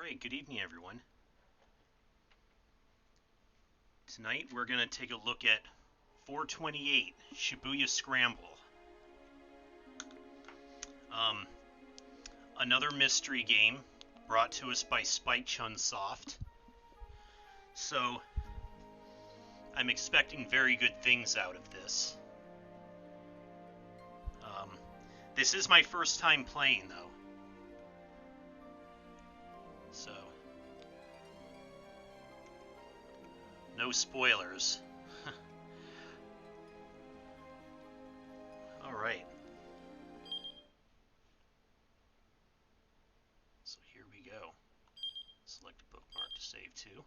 Alright, good evening everyone. Tonight we're going to take a look at 428, Shibuya Scramble. Another mystery game brought to us by Spike Chunsoft. So, I'm expecting very good things out of this. This is my first time playing though. So, no spoilers. Alright. So here we go. Select a bookmark to save to.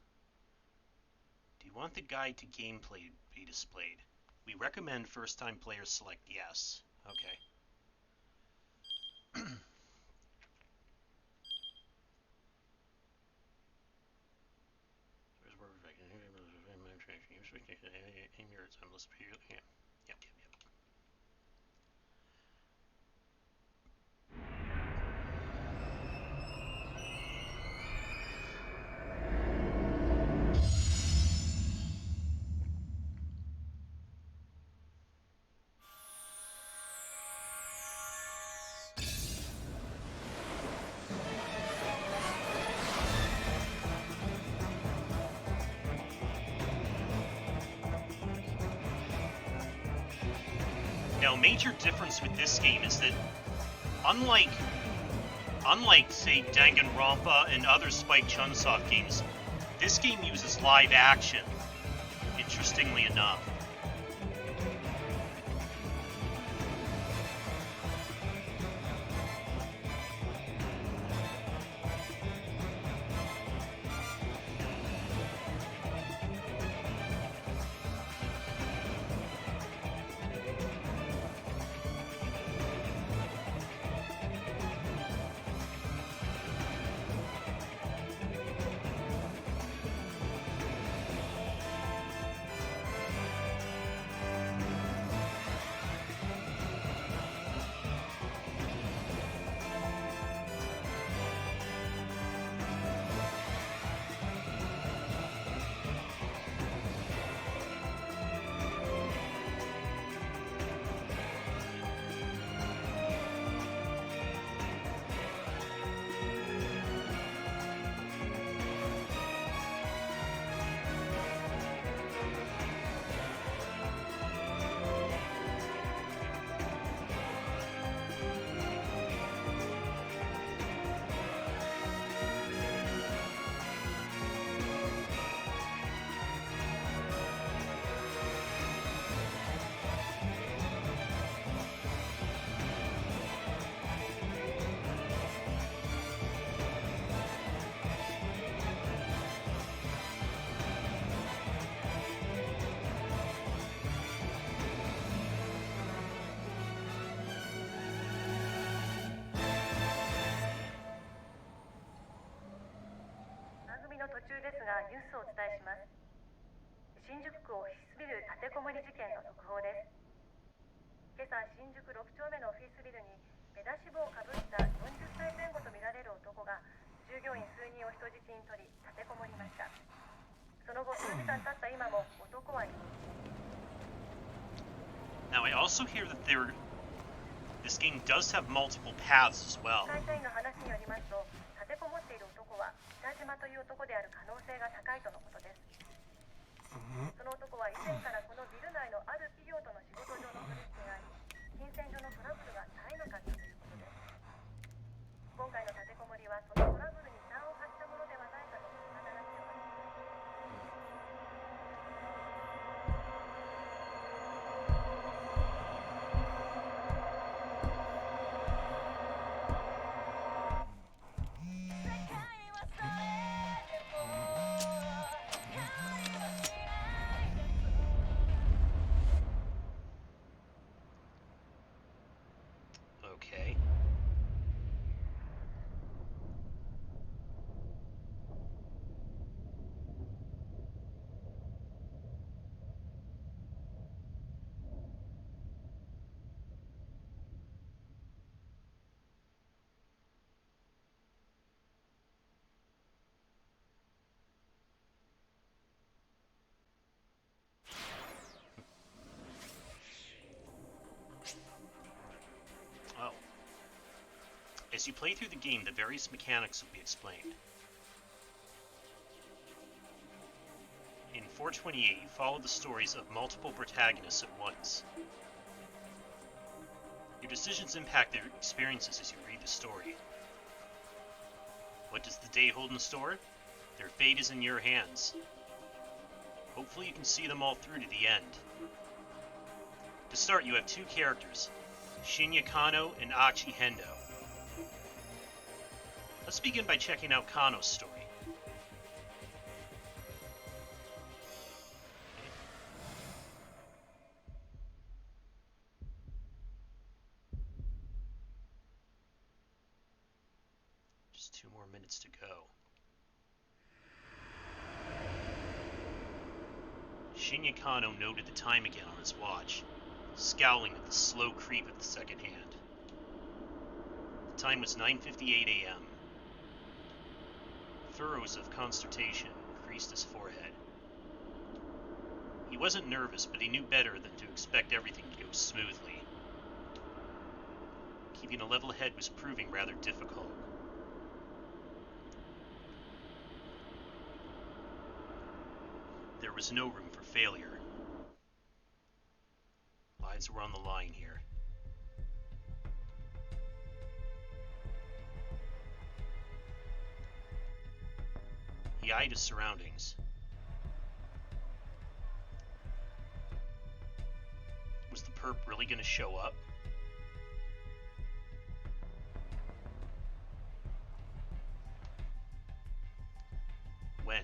Do you want the guide to gameplay be displayed? We recommend first time players select yes. Okay. Yep. Now, a major difference with this game is that, unlike say, Danganronpa and other Spike Chunsoft games, this game uses live action, interestingly enough. Now, I also hear that this game does have multiple paths as well. Okay. As you play through the game, the various mechanics will be explained. In 428, you follow the stories of multiple protagonists at once. Your decisions impact their experiences as you read the story. What does the day hold in store? Their fate is in your hands. Hopefully you can see them all through to the end. To start, you have two characters, Shinya Kano and Achi Hendo. Let's begin by checking out Kano's story. Just 2 more minutes to go. Shinya Kano noted the time again on his watch, scowling at the slow creep of the second hand. The time was 9:58 a.m. Furrows of consternation creased his forehead. He wasn't nervous, but he knew better than to expect everything to go smoothly. Keeping a level head was proving rather difficult. There was no room for failure. Lives were on the line here. He eyed his surroundings. Was the perp really going to show up? When?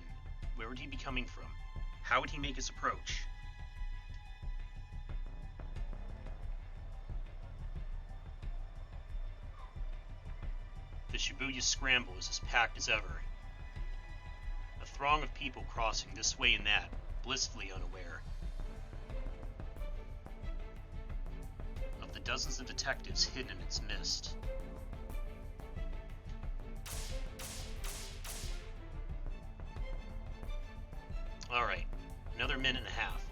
Where would he be coming from? How would he make his approach? The Shibuya Scramble is as packed as ever. A throng of people crossing this way and that, blissfully unaware of the dozens of detectives hidden in its mist. Alright, another minute and a half.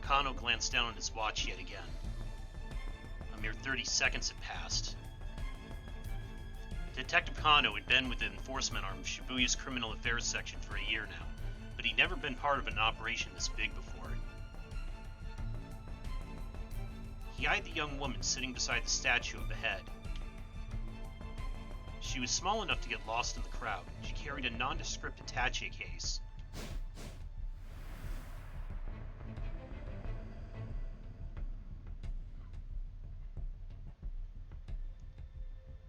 Kano glanced down at his watch yet again. A mere 30 seconds had passed. Detective Kano had been with the enforcement arm of Shibuya's Criminal Affairs section for a year now, but he'd never been part of an operation this big before. He eyed the young woman sitting beside the statue up ahead. She was small enough to get lost in the crowd. She carried a nondescript attaché case.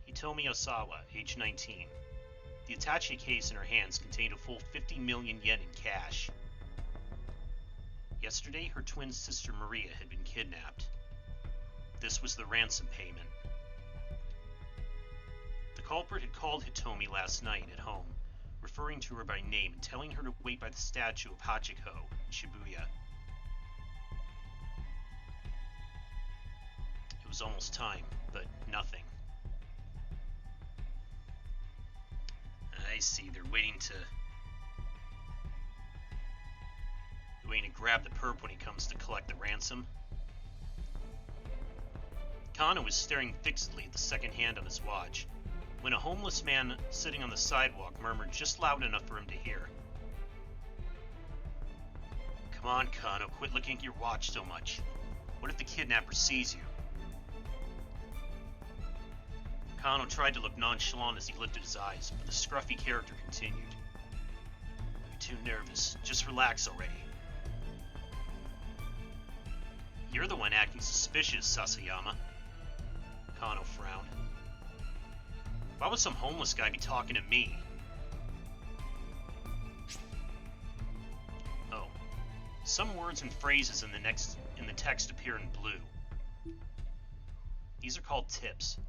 Hitomi Osawa, age 19. The attaché case in her hands contained a full 50 million yen in cash. Yesterday, her twin sister Maria had been kidnapped. This was the ransom payment. The culprit had called Hitomi last night at home, referring to her by name and telling her to wait by the statue of Hachiko in Shibuya. It was almost time, but nothing. I see, they're waiting to grab the perp when he comes to collect the ransom. Kano was staring fixedly at the second hand on his watch, when a homeless man sitting on the sidewalk murmured just loud enough for him to hear. Come on, Kano, quit looking at your watch so much. What if the kidnapper sees you? Kano tried to look nonchalant as he lifted his eyes, but the scruffy character continued. You're too nervous. Just relax already. You're the one acting suspicious, Sasayama. Kano frowned. Why would some homeless guy be talking to me? Oh. Some words and phrases in the text appear in blue. These are called tips.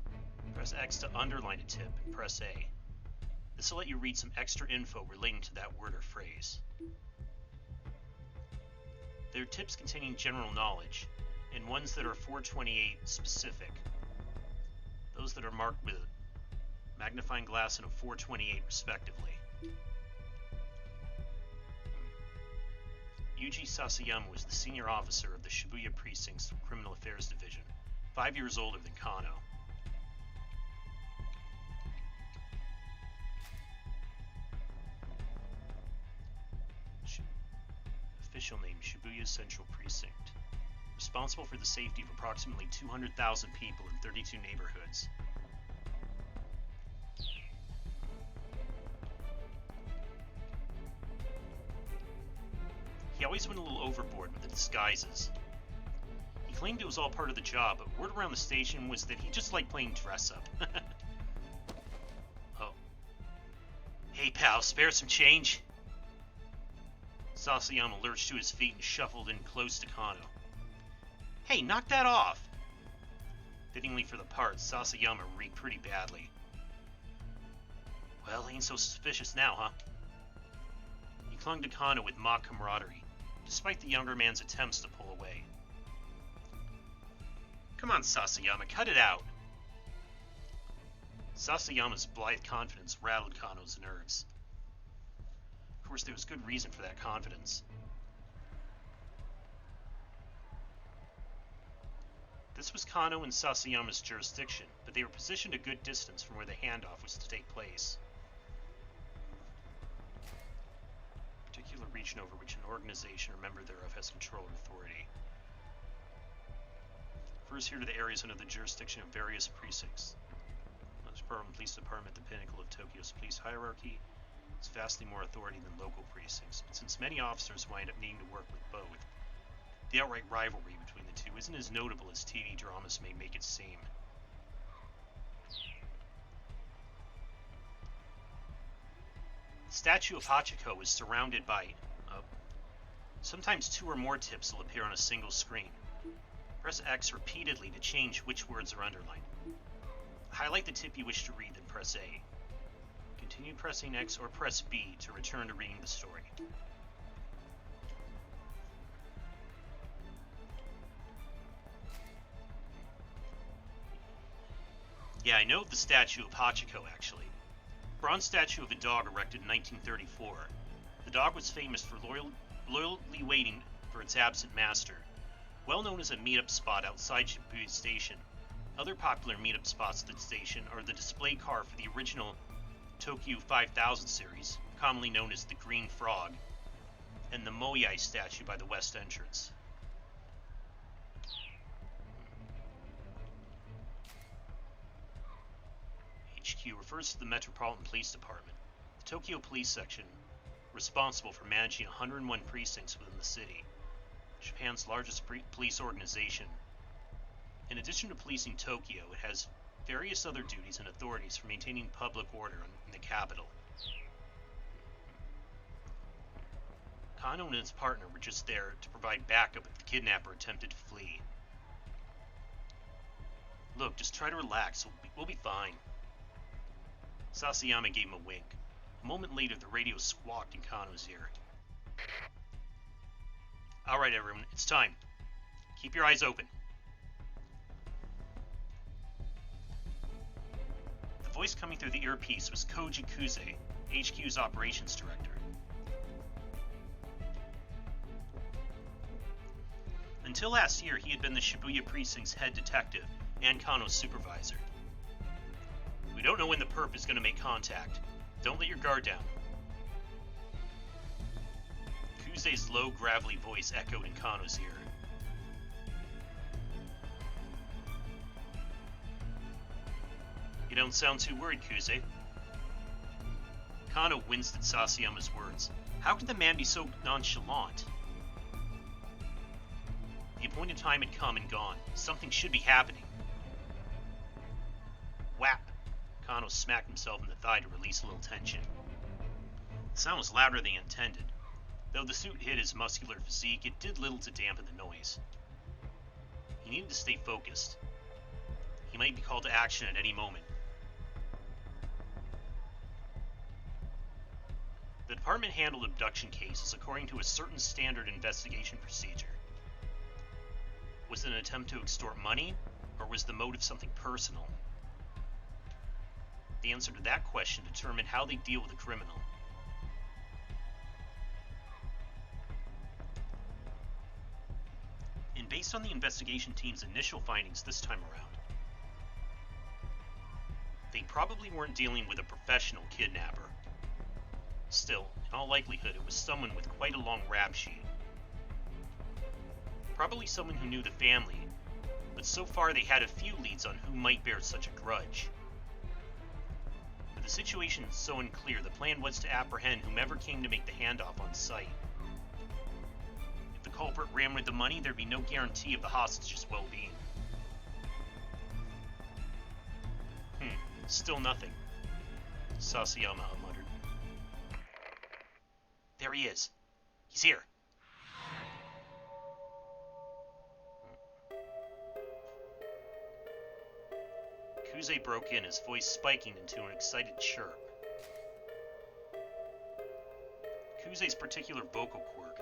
Press X to underline a tip and press A. This will let you read some extra info relating to that word or phrase. There are tips containing general knowledge, and ones that are 428 specific. Those that are marked with a magnifying glass and a 428 respectively. Yuji Sasayama was the senior officer of the Shibuya Precinct's Criminal Affairs Division, 5 years older than Kano. Official name, Shibuya Central Precinct. Responsible for the safety of approximately 200,000 people in 32 neighborhoods. He always went a little overboard with the disguises. He claimed it was all part of the job, but word around the station was that he just liked playing dress-up. Oh. Hey pal, spare some change? Sasayama lurched to his feet and shuffled in close to Kano. Hey, knock that off! Fittingly for the part, Sasayama reeked pretty badly. Well, ain't so suspicious now, huh? He clung to Kano with mock camaraderie, despite the younger man's attempts to pull away. Come on, Sasayama, cut it out! Sasayama's blithe confidence rattled Kano's nerves. Of course, there was good reason for that confidence. This was Kano and Sasayama's jurisdiction, but they were positioned a good distance from where the handoff was to take place. A particular region over which an organization or member thereof has control or authority. Refers here to the areas under the jurisdiction of various precincts. Metropolitan Police Department, the pinnacle of Tokyo's police hierarchy, has vastly more authority than local precincts, but since many officers wind up needing to work with both, the outright rivalry between the two isn't as notable as TV dramas may make it seem. The statue of Hachiko is surrounded by, sometimes 2 or more tips will appear on a single screen. Press X repeatedly to change which words are underlined. Highlight the tip you wish to read, then press A. Continue pressing X or press B to return to reading the story. Yeah, I know the statue of Hachiko, actually. Bronze statue of a dog erected in 1934. The dog was famous for loyally waiting for its absent master. Well known as a meetup spot outside Shibuya Station. Other popular meetup spots at the station are the display car for the original Tokyo 5000 series, commonly known as the Green Frog, and the Moyai statue by the west entrance. HQ refers to the Metropolitan Police Department, the Tokyo Police Section, responsible for managing 101 precincts within the city, Japan's largest police organization. In addition to policing Tokyo, it has various other duties and authorities for maintaining public order in the capital. Kano and his partner were just there to provide backup if the kidnapper attempted to flee. Look, just try to relax, we'll be fine. Sasayama gave him a wink. A moment later, the radio squawked in Kano's ear. Alright everyone, it's time. Keep your eyes open. The voice coming through the earpiece was Koji Kuze, HQ's operations director. Until last year, he had been the Shibuya Precinct's head detective and Kano's supervisor. We don't know when the perp is going to make contact. Don't let your guard down. Kuze's low, gravelly voice echoed in Kano's ear. You don't sound too worried, Kuze. Kano winced at Sasayama's words. How could the man be so nonchalant? The appointed time had come and gone. Something should be happening. Whap! Kano smacked himself in the thigh to release a little tension. The sound was louder than he intended. Though the suit hid his muscular physique, it did little to dampen the noise. He needed to stay focused. He might be called to action at any moment. The department handled abduction cases according to a certain standard investigation procedure. Was it an attempt to extort money, or was the motive something personal? The answer to that question determined how they deal with a criminal. based on the investigation team's initial findings this time around, they probably weren't dealing with a professional kidnapper. Still, in all likelihood, it was someone with quite a long rap sheet. Probably someone who knew the family, but so far they had a few leads on who might bear such a grudge. With the situation so unclear, the plan was to apprehend whomever came to make the handoff on site. If the culprit ran with the money, there'd be no guarantee of the hostage's well-being. Still nothing, Sasayama muttered. There he is. He's here. Kuze broke in, his voice spiking into an excited chirp. Kuze's particular vocal quirk.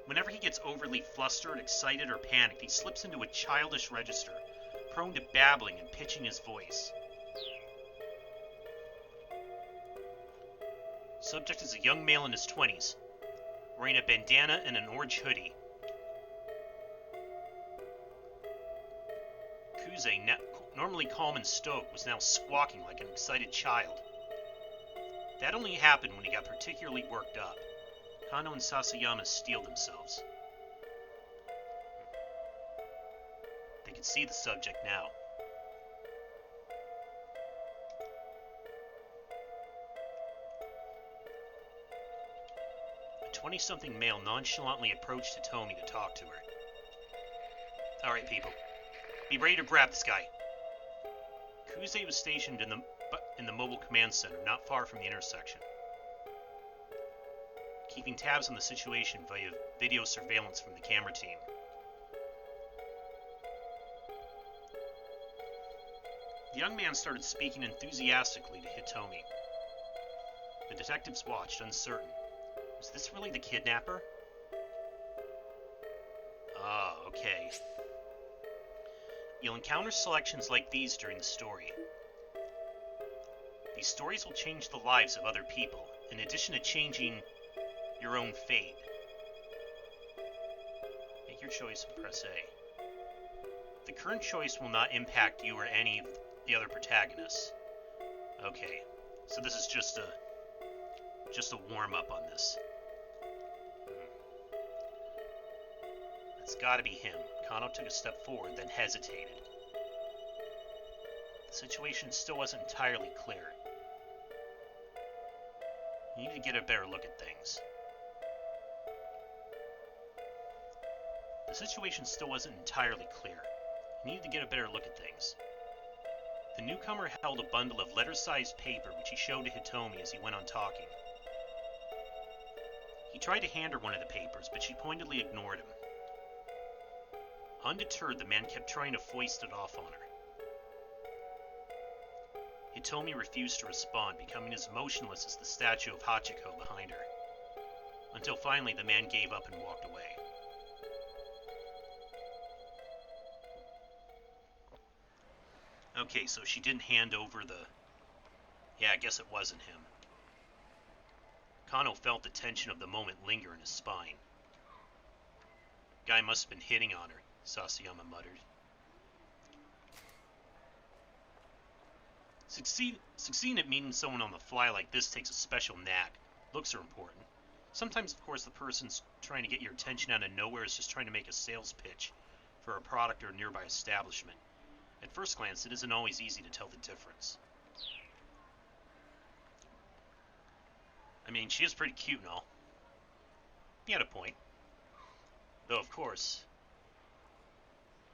Whenever he gets overly flustered, excited, or panicked, he slips into a childish register, prone to babbling and pitching his voice. Subject is a young male in his 20s, wearing a bandana and an orange hoodie. Kuze, normally calm and stoic, was now squawking like an excited child. That only happened when he got particularly worked up. Kano and Sasayama steeled themselves. They could see the subject now. A 20-something male nonchalantly approached Hitomi to talk to her. Alright, people. Be ready to grab this guy. Kuze was stationed in the mobile command center, not far from the intersection, keeping tabs on the situation via video surveillance from the camera team. The young man started speaking enthusiastically to Hitomi. The detectives watched, uncertain. Was this really the kidnapper? Ah, okay. You'll encounter selections like these during the story. These stories will change the lives of other people, in addition to changing your own fate. Make your choice and press A. The current choice will not impact you or any of the other protagonists. Okay, so this is just a warm-up on this. It's gotta be him. Kano took a step forward, then hesitated. The situation still wasn't entirely clear. You need to get a better look at things. The situation still wasn't entirely clear. You needed to get a better look at things. The newcomer held a bundle of letter-sized paper which he showed to Hitomi as he went on talking. He tried to hand her one of the papers, but she pointedly ignored him. Undeterred, the man kept trying to foist it off on her. Hitomi refused to respond, becoming as motionless as the statue of Hachiko behind her, until finally the man gave up and walked away. Okay, so she didn't hand over the... Yeah, I guess it wasn't him. Kano felt the tension of the moment linger in his spine. Guy must have been hitting on her, Sasayama muttered. Succeeding at meeting someone on the fly like this takes a special knack. Looks are important. Sometimes, of course, the person's trying to get your attention out of nowhere is just trying to make a sales pitch for a product or a nearby establishment. At first glance, it isn't always easy to tell the difference. I mean, she is pretty cute and all. He had a point. Though, of course,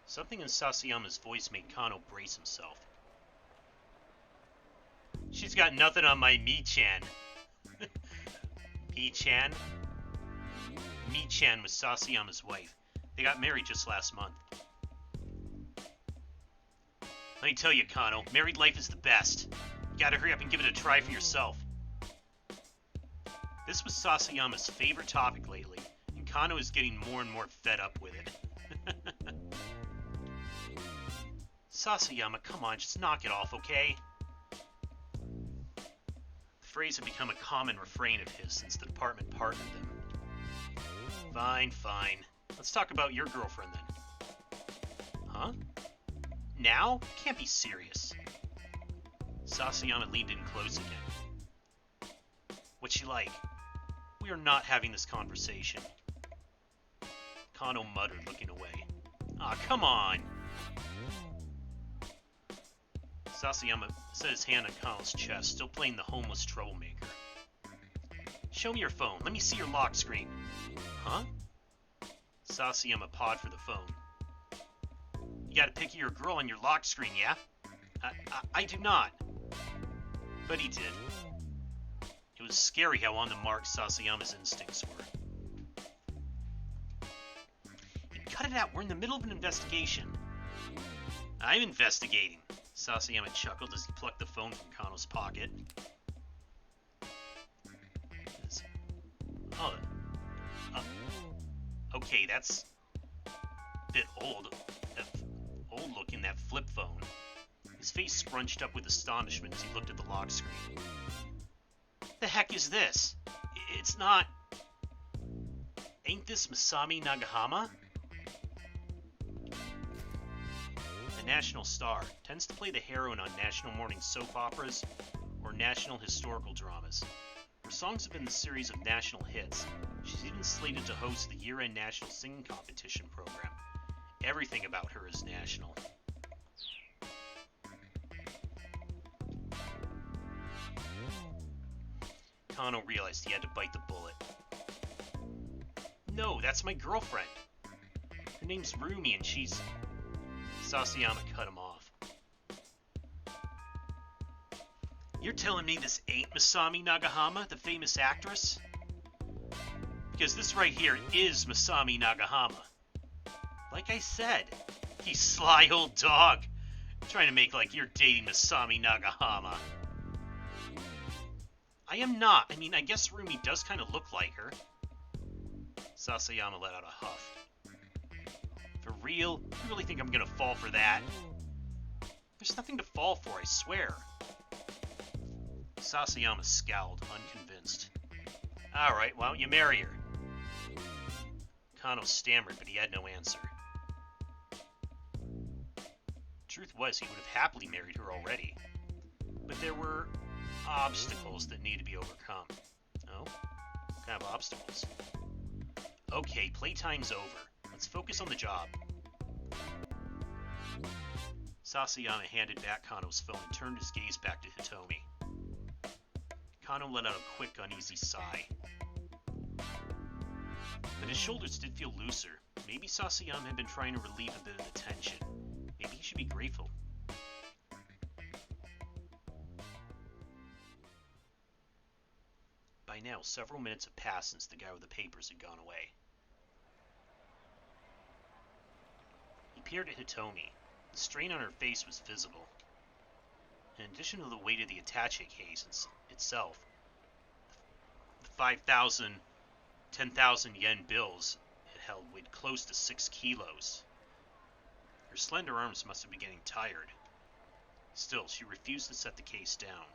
something in Sasayama's voice made Kano brace himself. She's got nothing on my Mi-chan. Mi-chan? Mi-chan was Sasayama's wife. They got married just last month. Let me tell you, Kano, married life is the best. You gotta hurry up and give it a try for yourself. This was Sasayama's favorite topic lately, and Kano is getting more and more fed up with it. Sasayama, come on, just knock it off, okay? The phrase had become a common refrain of his since the department partnered them. Fine, fine. Let's talk about your girlfriend then. now? Can't be serious. Sasayama leaned in close again. What's she like? We are not having this conversation. Kano muttered, looking away. Ah, come on! Sasayama set his hand on Kano's chest, still playing the homeless troublemaker. Show me your phone. Let me see your lock screen. Huh? Sasayama pawed for the phone. You got a pic of your girl on your lock screen, yeah? I do not. But he did. It was scary how on the mark Sasayama's instincts were. Cut it out. We're in the middle of an investigation. I'm investigating. Sasayama chuckled as he plucked the phone from Kano's pocket. Oh. Okay, that's a bit old. Old looking, that flip phone. His face scrunched up with astonishment as he looked at the lock screen. The heck is this? It's not... Ain't this Masami Nagahama? A national star. Tends to play the heroine on national morning soap operas or national historical dramas. Her songs have been the series of national hits. She's even slated to host the year-end national singing competition program. Everything about her is national. Kano realized he had to bite the bullet. No, that's my girlfriend. Her name's Rumi and she's... Sasayama cut him off. You're telling me this ain't Masami Nagahama, the famous actress? Because this right here is Masami Nagahama. Like I said, you sly old dog. Trying to make like you're dating Masami Nagahama. I am not. I mean, I guess Rumi does kind of look like her. Sasayama let out a huff. For real? You really think I'm gonna fall for that? There's nothing to fall for, I swear. Sasayama scowled, unconvinced. Alright, why don't you marry her? Kano stammered, but he had no answer. Truth was, he would have happily married her already. But there were obstacles that needed to be overcome. Oh? What kind of obstacles? Okay, playtime's over. Let's focus on the job. Sasayama handed back Kano's phone and turned his gaze back to Hitomi. Kano let out a quick, uneasy sigh. But his shoulders did feel looser. Maybe Sasayama had been trying to relieve a bit of the tension. Maybe he should be grateful. By now, several minutes had passed since the guy with the papers had gone away. He peered at Hitomi. The strain on her face was visible. In addition to the weight of the attaché case itself, the 5,000, 10,000 yen bills it held weighed close to 6 kilos. Her slender arms must have been getting tired. Still, she refused to set the case down.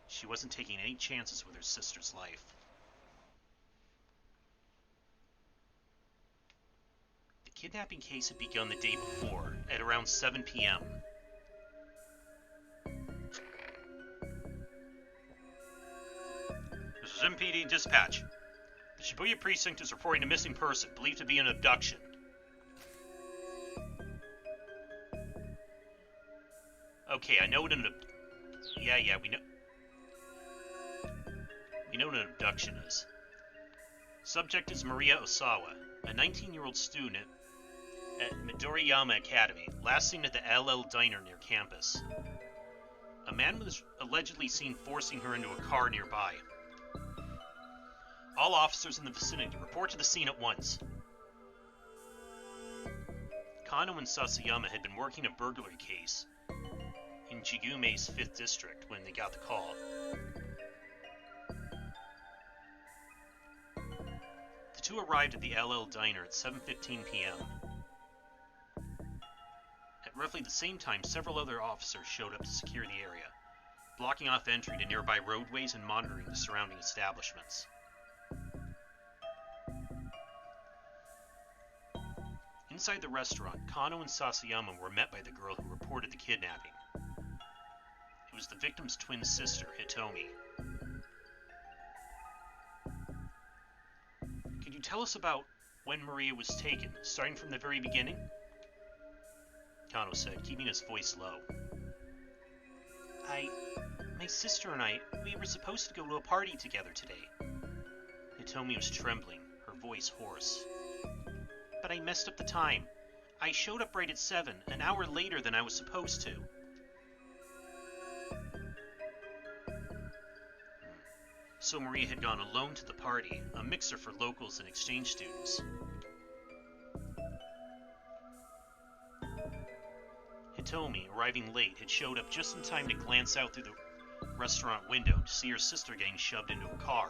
She wasn't taking any chances with her sister's life. The kidnapping case had begun the day before, at around 7 p.m. This is MPD Dispatch. The Shibuya precinct is reporting a missing person, believed to be an abduction. Okay, I know what an we know what an abduction is. Subject is Maria Osawa, a 19-year-old student at Midoriyama Academy, last seen at the LL Diner near campus. A man was allegedly seen forcing her into a car nearby. All officers in the vicinity report to the scene at once. Kano and Sasayama had been working a burglary case in Jigume's 5th district when they got the call. The two arrived at the LL Diner at 7:15 p.m. At roughly the same time, several other officers showed up to secure the area, blocking off entry to nearby roadways and monitoring the surrounding establishments. Inside the restaurant, Kano and Sasayama were met by the girl who reported the kidnapping. It was the victim's twin sister, Hitomi. Could you tell us about when Maria was taken, starting from the very beginning? Kano said, keeping his voice low. My sister and I, we were supposed to go to a party together today. Hitomi was trembling, her voice hoarse. But I messed up the time. I showed up right at 7, an hour later than I was supposed to. So Maria had gone alone to the party, a mixer for locals and exchange students. Hitomi, arriving late, had showed up just in time to glance out through the restaurant window to see her sister getting shoved into a car.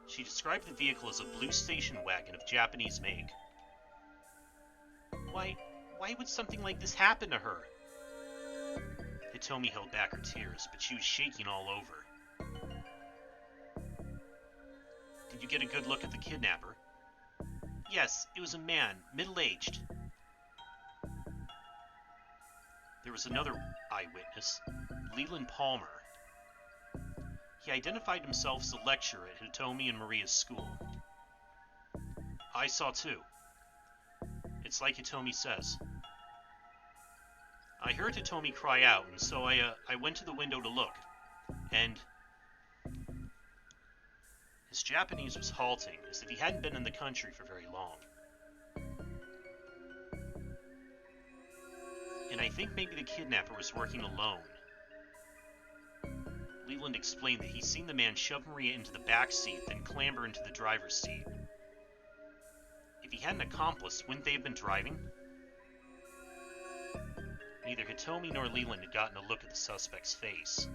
She described the vehicle as a blue station wagon of Japanese make. Why would something like this happen to her? Hitomi held back her tears, but she was shaking all over. Did you get a good look at the kidnapper? Yes, it was a man, middle-aged. There was another eyewitness, Leland Palmer. He identified himself as a lecturer at Hitomi and Maria's school. I saw too. It's like Hitomi says. I heard Hitomi cry out, and so I went to the window to look. And his Japanese was halting, as if he hadn't been in the country for very long. And I think maybe the kidnapper was working alone. Leland explained that he'd seen the man shove Maria into the back seat, then clamber into the driver's seat. If he had an accomplice, wouldn't they have been driving? Neither Hitomi nor Leland had gotten a look at the suspect's face.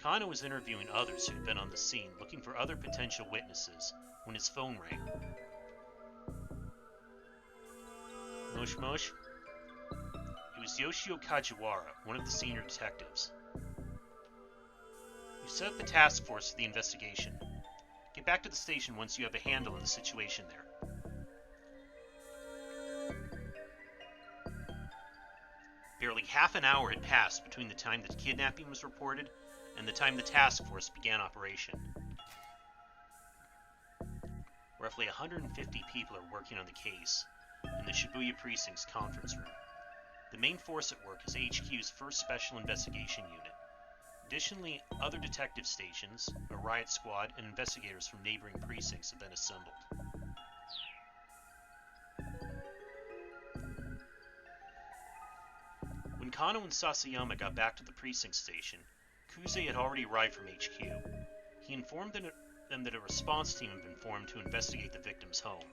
Kano was interviewing others who'd been on the scene, looking for other potential witnesses, when his phone rang. Mosh mosh? It was Yoshio Kajiwara, one of the senior detectives. You set up a task force for the investigation. Get back to the station once you have a handle on the situation there. Barely half an hour had passed between the time the kidnapping was reported and the time the task force began operation. Roughly 150 people are working on the case in the Shibuya Precinct's conference room. The main force at work is HQ's 1st Special Investigation Unit. Additionally, other detective stations, a riot squad, and investigators from neighboring precincts have been assembled. When Kano and Sasayama got back to the precinct station, Kuze had already arrived from HQ. He informed them that a response team had been formed to investigate the victim's home.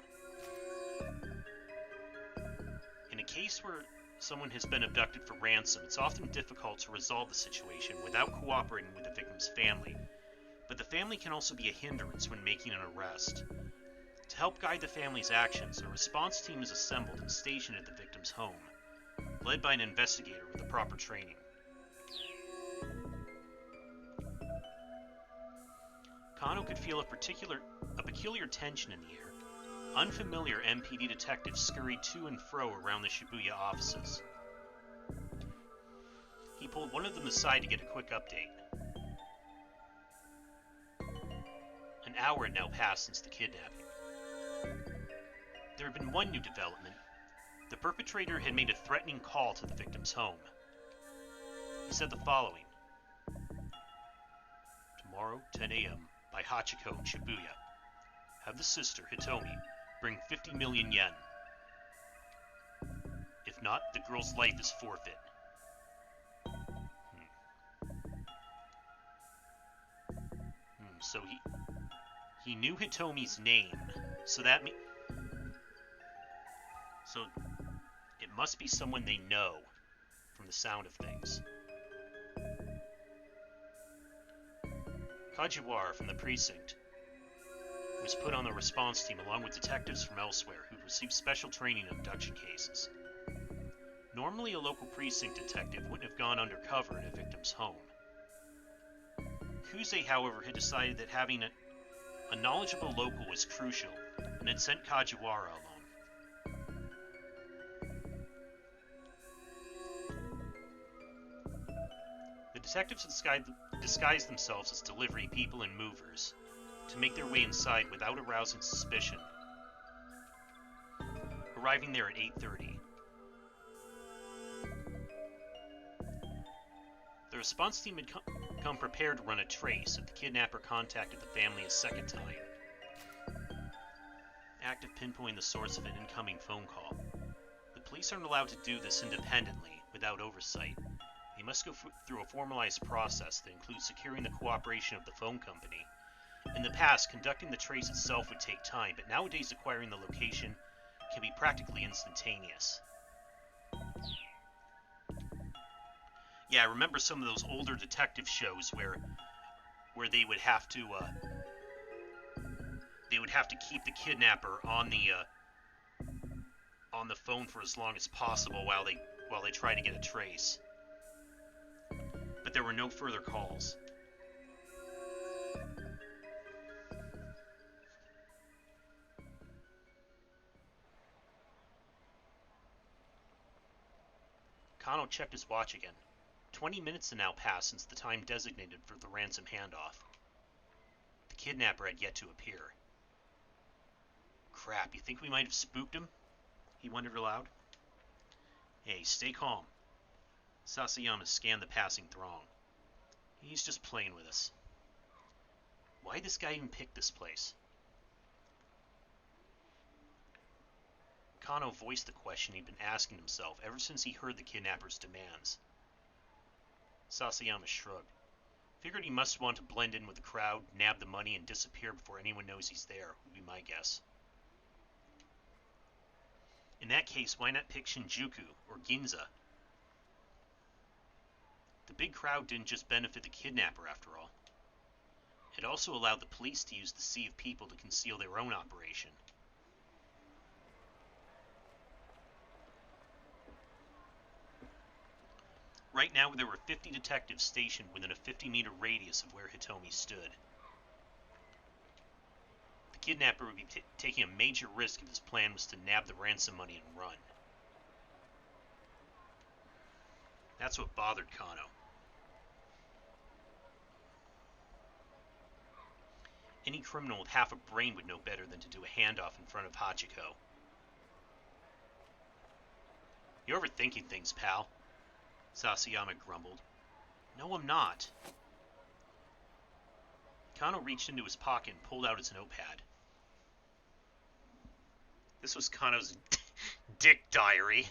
In a case where someone has been abducted for ransom, it's often difficult to resolve the situation without cooperating with the victim's family, but the family can also be a hindrance when making an arrest. To help guide the family's actions, a response team is assembled and stationed at the victim's home, led by an investigator with the proper training. Kano could feel a peculiar tension in the air. Unfamiliar MPD detectives scurried to and fro around the Shibuya offices. He pulled one of them aside to get a quick update. An hour had now passed since the kidnapping. There had been one new development. The perpetrator had made a threatening call to the victim's home. He said the following: Tomorrow, 10 a.m., by Hachiko in Shibuya. Have the sister, Hitomi, bring 50 million yen. If not, the girl's life is forfeit. So he knew Hitomi's name, so it must be someone they know from the sound of things. Kajiwara from the precinct was put on the response team along with detectives from elsewhere who'd received special training in abduction cases. Normally, a local precinct detective wouldn't have gone undercover in a victim's home. Kuze, however, had decided that having a knowledgeable local was crucial, and and had sent Kajiwara alone. The detectives disguised themselves as delivery people and movers to make their way inside without arousing suspicion, arriving there at 8:30. The response team had come prepared to run a trace if the kidnapper contacted the family a second time. Active pinpointing the source of an incoming phone call. The police aren't allowed to do this independently, without oversight. They must go through a formalized process that includes securing the cooperation of the phone company. In the past, conducting the trace itself would take time, but nowadays acquiring the location can be practically instantaneous. Yeah, I remember some of those older detective shows where they would have to keep the kidnapper on the phone for as long as possible while they try to get a trace. But there were no further calls. Kano checked his watch again. 20 minutes had now passed since the time designated for the ransom handoff. The kidnapper had yet to appear. Crap, you think we might have spooked him? He wondered aloud. Hey, stay calm. Sasayama scanned the passing throng. He's just playing with us. Why'd this guy even pick this place? Kano voiced the question he'd been asking himself ever since he heard the kidnapper's demands. Sasayama shrugged. Figured he must want to blend in with the crowd, nab the money, and disappear before anyone knows he's there, would be my guess. In that case, why not pick Shinjuku or Ginza? The big crowd didn't just benefit the kidnapper, after all. It also allowed the police to use the sea of people to conceal their own operation. Right now, there were 50 detectives stationed within a 50-meter radius of where Hitomi stood. The kidnapper would be taking a major risk if his plan was to nab the ransom money and run. That's what bothered Kano. Any criminal with half a brain would know better than to do a handoff in front of Hachiko. You're overthinking things, pal, Sasayama grumbled. No, I'm not. Kano reached into his pocket and pulled out his notepad. This was Kano's dick diary,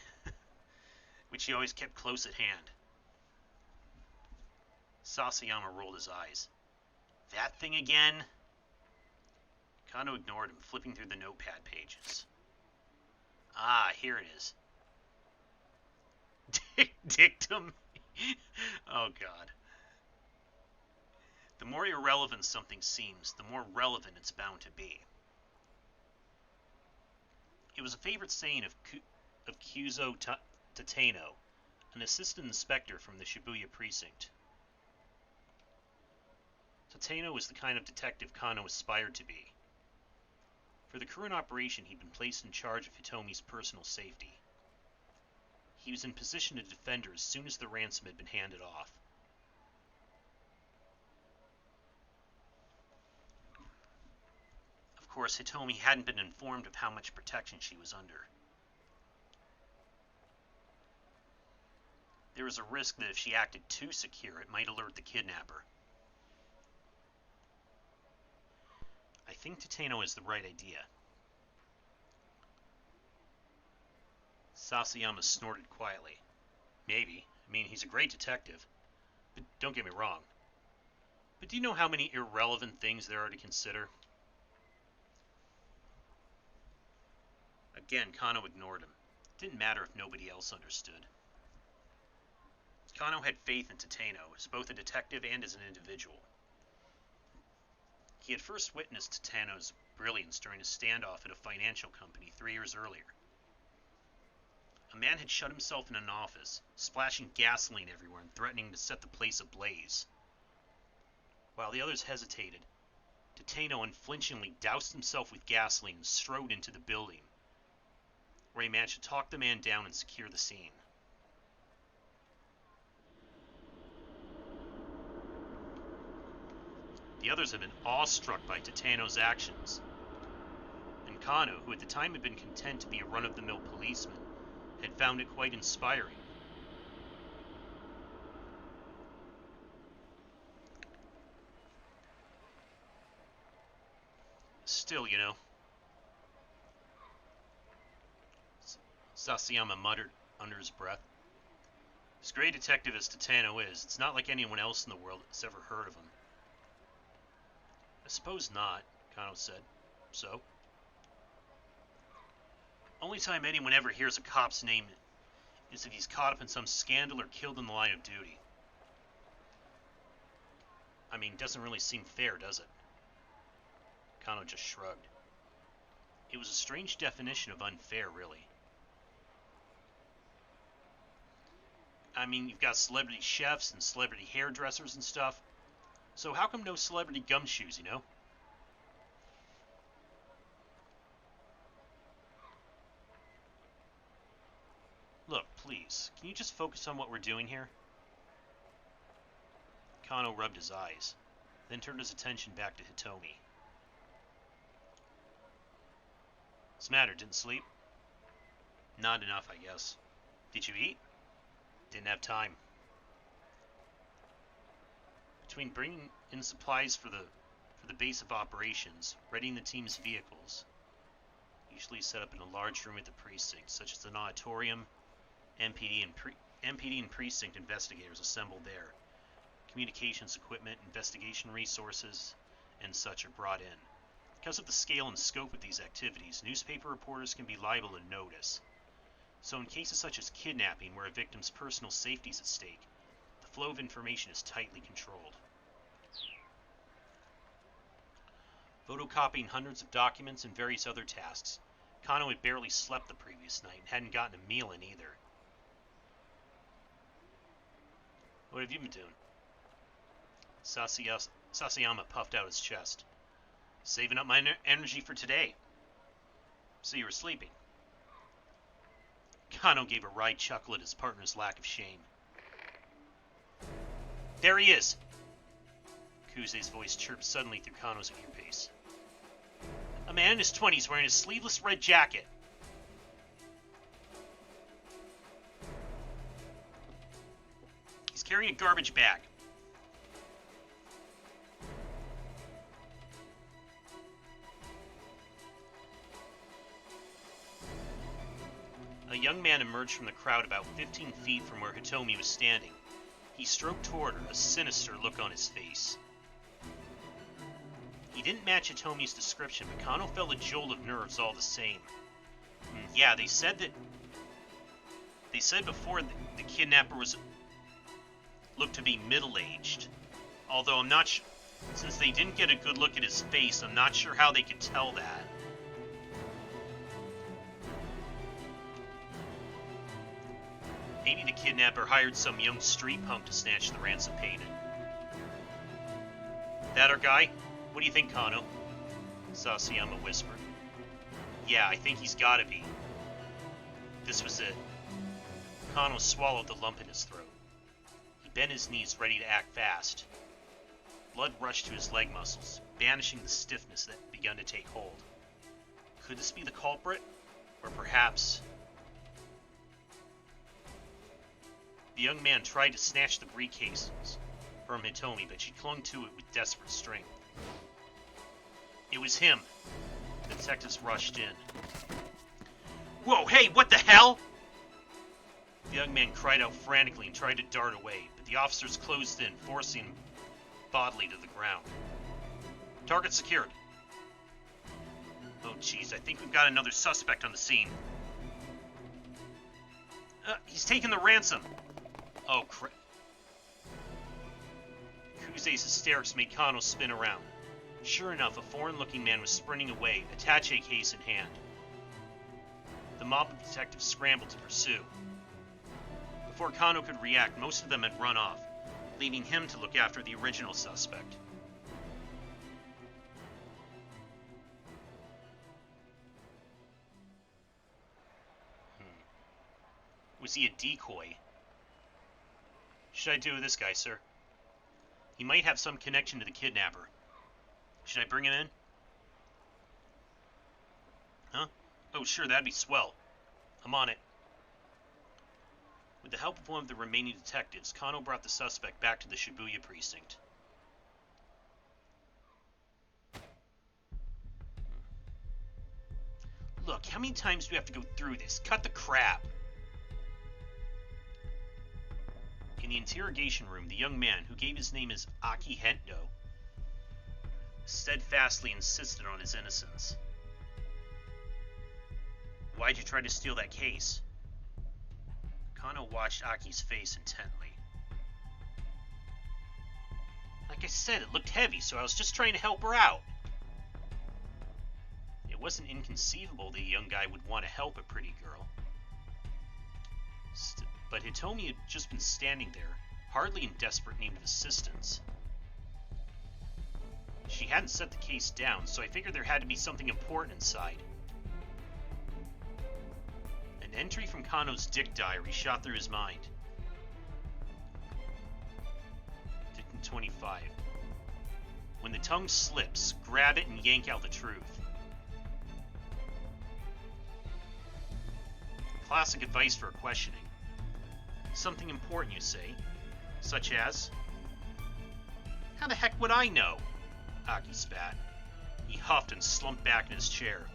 which he always kept close at hand. Sasayama rolled his eyes. That thing again? Kano ignored him, flipping through the notepad pages. Ah, here it is. Dictum? Oh, God. The more irrelevant something seems, the more relevant it's bound to be. It was a favorite saying of Kyuzo Tateno, an assistant inspector from the Shibuya precinct. Tateno was the kind of detective Kano aspired to be. For the current operation, he'd been placed in charge of Hitomi's personal safety. He was in position to defend her as soon as the ransom had been handed off. Of course, Hitomi hadn't been informed of how much protection she was under. There was a risk that if she acted too secure, it might alert the kidnapper. I think Tateno has the right idea. Sasayama snorted quietly. Maybe. I mean, he's a great detective. But don't get me wrong. But do you know how many irrelevant things there are to consider? Again, Kano ignored him. It didn't matter if nobody else understood. Kano had faith in Tateno as both a detective and as an individual. He had first witnessed Tateno's brilliance during a standoff at a financial company 3 years earlier. A man had shut himself in an office, splashing gasoline everywhere and threatening to set the place ablaze. While the others hesitated, Tateno unflinchingly doused himself with gasoline and strode into the building, where he managed to talk the man down and secure the scene. The others had been awestruck by Tateno's actions, and Kano, who at the time had been content to be a run-of-the-mill policeman, had found it quite inspiring. Still, Sasayama muttered under his breath. As great a detective as Tateno is, it's not like anyone else in the world has ever heard of him. I suppose not, Kano said. So? Only time anyone ever hears a cop's name is if he's caught up in some scandal or killed in the line of duty. I mean, doesn't really seem fair, does it? Kano just shrugged. It was a strange definition of unfair, really. I mean, you've got celebrity chefs and celebrity hairdressers and stuff. So how come no celebrity gumshoes, Look, please, can you just focus on what we're doing here? Kano rubbed his eyes, then turned his attention back to Hitomi. What's the matter, didn't sleep? Not enough, I guess. Did you eat? Didn't have time. Between bringing in supplies for the base of operations, readying the team's vehicles, usually set up in a large room at the precinct, such as an auditorium, MPD and precinct investigators assembled there. Communications equipment, investigation resources, and such are brought in. Because of the scale and scope of these activities, newspaper reporters can be liable to notice. So in cases such as kidnapping, where a victim's personal safety is at stake, the flow of information is tightly controlled. Photocopying hundreds of documents and various other tasks. Kano had barely slept the previous night and hadn't gotten a meal in either. What have you been doing? Sasayama puffed out his chest. Saving up my energy for today. So you were sleeping. Kano gave a wry chuckle at his partner's lack of shame. There he is! Kuze's voice chirped suddenly through Kano's earpiece. A man in his 20s wearing a sleeveless red jacket. He's carrying a garbage bag. A young man emerged from the crowd about 15 feet from where Hitomi was standing. He strode toward her, a sinister look on his face. He didn't match Hitomi's description, but Kano felt a jolt of nerves all the same. Yeah, they said before the kidnapper looked to be middle-aged. Although I'm not sure, since they didn't get a good look at his face, I'm not sure how they could tell that. Maybe the kidnapper hired some young street punk to snatch the ransom payment. That our guy? What do you think, Kano? Sasayama whispered. Yeah, I think he's gotta be. This was it. Kano swallowed the lump in his throat. He bent his knees, ready to act fast. Blood rushed to his leg muscles, banishing the stiffness that had begun to take hold. Could this be the culprit? Or perhaps... The young man tried to snatch the briefcases from Hitomi, but she clung to it with desperate strength. It was him. The detectives rushed in. Whoa, hey, what the hell? The young man cried out frantically and tried to dart away, but the officers closed in, forcing him bodily to the ground. Target secured. Oh, jeez, I think we've got another suspect on the scene. He's taking the ransom. Oh, crap. Kuze's hysterics made Kano spin around. Sure enough, a foreign-looking man was sprinting away, attaché case in hand. The mob of detectives scrambled to pursue. Before Kano could react, most of them had run off, leaving him to look after the original suspect. Was he a decoy? Should I do with this guy, sir? He might have some connection to the kidnapper. Should I bring him in? Huh? Oh, sure, that'd be swell. I'm on it. With the help of one of the remaining detectives, Kano brought the suspect back to the Shibuya precinct. Look, how many times do we have to go through this? Cut the crap! In the interrogation room, the young man, who gave his name as Aki Hento, steadfastly insisted on his innocence. Why'd you try to steal that case? Kano watched Aki's face intently. Like I said, it looked heavy, so I was just trying to help her out. It wasn't inconceivable the young guy would want to help a pretty girl. But Hitomi had just been standing there, hardly in desperate need of assistance. She hadn't set the case down, so I figured there had to be something important inside. An entry from Kano's dick diary shot through his mind. Dictum 25. When the tongue slips, grab it and yank out the truth. Classic advice for questioning. Something important, you say? Such as? How the heck would I know? Aki spat. He huffed and slumped back in his chair.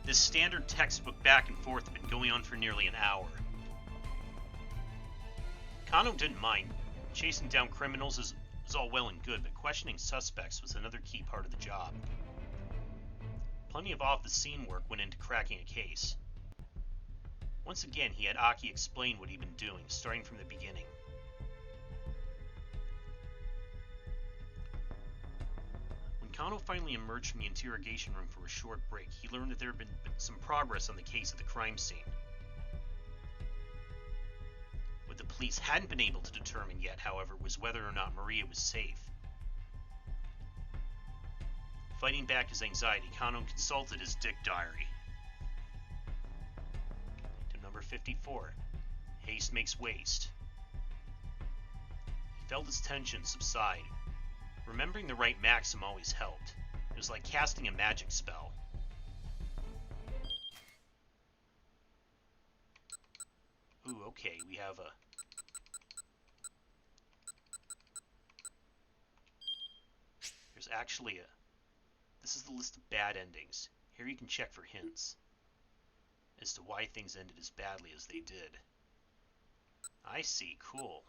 This standard textbook back and forth had been going on for nearly an hour. Kano didn't mind. Chasing down criminals was all well and good, but questioning suspects was another key part of the job. Plenty of off-the-scene work went into cracking a case. Once again, he had Aki explain what he'd been doing, starting from the beginning. When Kano finally emerged from the interrogation room for a short break, he learned that there had been some progress on the case at the crime scene. What the police hadn't been able to determine yet, however, was whether or not Maria was safe. Fighting back his anxiety, Kano consulted his dick diary. To number 54. Haste makes waste. He felt his tension subside. Remembering the right maxim always helped. It was like casting a magic spell. Ooh, okay, we have a... There's actually a... This is the list of bad endings. Here you can check for hints as to why things ended as badly as they did. I see, cool.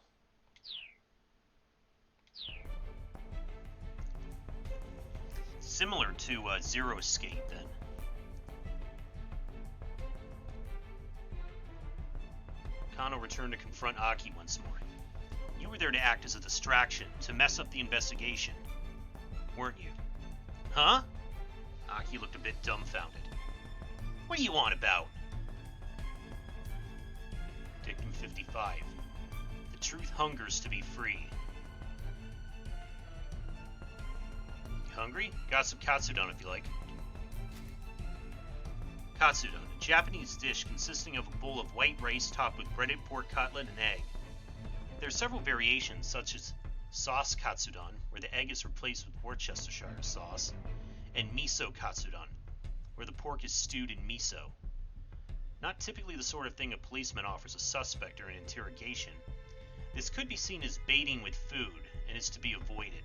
Similar to Zero Escape, then. Kano returned to confront Aki once more. You were there to act as a distraction, to mess up the investigation, weren't you? Huh? Aki looked a bit dumbfounded. What are you on about? Dictum 55. The truth hungers to be free. You hungry? Got some katsudon if you like. Katsudon, a Japanese dish consisting of a bowl of white rice topped with breaded pork cutlet and egg. There are several variations, such as sauce katsudon, where the egg is replaced with Worcestershire sauce, and miso katsudon, where the pork is stewed in miso. Not typically the sort of thing a policeman offers a suspect during an interrogation, this could be seen as baiting with food, and is to be avoided.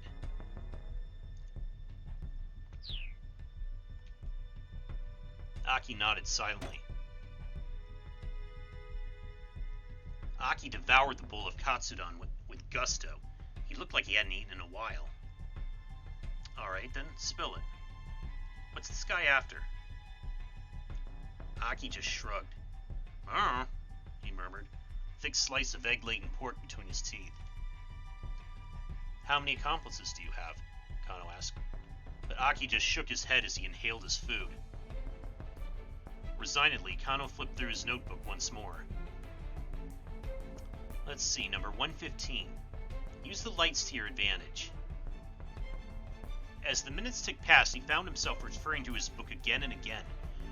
Aki nodded silently. Aki devoured the bowl of katsudon with gusto. He looked like he hadn't eaten in a while. Alright then, spill it. What's this guy after? Aki just shrugged. He murmured, a thick slice of egg-laden pork between his teeth. How many accomplices do you have? Kano asked. But Aki just shook his head as he inhaled his food. Resignedly, Kano flipped through his notebook once more. Let's see, number 115. Use the lights to your advantage. As the minutes ticked past, he found himself referring to his book again and again,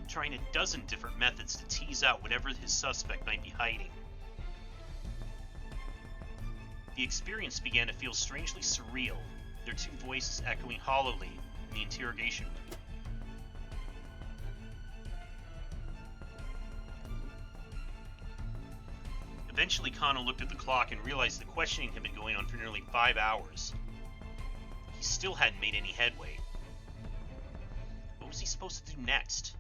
trying a dozen different methods to tease out whatever his suspect might be hiding. The experience began to feel strangely surreal, their two voices echoing hollowly in the interrogation room. Eventually, Kano looked at the clock and realized the questioning had been going on for nearly 5 hours. He still hadn't made any headway. What was he supposed to do next?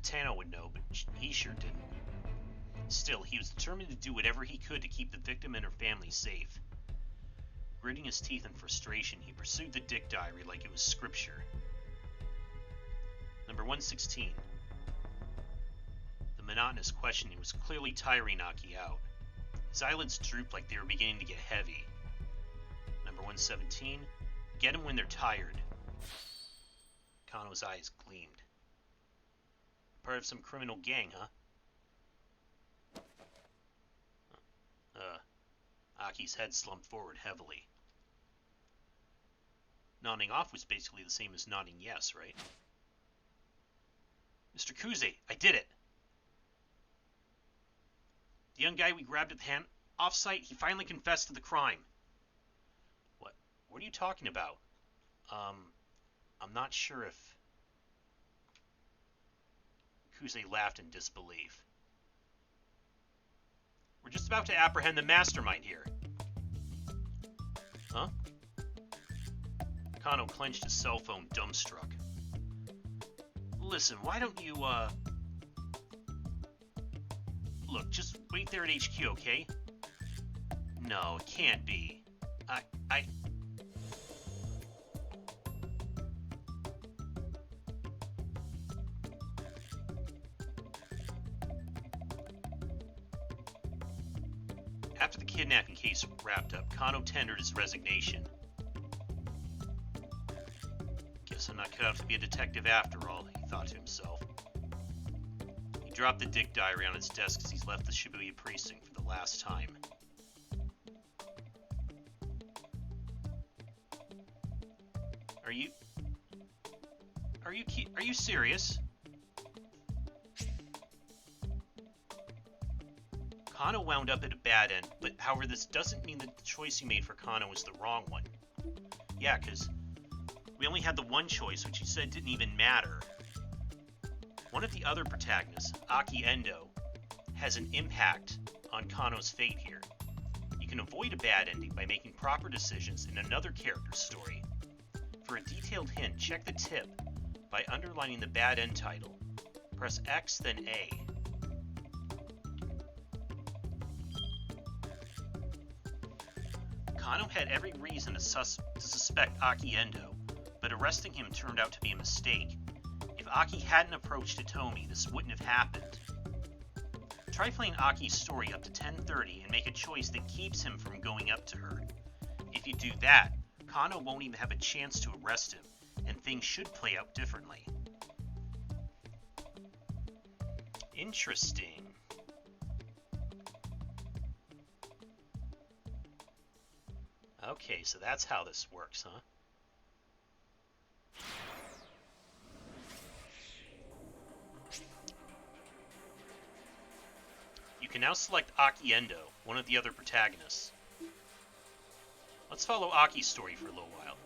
Titano would know, but he sure didn't. Still, he was determined to do whatever he could to keep the victim and her family safe. Gritting his teeth in frustration, he pursued the Dick Diary like it was scripture. Number 116. The monotonous questioning was clearly tiring Aki out. His eyelids drooped like they were beginning to get heavy. Number 117. Get them when they're tired. Kano's eyes gleamed. Part of some criminal gang, huh? Aki's head slumped forward heavily. Nodding off was basically the same as nodding yes, right? Mr. Kuze, I did it! The young guy we grabbed at the off-site, he finally confessed to the crime. What are you talking about? I'm not sure if... Kuze laughed in disbelief. We're just about to apprehend the mastermind here. Huh? Kano clenched his cell phone, dumbstruck. Listen, why don't you, Look, just wait there at HQ, okay? No, it can't be. After the kidnapping case wrapped up, Kano tendered his resignation. Guess I'm not cut out to be a detective after all, he thought to himself. He dropped the Dick Diary on his desk as he left the Shibuya precinct for the last time. Are you serious? Kano wound up at a bad end, but however this doesn't mean that the choice he made for Kano was the wrong one. Yeah, because we only had the one choice, which he said didn't even matter. One of the other protagonists, Aki Endo, has an impact on Kano's fate here. You can avoid a bad ending by making proper decisions in another character's story. For a detailed hint, check the tip by underlining the bad end title. Press X, then A. Kano had every reason to suspect Aki Endo, but arresting him turned out to be a mistake. If Aki hadn't approached Hitomi, this wouldn't have happened. Try playing Aki's story up to 10:30 and make a choice that keeps him from going up to her. If you do that, Kano won't even have a chance to arrest him, and things should play out differently. Interesting. Okay, so that's how this works, huh? You can now select Aki Endo, one of the other protagonists. Let's follow Aki's story for a little while.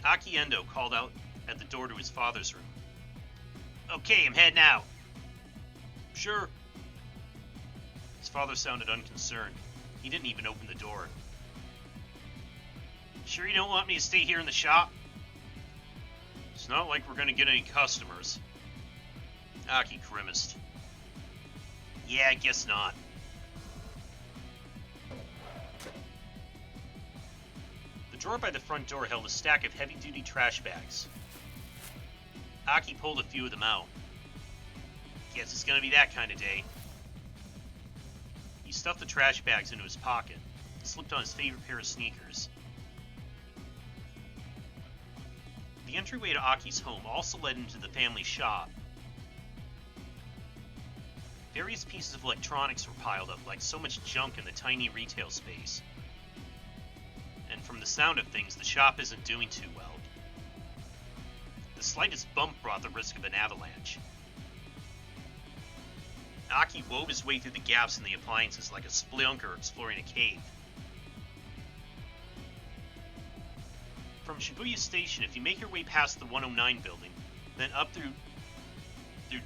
Aki Endo called out at the door to his father's room. Okay, I'm heading out. Sure. His father sounded unconcerned. He didn't even open the door. Sure you don't want me to stay here in the shop? It's not like we're going to get any customers. Aki grimaced. Yeah, I guess not. The drawer by the front door held a stack of heavy-duty trash bags. Aki pulled a few of them out. Guess it's gonna be that kind of day. He stuffed the trash bags into his pocket and slipped on his favorite pair of sneakers. The entryway to Aki's home also led into the family shop. Various pieces of electronics were piled up like so much junk in the tiny retail space. And from the sound of things, the shop isn't doing too well. The slightest bump brought the risk of an avalanche. Aki wove his way through the gaps in the appliances like a spelunker exploring a cave. From Shibuya Station, if you make your way past the 109 building, then up through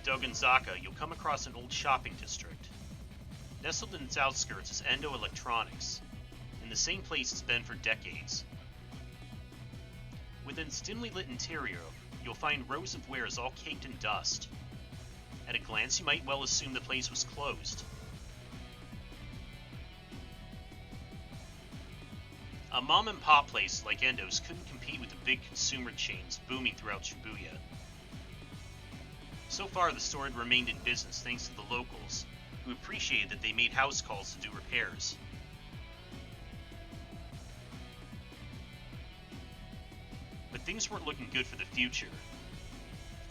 Dogonzaka, you'll come across an old shopping district. Nestled in its outskirts is Endo Electronics, in the same place it's been for decades. Within its dimly lit interior, you'll find rows of wares all caked in dust. At a glance, you might well assume the place was closed. A mom-and-pop place like Endo's couldn't compete with the big consumer chains booming throughout Shibuya. So far, the store had remained in business thanks to the locals, who appreciated that they made house calls to do repairs. But things weren't looking good for the future.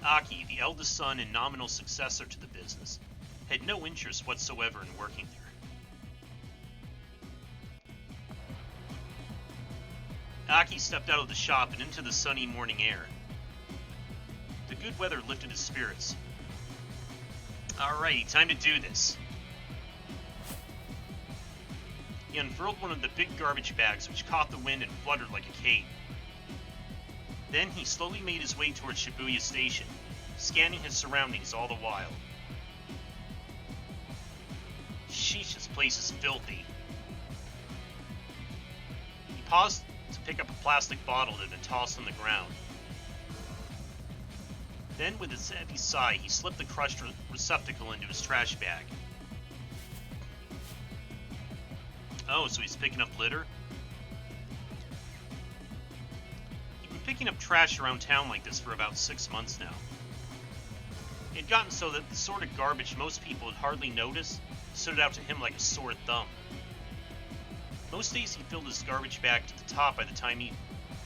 Aki, the eldest son and nominal successor to the business, had no interest whatsoever in working there. Aki stepped out of the shop and into the sunny morning air. The good weather lifted his spirits. Alrighty, time to do this. He unfurled one of the big garbage bags which caught the wind and fluttered like a cape. Then he slowly made his way towards Shibuya Station, scanning his surroundings all the while. Sheesh, this place is filthy. He paused to pick up a plastic bottle that had been tossed on the ground. Then, with a heavy sigh, he slipped the crushed receptacle into his trash bag. Oh, so he's picking up litter? He'd been picking up trash around town like this for about 6 months now. It had gotten so that the sort of garbage most people would hardly notice stood out to him like a sore thumb. Most days he filled his garbage bag to the top by the time he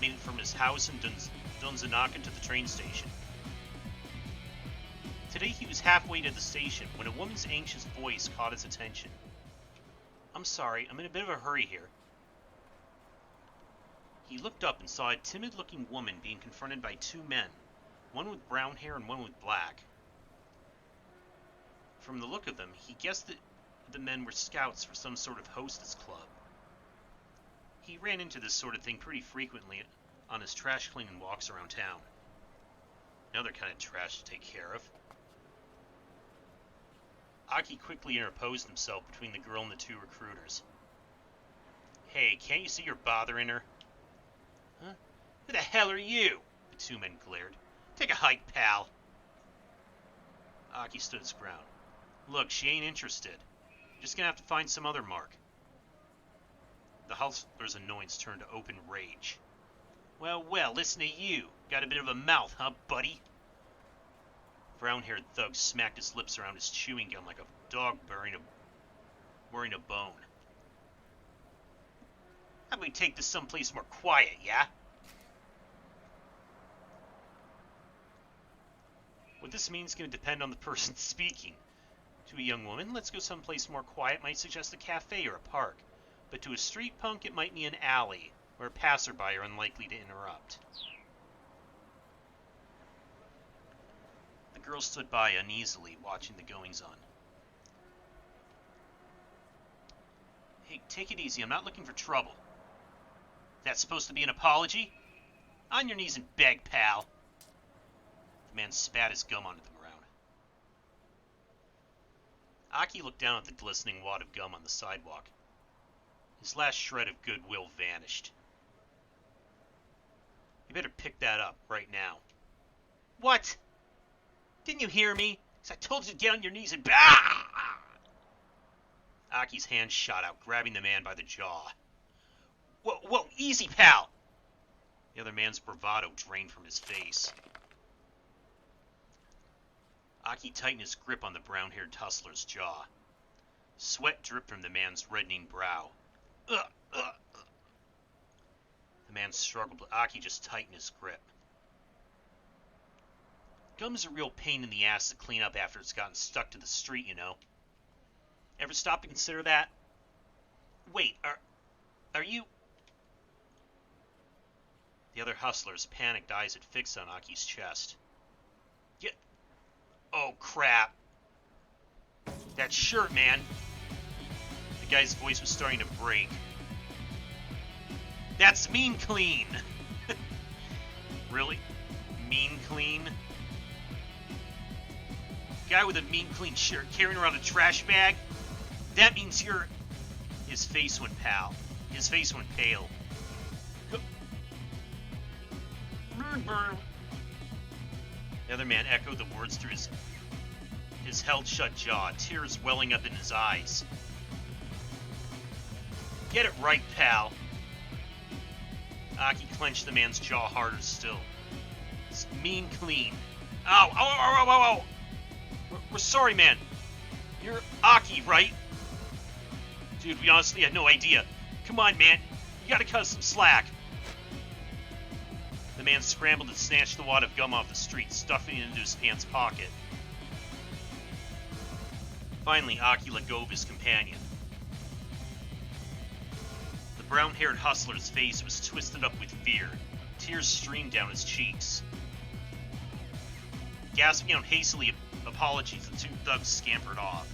made it from his house in Donzanaka to the train station. Today he was halfway to the station when a woman's anxious voice caught his attention. "I'm sorry, I'm in a bit of a hurry here." He looked up and saw a timid-looking woman being confronted by 2 men, one with brown hair and one with black. From the look of them, he guessed that the men were scouts for some sort of hostess club. He ran into this sort of thing pretty frequently on his trash cleaning walks around town. Another kind of trash to take care of. Aki quickly interposed himself between the girl and the 2 recruiters. "Hey, can't you see you're bothering her?" "Huh? Who the hell are you?" The 2 men glared. "Take a hike, pal." Aki stood his ground. "Look, she ain't interested. Just gonna have to find some other mark." The hustler's annoyance turned to open rage. Well, listen to you. Got a bit of a mouth, huh, buddy?" Brown-haired thug smacked his lips around his chewing gum like a dog worrying a bone. "How about we take this someplace more quiet, yeah?" What this means is going to depend on the person speaking. To a young woman, let's go someplace more quiet might suggest a cafe or a park. But to a street punk, it might mean an alley, where a passerby are unlikely to interrupt. The girl stood by uneasily, watching the goings-on. "Hey, take it easy. I'm not looking for trouble." "That's supposed to be an apology? On your knees and beg, pal." The man spat his gum onto the ground. Aki looked down at the glistening wad of gum on the sidewalk. His last shred of goodwill vanished. "You better pick that up, right now." "What? Didn't you hear me? 'Cause I told you to get on your knees and... Ah!" Aki's hand shot out, grabbing the man by the jaw. Whoa, easy, pal! The other man's bravado drained from his face. Aki tightened his grip on the brown-haired hustler's jaw. Sweat dripped from the man's reddening brow. Ugh, ugh, ugh. The man struggled, but Aki just tightened his grip. Gum is a real pain in the ass to clean up after it's gotten stuck to the street, you know. Ever stop to consider that? Wait, are you... The other hustler's panicked eyes had fixed on Aki's chest. Yeah. Oh, crap. That shirt, man. The guy's voice was starting to break. That's mean clean. Really? Mean clean? Guy with a mean clean shirt carrying around a trash bag? That means you're... His face went pale. His face went pale. The other man echoed the words through his held-shut jaw, tears welling up in his eyes. Get it right, pal. Aki clenched the man's jaw harder still. It's mean clean. Ow, ow, ow, ow, ow, ow. We're sorry, man. You're Aki, right? Dude, we honestly had no idea. Come on, man. You gotta cut us some slack. The man scrambled and snatched the wad of gum off the street, stuffing it into his pants pocket. Finally, Aki let go of his companion. The brown-haired hustler's face was twisted up with fear. Tears streamed down his cheeks. Gasping out hastily apologies, the two thugs scampered off.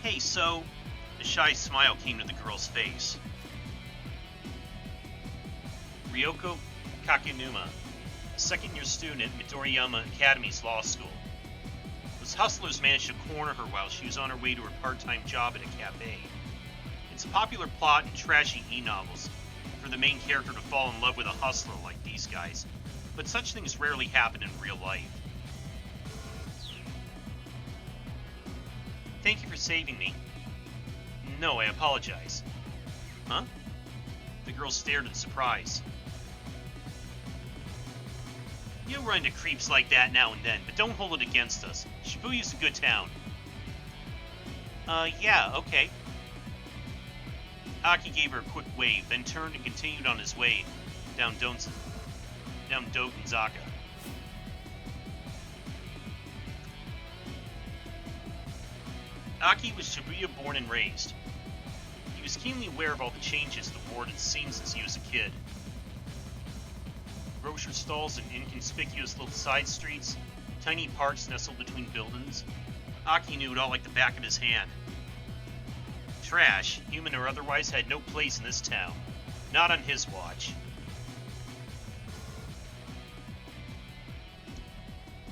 Hey, so... A shy smile came to the girl's face. Ryoko Kakinuma, a second-year student at Midoriyama Academy's law school. Those hustlers managed to corner her while she was on her way to her part-time job at a cafe. It's a popular plot in trashy e-novels for the main character to fall in love with a hustler like these guys, but such things rarely happen in real life. Thank you for saving me. No, I apologize. Huh? The girl stared in surprise. You run into creeps like that now and then, but don't hold it against us. Shibuya's a good town. Yeah, okay. Aki gave her a quick wave, then turned and continued on his way down Dogonzaka. Aki was Shibuya born and raised. He was keenly aware of all the changes the ward had seen since he was a kid. Grocery stalls and inconspicuous little side streets, tiny parks nestled between buildings. Aki knew it all like the back of his hand. Trash, human or otherwise, had no place in this town. Not on his watch.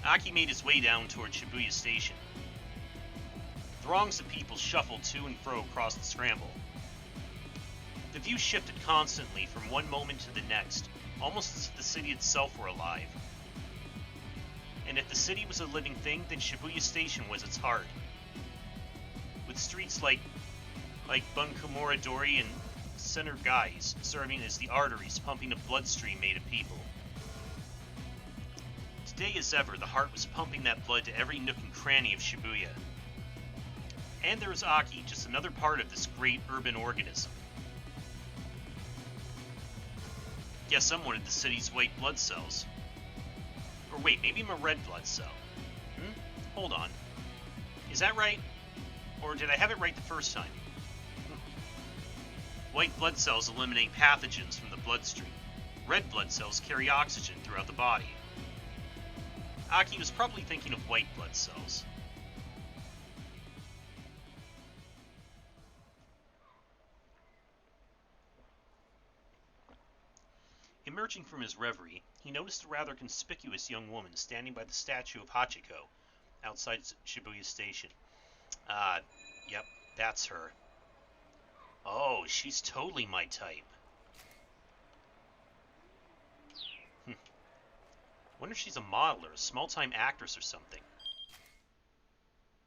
Aki made his way down toward Shibuya Station. Throngs of people shuffled to and fro across the Scramble. The view shifted constantly from one moment to the next, almost as if the city itself were alive. And if the city was a living thing, then Shibuya Station was its heart. With streets like Bunkumori and Center Gais serving as the arteries pumping a bloodstream made of people. Today as ever, the heart was pumping that blood to every nook and cranny of Shibuya. And there was Aki, just another part of this great urban organism. Guess some wanted the city's white blood cells. Or wait, maybe I'm a red blood cell. Hold on. Is that right? Or did I have it right the first time? White blood cells eliminate pathogens from the bloodstream. Red blood cells carry oxygen throughout the body. Aki was probably thinking of white blood cells. Emerging from his reverie, he noticed a rather conspicuous young woman standing by the statue of Hachiko outside Shibuya Station. Yep, that's her. Oh, she's totally my type. Wonder if she's a model or a small-time actress or something.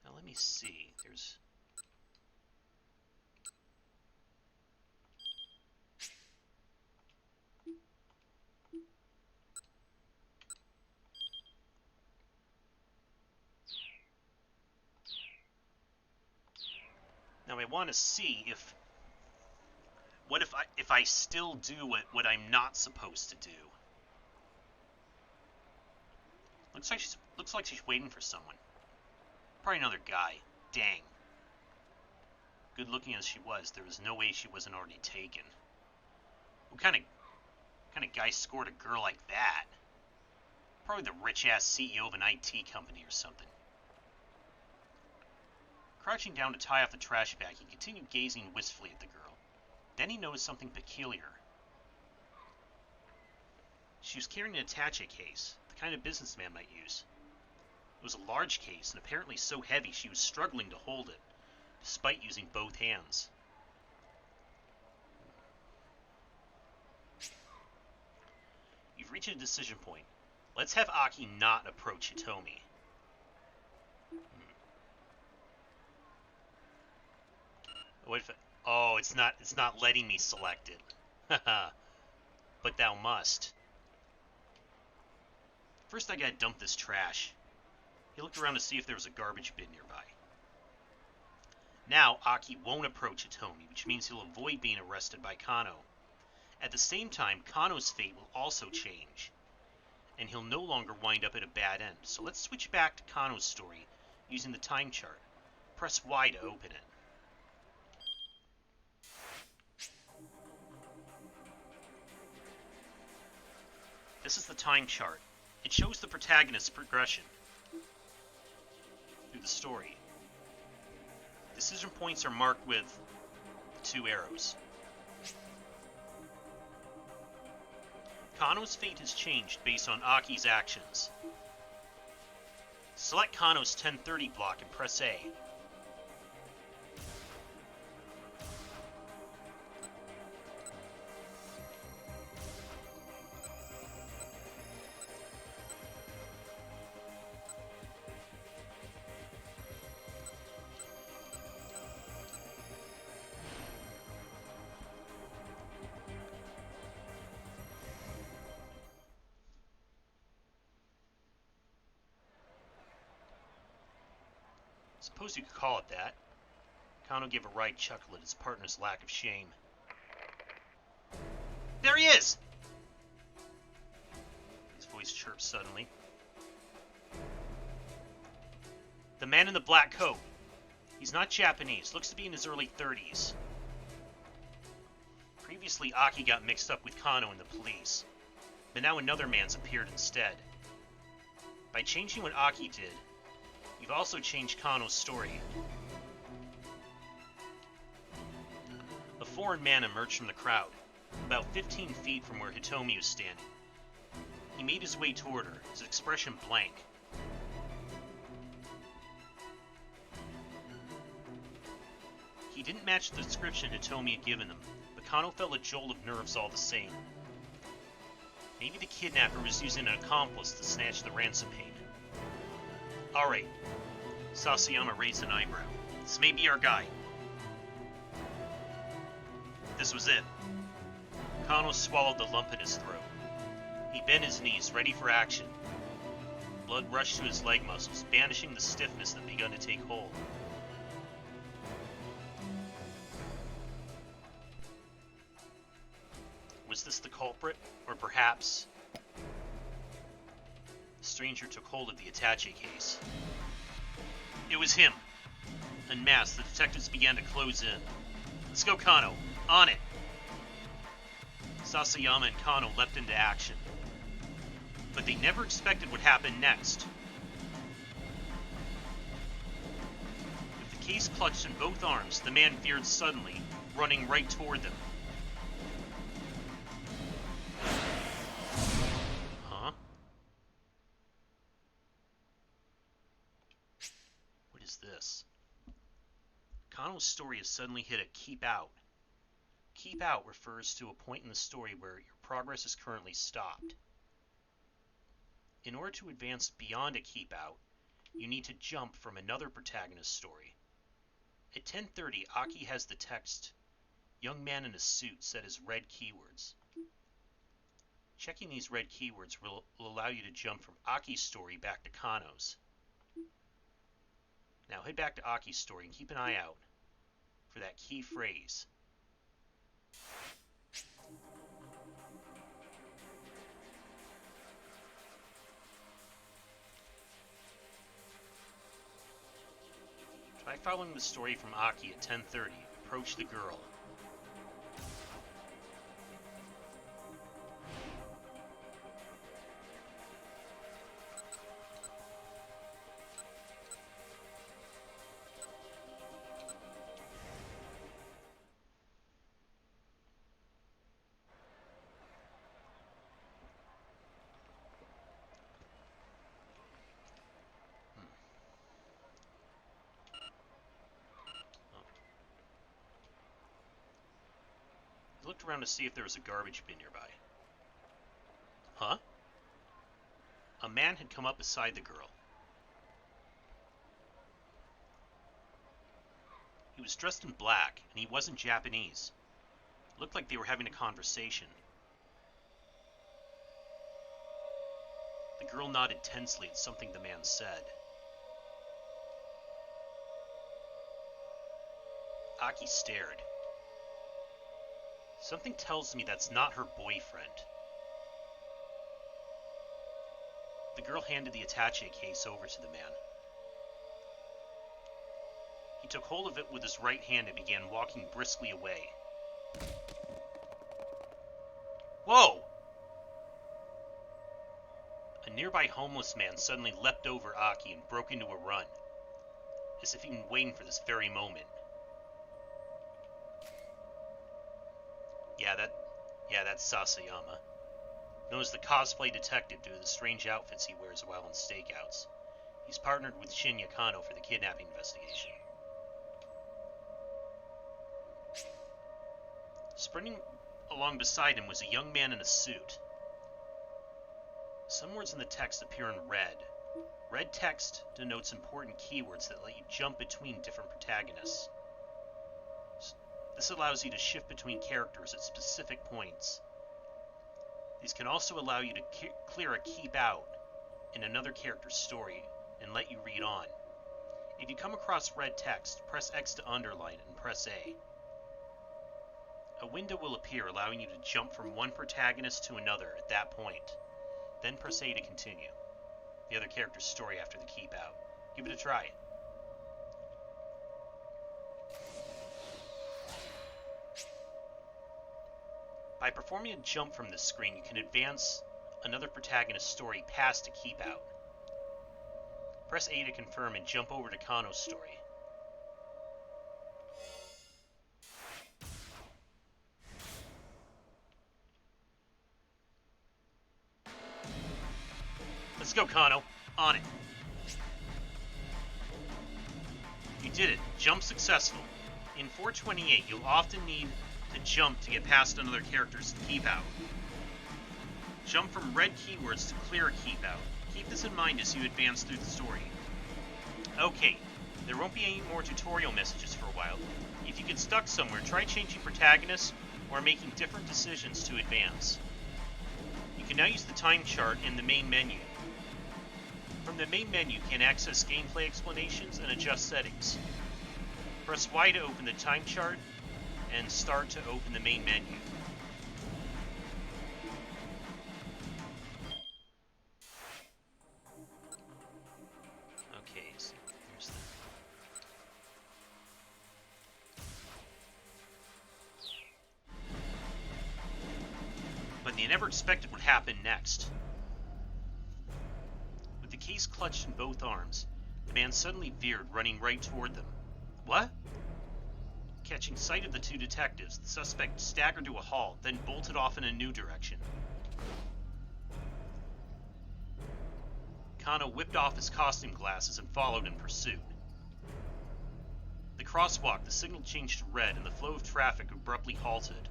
Now let me see. I want to see if... What if I still do what I'm not supposed to do? Looks like she's waiting for someone. Probably another guy. Dang. Good looking as she was, there was no way she wasn't already taken. What kind of guy scored a girl like that? Probably the rich-ass CEO of an IT company or something. Crouching down to tie off the trash bag, he continued gazing wistfully at the girl. Then he noticed something peculiar. She was carrying an attaché case, the kind a businessman might use. It was a large case, and apparently so heavy she was struggling to hold it, despite using both hands. You've reached a decision point. Let's have Aki not approach Hitomi. What if oh, it's not letting me select it. Haha. But thou must. First I gotta dump this trash. He looked around to see if there was a garbage bin nearby. Now Aki won't approach Hitomi, which means he'll avoid being arrested by Kano. At the same time, Kano's fate will also change, and he'll no longer wind up at a bad end. So let's switch back to Kano's story using the time chart. Press Y to open it. This is the time chart. It shows the protagonist's progression through the story. Decision points are marked with 2 arrows. Kano's fate has changed based on Aki's actions. Select Kano's 1030 block and press A. Suppose you could call it that. Kano gave a wry chuckle at his partner's lack of shame. There he is! His voice chirped suddenly. The man in the black coat. He's not Japanese, looks to be in his early 30s. Previously, Aki got mixed up with Kano and the police, but now another man's appeared instead. By changing what Aki did, you've also changed Kano's story. A foreign man emerged from the crowd, about 15 feet from where Hitomi was standing. He made his way toward her, his expression blank. He didn't match the description Hitomi had given him, but Kano felt a jolt of nerves all the same. Maybe the kidnapper was using an accomplice to snatch the ransom payment. Alright. Sasayama raised an eyebrow. This may be our guy. This was it. Kano swallowed the lump in his throat. He bent his knees, ready for action. Blood rushed to his leg muscles, banishing the stiffness that begun to take hold. Was this the culprit? Or perhaps... The stranger took hold of the attaché case. It was him. Unmasked, the detectives began to close in. Let's go, Kano. On it! Sasayama and Kano leapt into action. But they never expected what happened next. With the case clutched in both arms, the man veered suddenly, running right toward them. Huh? What is this? Kano's story has suddenly hit a keep out. Keep out refers to a point in the story where your progress is currently stopped. In order to advance beyond a keep out, you need to jump from another protagonist's story. At 10:30, Aki has the text, "Young man in a suit," set as red keywords. Checking these red keywords will allow you to jump from Aki's story back to Kano's. Now head back to Aki's story and keep an eye out. for that key phrase. Try following the story from Aki at 10:30. Approach the girl. He looked around to see if there was a garbage bin nearby. Huh? A man had come up beside the girl. He was dressed in black, and he wasn't Japanese. It looked like they were having a conversation. The girl nodded tensely at something the man said. Aki stared. Something tells me that's not her boyfriend. The girl handed the attaché case over to the man. He took hold of it with his right hand and began walking briskly away. Whoa! A nearby homeless man suddenly leapt over Aki and broke into a run, as if he'd been waiting for this very moment. Yeah, that's Sasayama. Known as the cosplay detective due to the strange outfits he wears while on stakeouts. He's partnered with Shinya Kano for the kidnapping investigation. Sprinting along beside him was a young man in a suit. Some words in the text appear in red. Red text denotes important keywords that let you jump between different protagonists. This allows you to shift between characters at specific points. These can also allow you to clear a keep out in another character's story and let you read on. If you come across red text, press X to underline it and press A. A window will appear allowing you to jump from one protagonist to another at that point. Then press A to continue the other character's story after the keep out. Give it a try. By performing a jump from this screen, you can advance another protagonist's story past a keep out. Press A to confirm and jump over to Kano's story. Let's go, Kano. On it. You did it. Jump successful. In 428, you'll often need to jump to get past another character's keep out. Jump from red keywords to clear a keep out. Keep this in mind as you advance through the story. Okay, there won't be any more tutorial messages for a while. If you get stuck somewhere, try changing protagonists or making different decisions to advance. You can now use the time chart in the main menu. From the main menu, you can access gameplay explanations and adjust settings. Press Y to open the time chart, and start to open the main menu. Okay, so here's the... But they never expected what happened next. With the case clutched in both arms, the man suddenly veered, running right toward them. What? Catching sight of the two detectives, the suspect staggered to a halt, then bolted off in a new direction. Kano whipped off his costume glasses and followed in pursuit. The crosswalk, the signal changed to red, and the flow of traffic abruptly halted.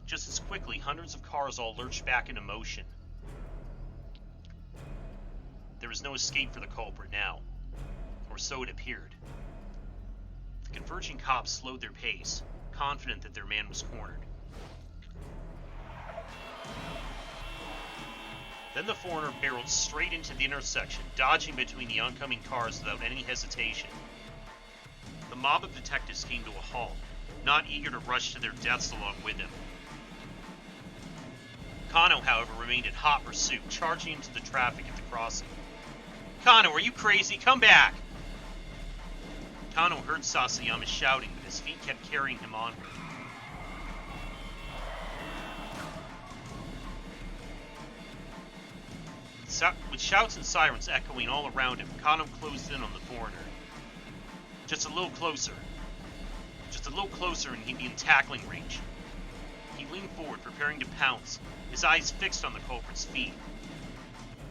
Just as quickly, hundreds of cars all lurched back into motion. There was no escape for the culprit now. Or so it appeared. The converging cops slowed their pace, confident that their man was cornered. Then the foreigner barreled straight into the intersection, dodging between the oncoming cars without any hesitation. The mob of detectives came to a halt, not eager to rush to their deaths along with him. Kano, however, remained in hot pursuit, charging into the traffic at the crossing. Kano, are you crazy? Come back! Kano heard Sasayama shouting, but his feet kept carrying him onward. With shouts and sirens echoing all around him, Kano closed in on the foreigner. Just a little closer. Just a little closer and he'd be in tackling range. He leaned forward, preparing to pounce, his eyes fixed on the culprit's feet.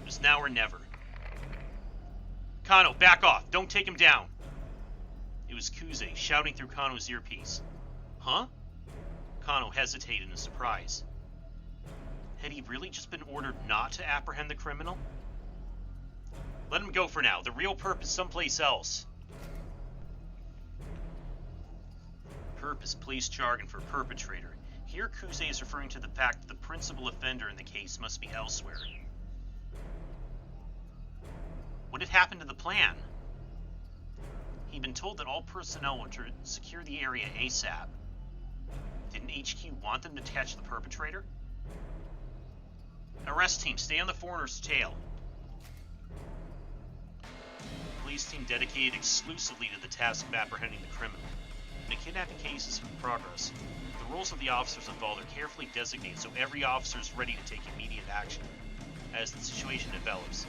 It was now or never. Kano, back off! Don't take him down! It was Kuze, shouting through Kano's earpiece. Huh? Kano hesitated in surprise. Had he really just been ordered not to apprehend the criminal? Let him go for now. The real perp is someplace else. Perp is police jargon for perpetrator. Here, Kuze is referring to the fact that the principal offender in the case must be elsewhere. What had happened to the plan? He'd been told that all personnel were to secure the area ASAP. Didn't HQ want them to catch the perpetrator? Arrest team, stay on the foreigner's tail. Police team dedicated exclusively to the task of apprehending the criminal. When a kidnapping case is in progress, the roles of the officers involved are carefully designated so every officer is ready to take immediate action as the situation develops.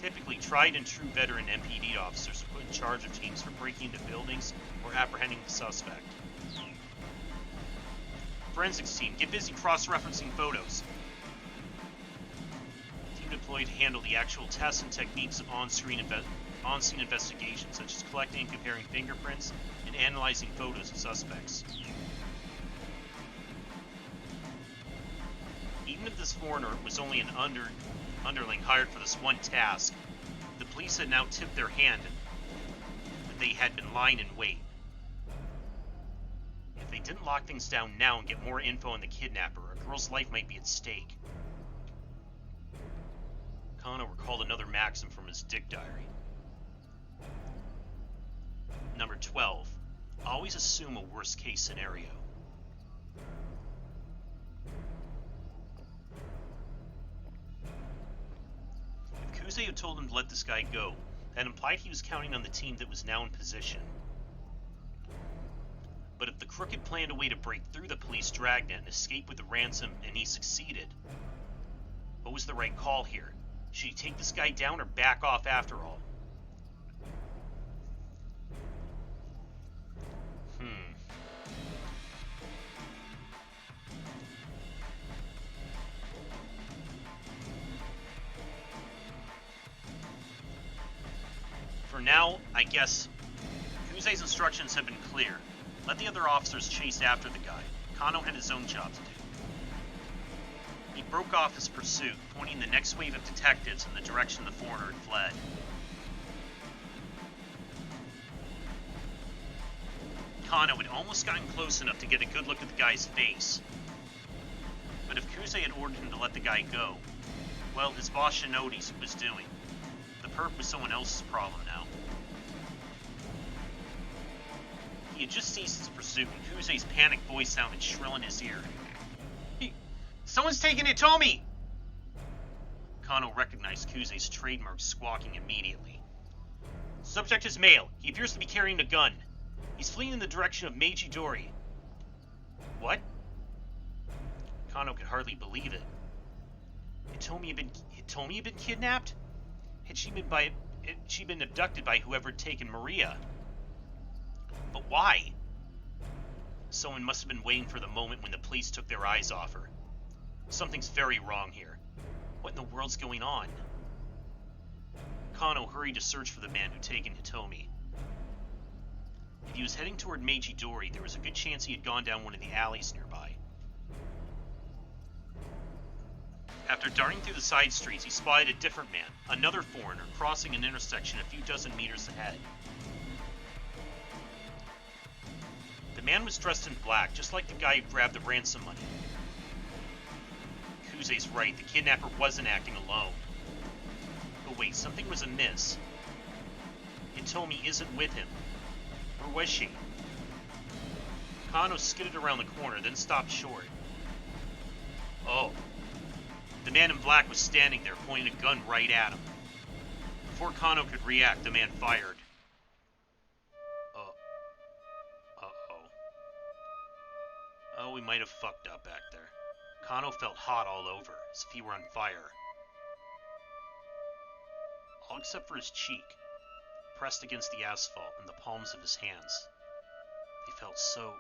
Typically, tried and true veteran MPD officers are put in charge of teams for breaking into buildings or apprehending the suspect. Forensics team, get busy cross-referencing photos. Team deployed to handle the actual tests and techniques of on-scene investigations, such as collecting and comparing fingerprints and analyzing photos of suspects. Even if this foreigner was only an underling hired for this one task, the police had now tipped their hand that they had been lying in wait. If they didn't lock things down now and get more info on the kidnapper, a girl's life might be at stake. Kano recalled another maxim from his dick diary. Number 12. Always assume a worst-case scenario. If Kuze had told him to let this guy go, that implied he was counting on the team that was now in position. But if the crooked planned a way to break through the police dragnet and escape with the ransom, and he succeeded, what was the right call here? Should he take this guy down or back off after all? For now, I guess Kuze's instructions have been clear. Let the other officers chase after the guy. Kano had his own job to do. He broke off his pursuit, pointing the next wave of detectives in the direction the foreigner had fled. Kano had almost gotten close enough to get a good look at the guy's face. But if Kuze had ordered him to let the guy go, well, his boss should know what he was doing. The perp was someone else's problem now. He had just ceased his pursuit when Kuze's panicked voice sounded shrill in his ear. Someone's taking Hitomi! Kano recognized Kuze's trademark squawking immediately. Subject is male. He appears to be carrying a gun. He's fleeing in the direction of Meiji Dori. What? Kano could hardly believe it. Hitomi had been kidnapped? Had she been abducted by whoever had taken Maria? But why? Someone must have been waiting for the moment when the police took their eyes off her. Something's very wrong here. What in the world's going on? Kano hurried to search for the man who'd taken Hitomi. If he was heading toward Meiji Dori, there was a good chance he had gone down one of the alleys nearby. After darting through the side streets, he spotted a different man, another foreigner, crossing an intersection a few dozen meters ahead. The man was dressed in black, just like the guy who grabbed the ransom money. Kuze's right, the kidnapper wasn't acting alone. But wait, something was amiss. Hitomi isn't with him. Or was she? Kano skidded around the corner, then stopped short. Oh. The man in black was standing there, pointing a gun right at him. Before Kano could react, the man fired. Uh-oh. Oh, we might have fucked up back there. Kano felt hot all over, as if he were on fire. All except for his cheek, pressed against the asphalt in the palms of his hands. They felt so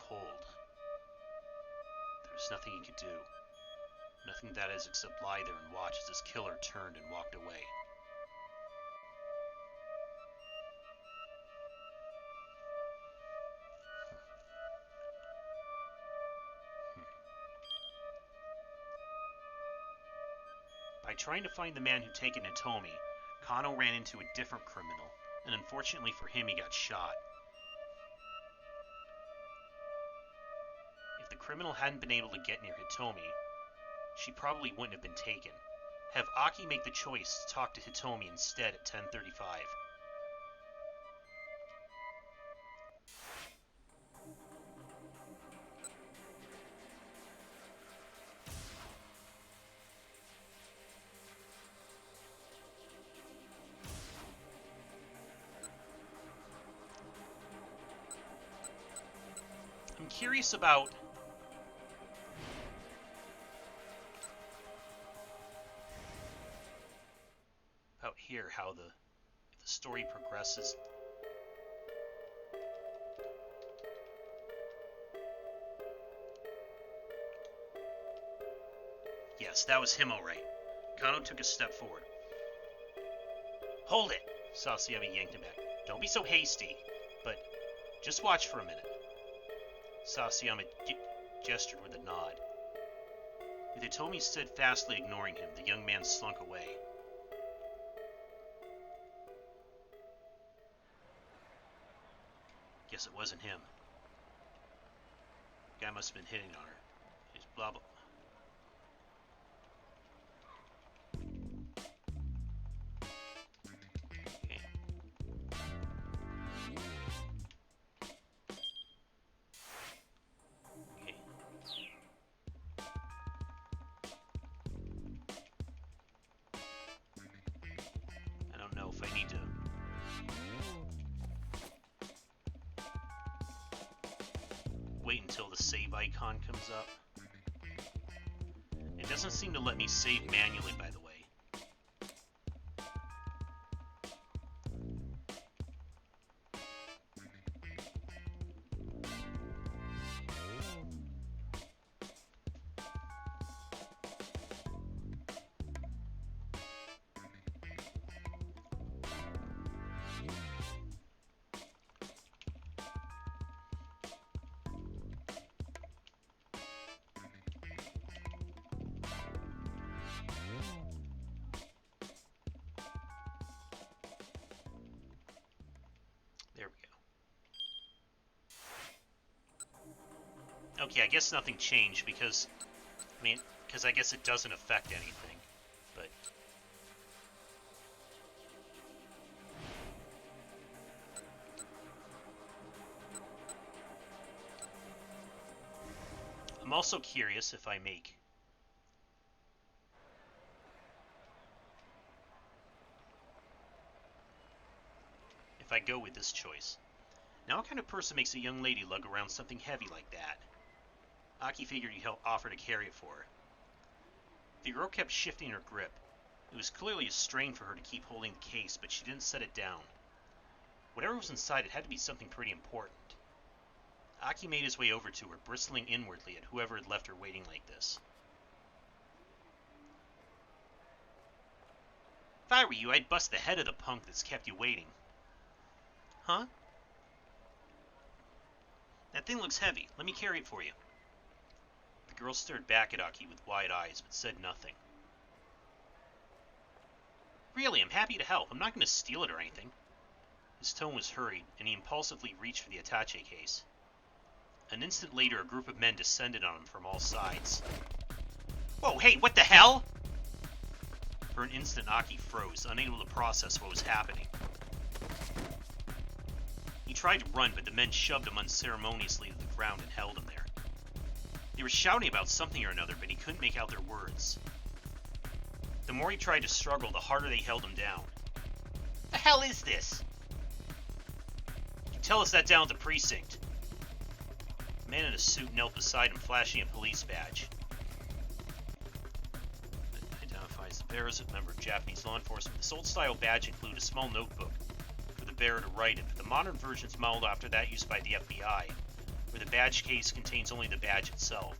cold. There was nothing he could do. Nothing that is except lie there and watch as his killer turned and walked away. By trying to find the man who'd taken Hitomi, Kano ran into a different criminal, and unfortunately for him, he got shot. If the criminal hadn't been able to get near Hitomi, she probably wouldn't have been taken. Have Aki make the choice to talk to Hitomi instead at 10:35. I'm curious about here how the story progresses. Yes, that was him all right. Kano took a step forward. Hold it! Sasayama yanked him back. Don't be so hasty, but just watch for a minute. Sasayama gestured with a nod. With Hitomi steadfastly ignoring him, the young man slunk away. Guess it wasn't him. Guy must have been hitting on her. He's blah blah. Wait until the save icon comes up. It doesn't seem to let me save manually, by the way. There we go. Okay, I guess nothing changed because, I guess it doesn't affect anything, but... I'm also curious if I make... if I go with this choice. Now what kind of person makes a young lady lug around something heavy like that? Aki figured he'd offer to carry it for her. The girl kept shifting her grip. It was clearly a strain for her to keep holding the case, but she didn't set it down. Whatever was inside, it had to be something pretty important. Aki made his way over to her, bristling inwardly at whoever had left her waiting like this. If I were you, I'd bust the head of the punk that's kept you waiting. Huh? That thing looks heavy. Let me carry it for you. The girl stared back at Aki with wide eyes, but said nothing. Really, I'm happy to help. I'm not going to steal it or anything. His tone was hurried, and he impulsively reached for the attaché case. An instant later, a group of men descended on him from all sides. Whoa, hey, what the hell? For an instant, Aki froze, unable to process what was happening. He tried to run, but the men shoved him unceremoniously to the ground and held him there. They were shouting about something or another, but he couldn't make out their words. The more he tried to struggle, the harder they held him down. The hell is this? You can tell us that down at the precinct. A man in a suit knelt beside him, flashing a police badge. It identifies the bearer as a member of Japanese law enforcement. This old-style badge included a small notebook for the bearer to write in, but the modern version is modeled after that used by the FBI, where the badge case contains only the badge itself.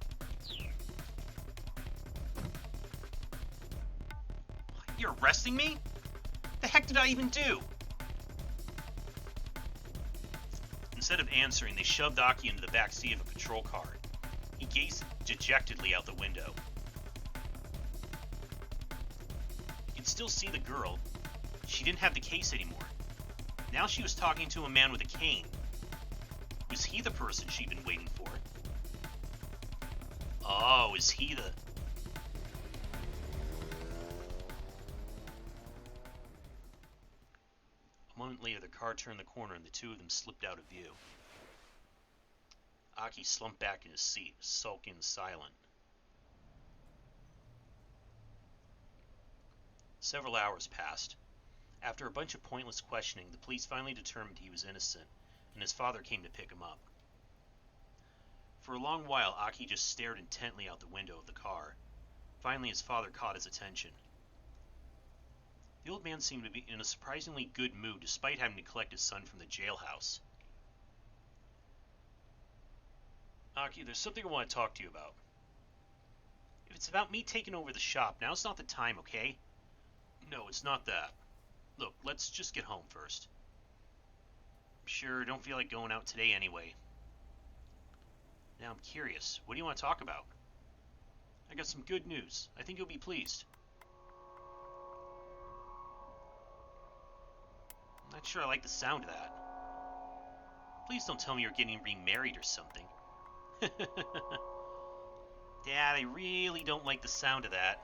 You're arresting me? The heck did I even do? Instead of answering, they shoved Aki into the back seat of a patrol car. He gazed dejectedly out the window. You could still see the girl. She didn't have the case anymore. Now she was talking to a man with a cane. Was he the person she'd been waiting for? Oh, is he the... A moment later, the car turned the corner and the two of them slipped out of view. Aki slumped back in his seat, sulking and silent. Several hours passed. After a bunch of pointless questioning, the police finally determined he was innocent, and his father came to pick him up. For a long while, Aki just stared intently out the window of the car. Finally, his father caught his attention. The old man seemed to be in a surprisingly good mood, despite having to collect his son from the jailhouse. Aki, there's something I want to talk to you about. If it's about me taking over the shop, now's not the time, okay? No, it's not that. Look, let's just get home first. Sure, don't feel like going out today anyway. Now I'm curious, what do you want to talk about? I got some good news. I think you'll be pleased. I'm not sure I like the sound of that. Please don't tell me you're getting remarried or something. Dad, I really don't like the sound of that.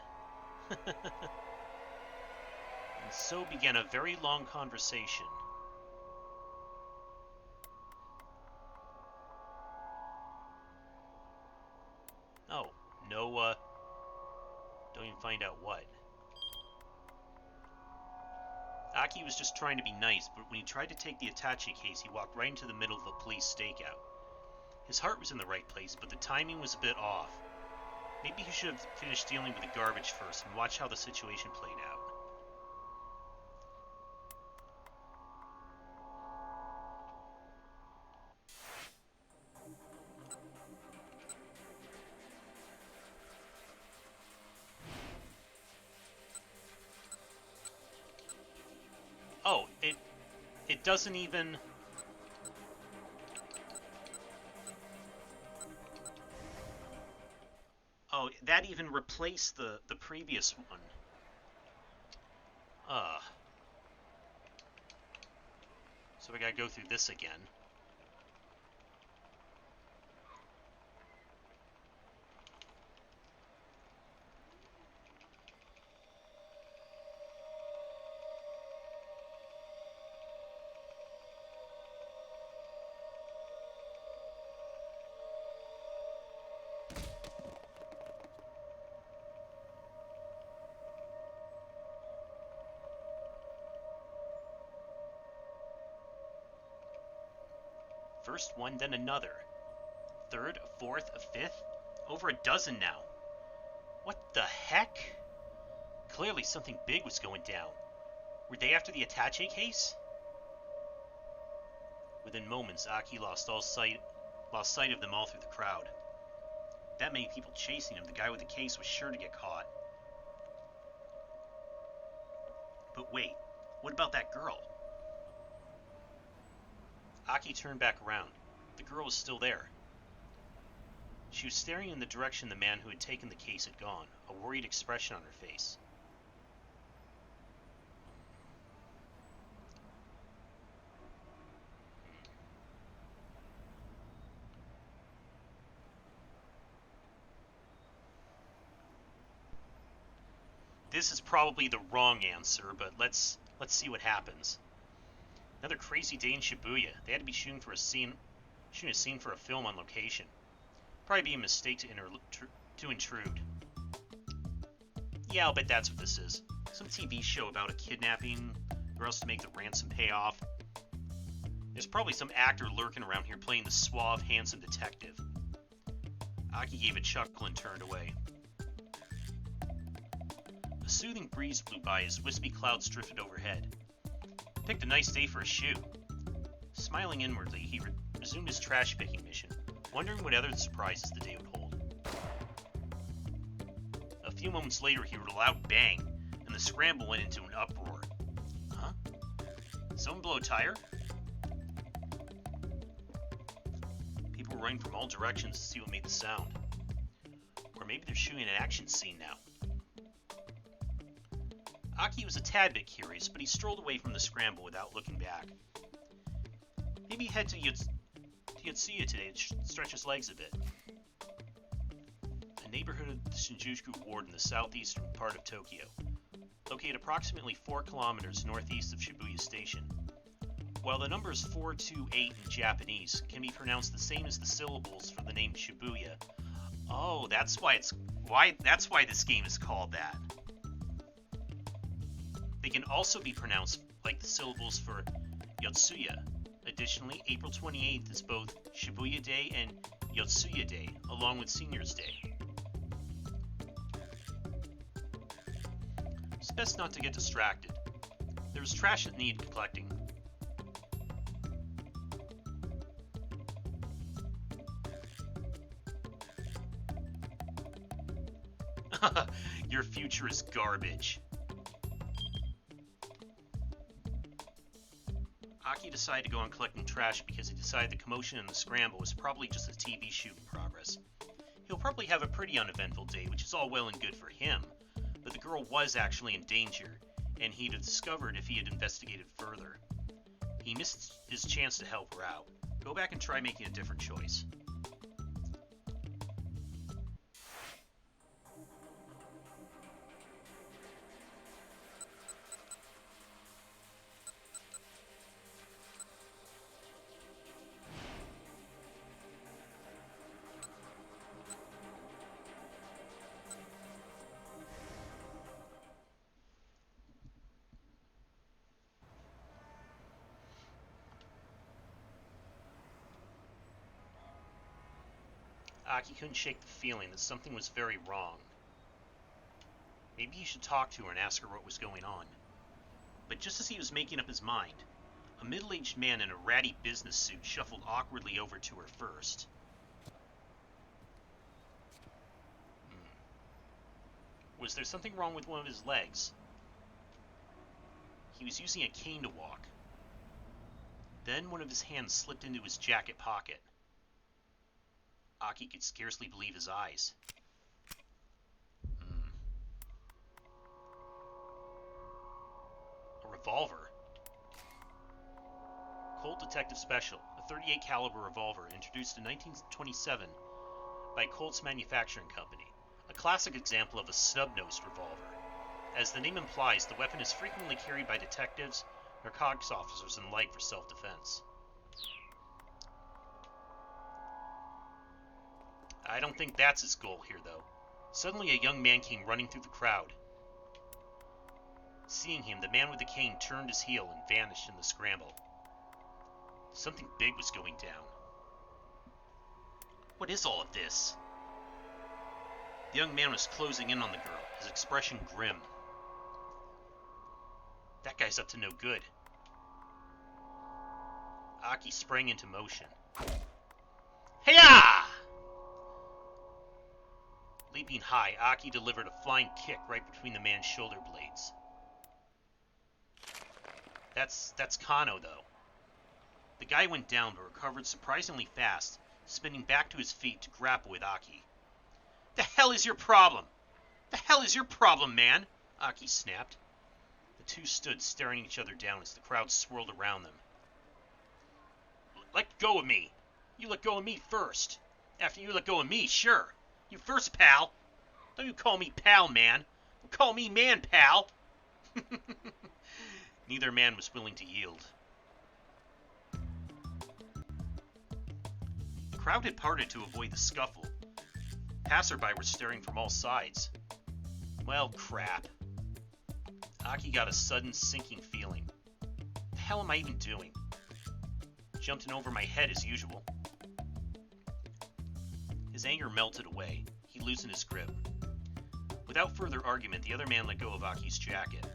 And so began a very long conversation. Oh, no, don't even find out what. Aki was just trying to be nice, but when he tried to take the attache case, he walked right into the middle of a police stakeout. His heart was in the right place, but the timing was a bit off. Maybe he should have finished dealing with the garbage first and watched how the situation played out. Oh, it doesn't even... Oh, that even replaced the previous one. So we gotta go through this again. First one, then another. Third, a fourth, a fifth. Over a dozen now. What the heck? Clearly something big was going down. Were they after the attache case? Within moments, Aki lost sight of them all through the crowd. That many people chasing him, the guy with the case was sure to get caught. But wait, what about that girl? Aki turned back around. The girl was still there. She was staring in the direction the man who had taken the case had gone, a worried expression on her face. This is probably the wrong answer, but let's see what happens. Another crazy day in Shibuya. They had to be shooting a scene for a film on location. Probably be a mistake to intrude. Yeah, I'll bet that's what this is. Some TV show about a kidnapping, or else to make the ransom pay off. There's probably some actor lurking around here playing the suave, handsome detective. Aki gave a chuckle and turned away. A soothing breeze blew by as wispy clouds drifted overhead. Picked a nice day for a shoot. Smiling inwardly, he resumed his trash-picking mission, wondering what other surprises the day would hold. A few moments later, he heard a loud bang, and the scramble went into an uproar. Huh? Someone blow a tire? People were running from all directions to see what made the sound. Or maybe they're shooting an action scene now. Aki was a tad bit curious, but he strolled away from the scramble without looking back. Maybe head to Yotsuya today to stretch his legs a bit. A neighborhood of the Shinjuku ward in the southeastern part of Tokyo, located approximately 4 kilometers northeast of Shibuya Station. While the numbers 428 in Japanese can be pronounced the same as the syllables for the name Shibuya. Oh, that's why this game is called that. They can also be pronounced like the syllables for Yotsuya. Additionally, April 28th is both Shibuya Day and Yotsuya Day, along with Seniors Day. It's best not to get distracted. There was trash that needed collecting. Your future is garbage. Aki decided to go on collecting trash because he decided the commotion in the scramble was probably just a TV shoot in progress. He'll probably have a pretty uneventful day, which is all well and good for him, but the girl was actually in danger, and he'd have discovered if he had investigated further. He missed his chance to help her out. Go back and try making a different choice. Aki couldn't shake the feeling that something was very wrong. Maybe he should talk to her and ask her what was going on. But just as he was making up his mind, a middle-aged man in a ratty business suit shuffled awkwardly over to her first. Was there something wrong with one of his legs? He was using a cane to walk. Then one of his hands slipped into his jacket pocket. Aki could scarcely believe his eyes. A revolver. Colt Detective Special, a .38 caliber revolver introduced in 1927 by Colt's Manufacturing Company, a classic example of a snub-nosed revolver. As the name implies, the weapon is frequently carried by detectives, narcotics officers, and the like for self-defense. I don't think that's his goal here, though. Suddenly, a young man came running through the crowd. Seeing him, the man with the cane turned his heel and vanished in the scramble. Something big was going down. What is all of this? The young man was closing in on the girl, his expression grim. That guy's up to no good. Aki sprang into motion. Hey-ya! Leaping high, Aki delivered a flying kick right between the man's shoulder blades. That's Kano, though. The guy went down but recovered surprisingly fast, spinning back to his feet to grapple with Aki. The hell is your problem? The hell is your problem, man? Aki snapped. The two stood staring each other down as the crowd swirled around them. Let go of me. You let go of me first. After you let go of me, sure. You first, pal. Don't you call me pal, man. Call me man, pal. Neither man was willing to yield. crowd had parted to avoid the scuffle. Passerby were staring from all sides. Well, crap. Aki got a sudden sinking feeling. What the hell am I even doing? Jumped in over my head as usual. His anger melted away. He loosened his grip. Without further argument, the other man let go of Aki's jacket.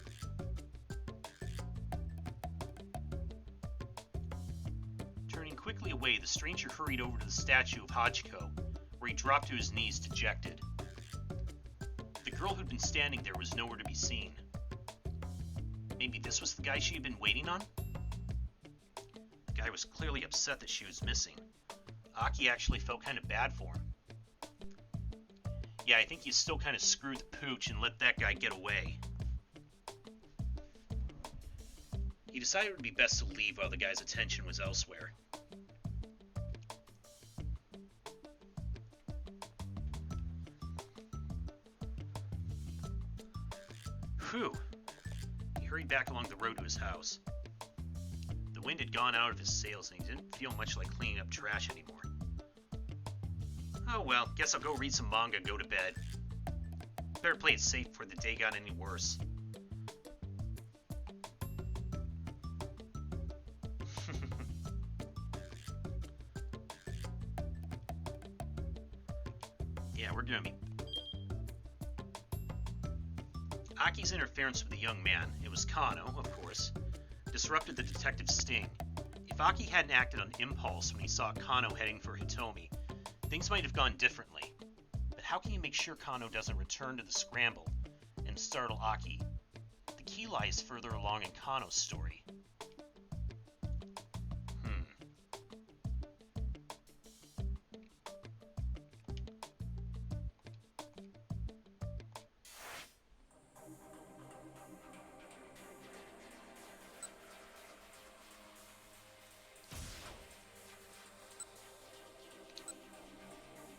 Turning quickly away, the stranger hurried over to the statue of Hachiko, where he dropped to his knees dejected. The girl who'd been standing there was nowhere to be seen. Maybe this was the guy she had been waiting on? The guy was clearly upset that she was missing. Aki actually felt kind of bad for him. Yeah, I think you still kind of screwed the pooch and let that guy get away. He decided it would be best to leave while the guy's attention was elsewhere. Whew. He hurried back along the road to his house. The wind had gone out of his sails and he didn't feel much like cleaning up trash anymore. Oh well, guess I'll go read some manga and go to bed. Better play it safe before the day got any worse. Yeah, we're gonna be... Aki's interference with the young man, it was Kano, of course, disrupted the detective's sting. If Aki hadn't acted on impulse when he saw Kano heading for Hitomi, things might have gone differently. But how can you make sure Kano doesn't return to the Scramble and startle Aki? The key lies further along in Kano's story.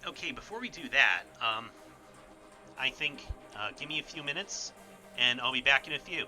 Okay, before we do that, I think, give me a few minutes, and I'll be back in a few.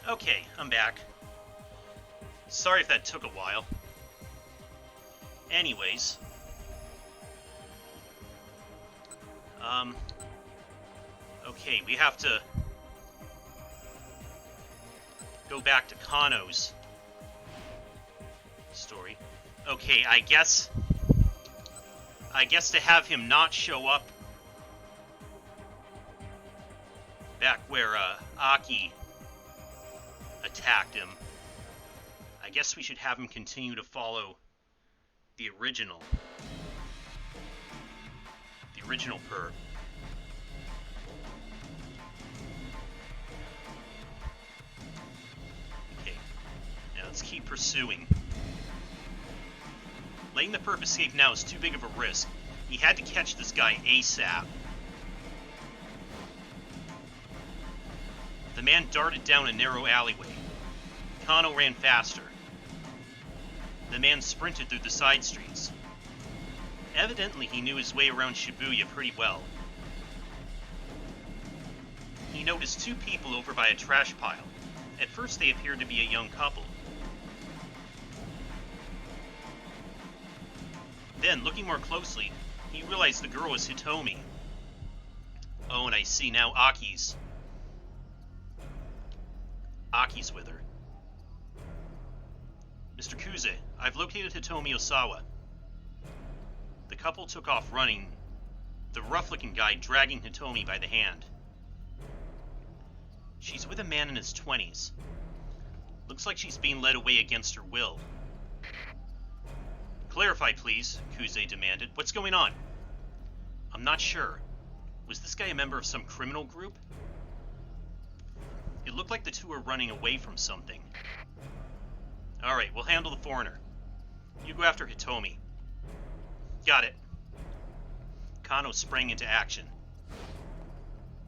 Okay, I'm back. Sorry if that took a while. Anyways. Okay, we have to go back to Kano's story. Okay, I guess to have him not show up back where Aki attacked him, I guess we should have him continue to follow the original per. Okay, now let's keep pursuing. Letting the perp escape now is too big of a risk. He had to catch this guy ASAP. The man darted down a narrow alleyway. Kano ran faster. The man sprinted through the side streets. Evidently, he knew his way around Shibuya pretty well. He noticed two people over by a trash pile. At first, they appeared to be a young couple. Then, looking more closely, he realized the girl was Hitomi. Oh, and I see now Aki's with her. Mr. Kuze, I've located Hitomi Osawa. The couple took off running, the rough-looking guy dragging Hitomi by the hand. She's with a man in his 20s. Looks like she's being led away against her will. Clarify, please, Kuze demanded. What's going on? I'm not sure. Was this guy a member of some criminal group? It looked like the two were running away from something. Alright, we'll handle the foreigner. You go after Hitomi. Got it. Kano sprang into action.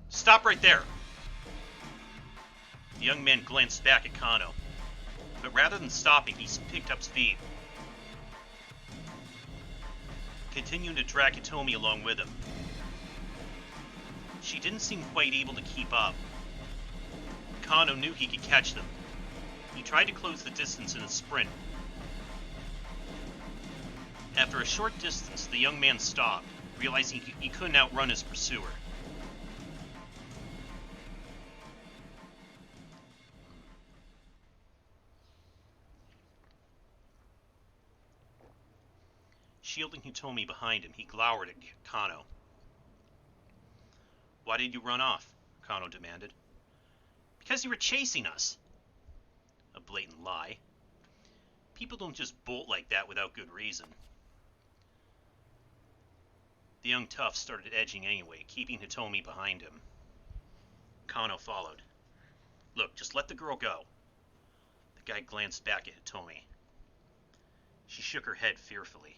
Stop right there! The young man glanced back at Kano, but rather than stopping, he picked up speed, continuing to drag Hitomi along with him. She didn't seem quite able to keep up. Kano knew he could catch them. He tried to close the distance in a sprint. After a short distance, the young man stopped, realizing he couldn't outrun his pursuer. Shielding Hitomi behind him, he glowered at Kano. Why did you run off? Kano demanded. Because you were chasing us. A blatant lie. People don't just bolt like that without good reason. The young tough started edging anyway, keeping Hitomi behind him. Kano followed. Look, just let the girl go. The guy glanced back at Hitomi. She shook her head fearfully.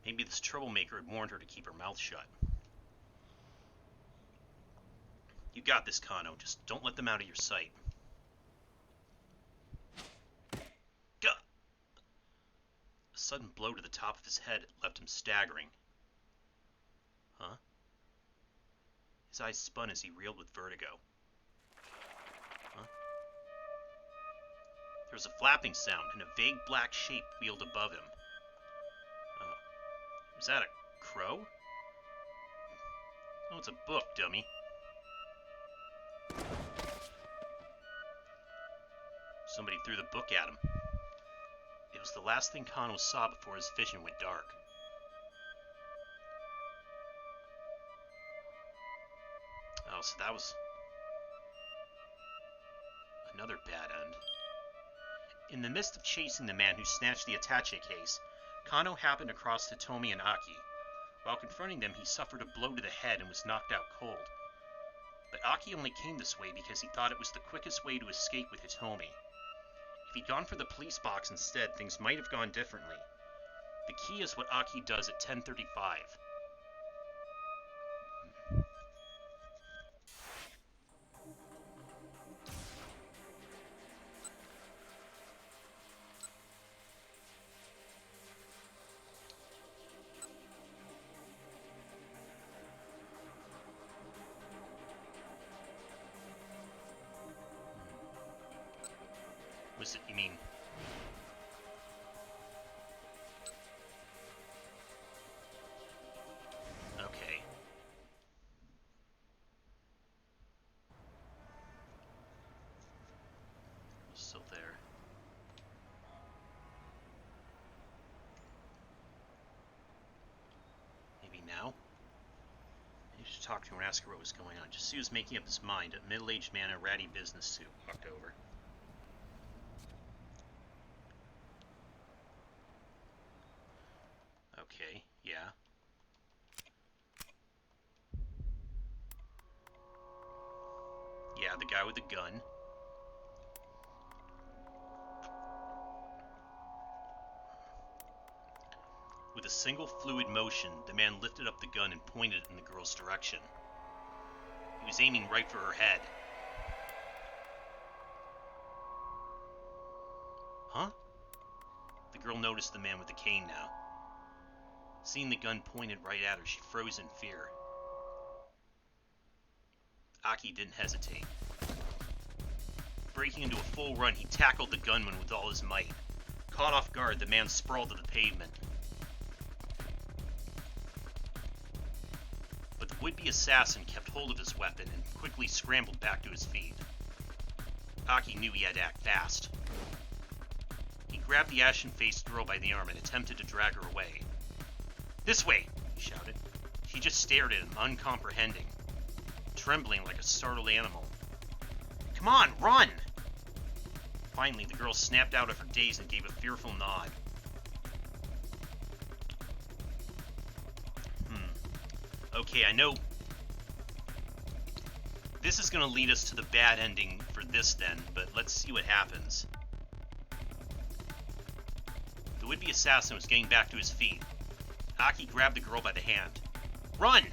Maybe this troublemaker had warned her to keep her mouth shut. You got this, Kano. Just don't let them out of your sight. Gah! A sudden blow to the top of his head left him staggering. Huh? His eyes spun as he reeled with vertigo. Huh? There was a flapping sound, and a vague black shape wheeled above him. Was that a crow? Oh, it's a book, dummy. Somebody threw the book at him. It was the last thing Kano saw before his vision went dark. Oh, so that was another bad end. In the midst of chasing the man who snatched the attaché case, Kano happened across Hitomi and Aki. While confronting them, he suffered a blow to the head and was knocked out cold. But Aki only came this way because he thought it was the quickest way to escape with Hitomi. If he'd gone for the police box instead, things might have gone differently. The key is what Aki does at 10:35. Was it, you mean... Okay. Still there. Maybe now? I should talk to her and ask her what was going on. Just as he was making up his mind, a middle-aged man in a ratty business suit walked over. Okay, yeah. Yeah, the guy with the gun. With a single fluid motion, the man lifted up the gun and pointed it in the girl's direction. He was aiming right for her head. Huh? The girl noticed the man with the cane now. Seeing the gun pointed right at her, she froze in fear. Aki didn't hesitate. Breaking into a full run, he tackled the gunman with all his might. Caught off guard, the man sprawled to the pavement. But the would-be assassin kept hold of his weapon and quickly scrambled back to his feet. Aki knew he had to act fast. He grabbed the ashen-faced girl by the arm and attempted to drag her away. "This way!" he shouted. She just stared at him, uncomprehending, trembling like a startled animal. "Come on, run!" Finally, the girl snapped out of her daze and gave a fearful nod. Okay, I know this is going to lead us to the bad ending for this then, but let's see what happens. The would-be assassin was getting back to his feet. Aki grabbed the girl by the hand. "Run!"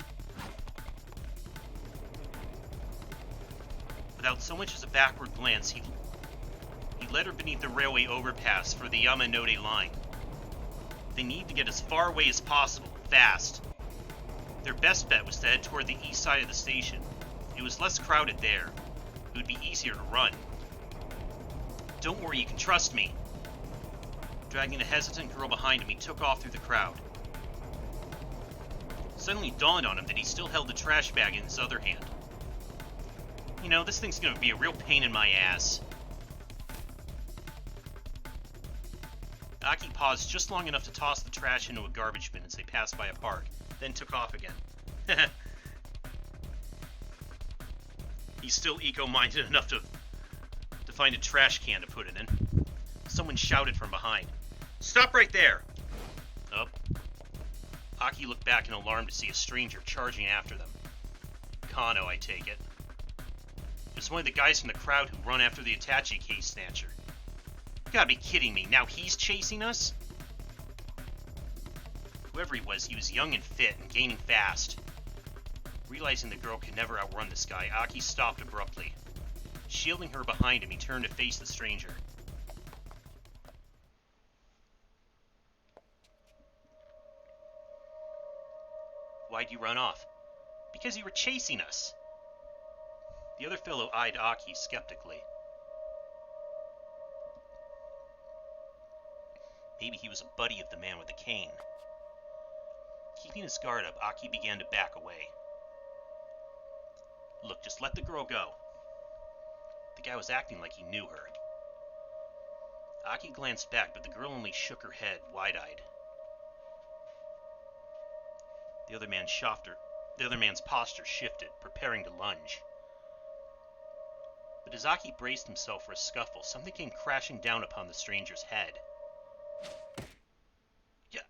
Without so much as a backward glance, he led her beneath the railway overpass for the Yamanote line. They needed to get as far away as possible, fast. Their best bet was to head toward the east side of the station. It was less crowded there. It would be easier to run. "Don't worry, you can trust me." Dragging the hesitant girl behind him, he took off through the crowd. Suddenly dawned on him that he still held the trash bag in his other hand. You know, this thing's gonna be a real pain in my ass. Aki paused just long enough to toss the trash into a garbage bin as they passed by a park, then took off again. He's still eco-minded enough to find a trash can to put it in. Someone shouted from behind. "Stop right there!" Oh. Aki looked back in alarm to see a stranger charging after them. Kano, I take it. It was one of the guys from the crowd who run after the attaché case snatcher. You gotta be kidding me, now he's chasing us? Whoever he was young and fit and gaining fast. Realizing the girl could never outrun this guy, Aki stopped abruptly. Shielding her behind him, he turned to face the stranger. "Why'd you run off?" "Because you were chasing us." The other fellow eyed Aki skeptically. Maybe he was a buddy of the man with the cane. Keeping his guard up, Aki began to back away. "Look, just let the girl go." The guy was acting like he knew her. Aki glanced back, but the girl only shook her head, wide-eyed. The other man's posture shifted, preparing to lunge. But as Aki braced himself for a scuffle, something came crashing down upon the stranger's head. Yeah.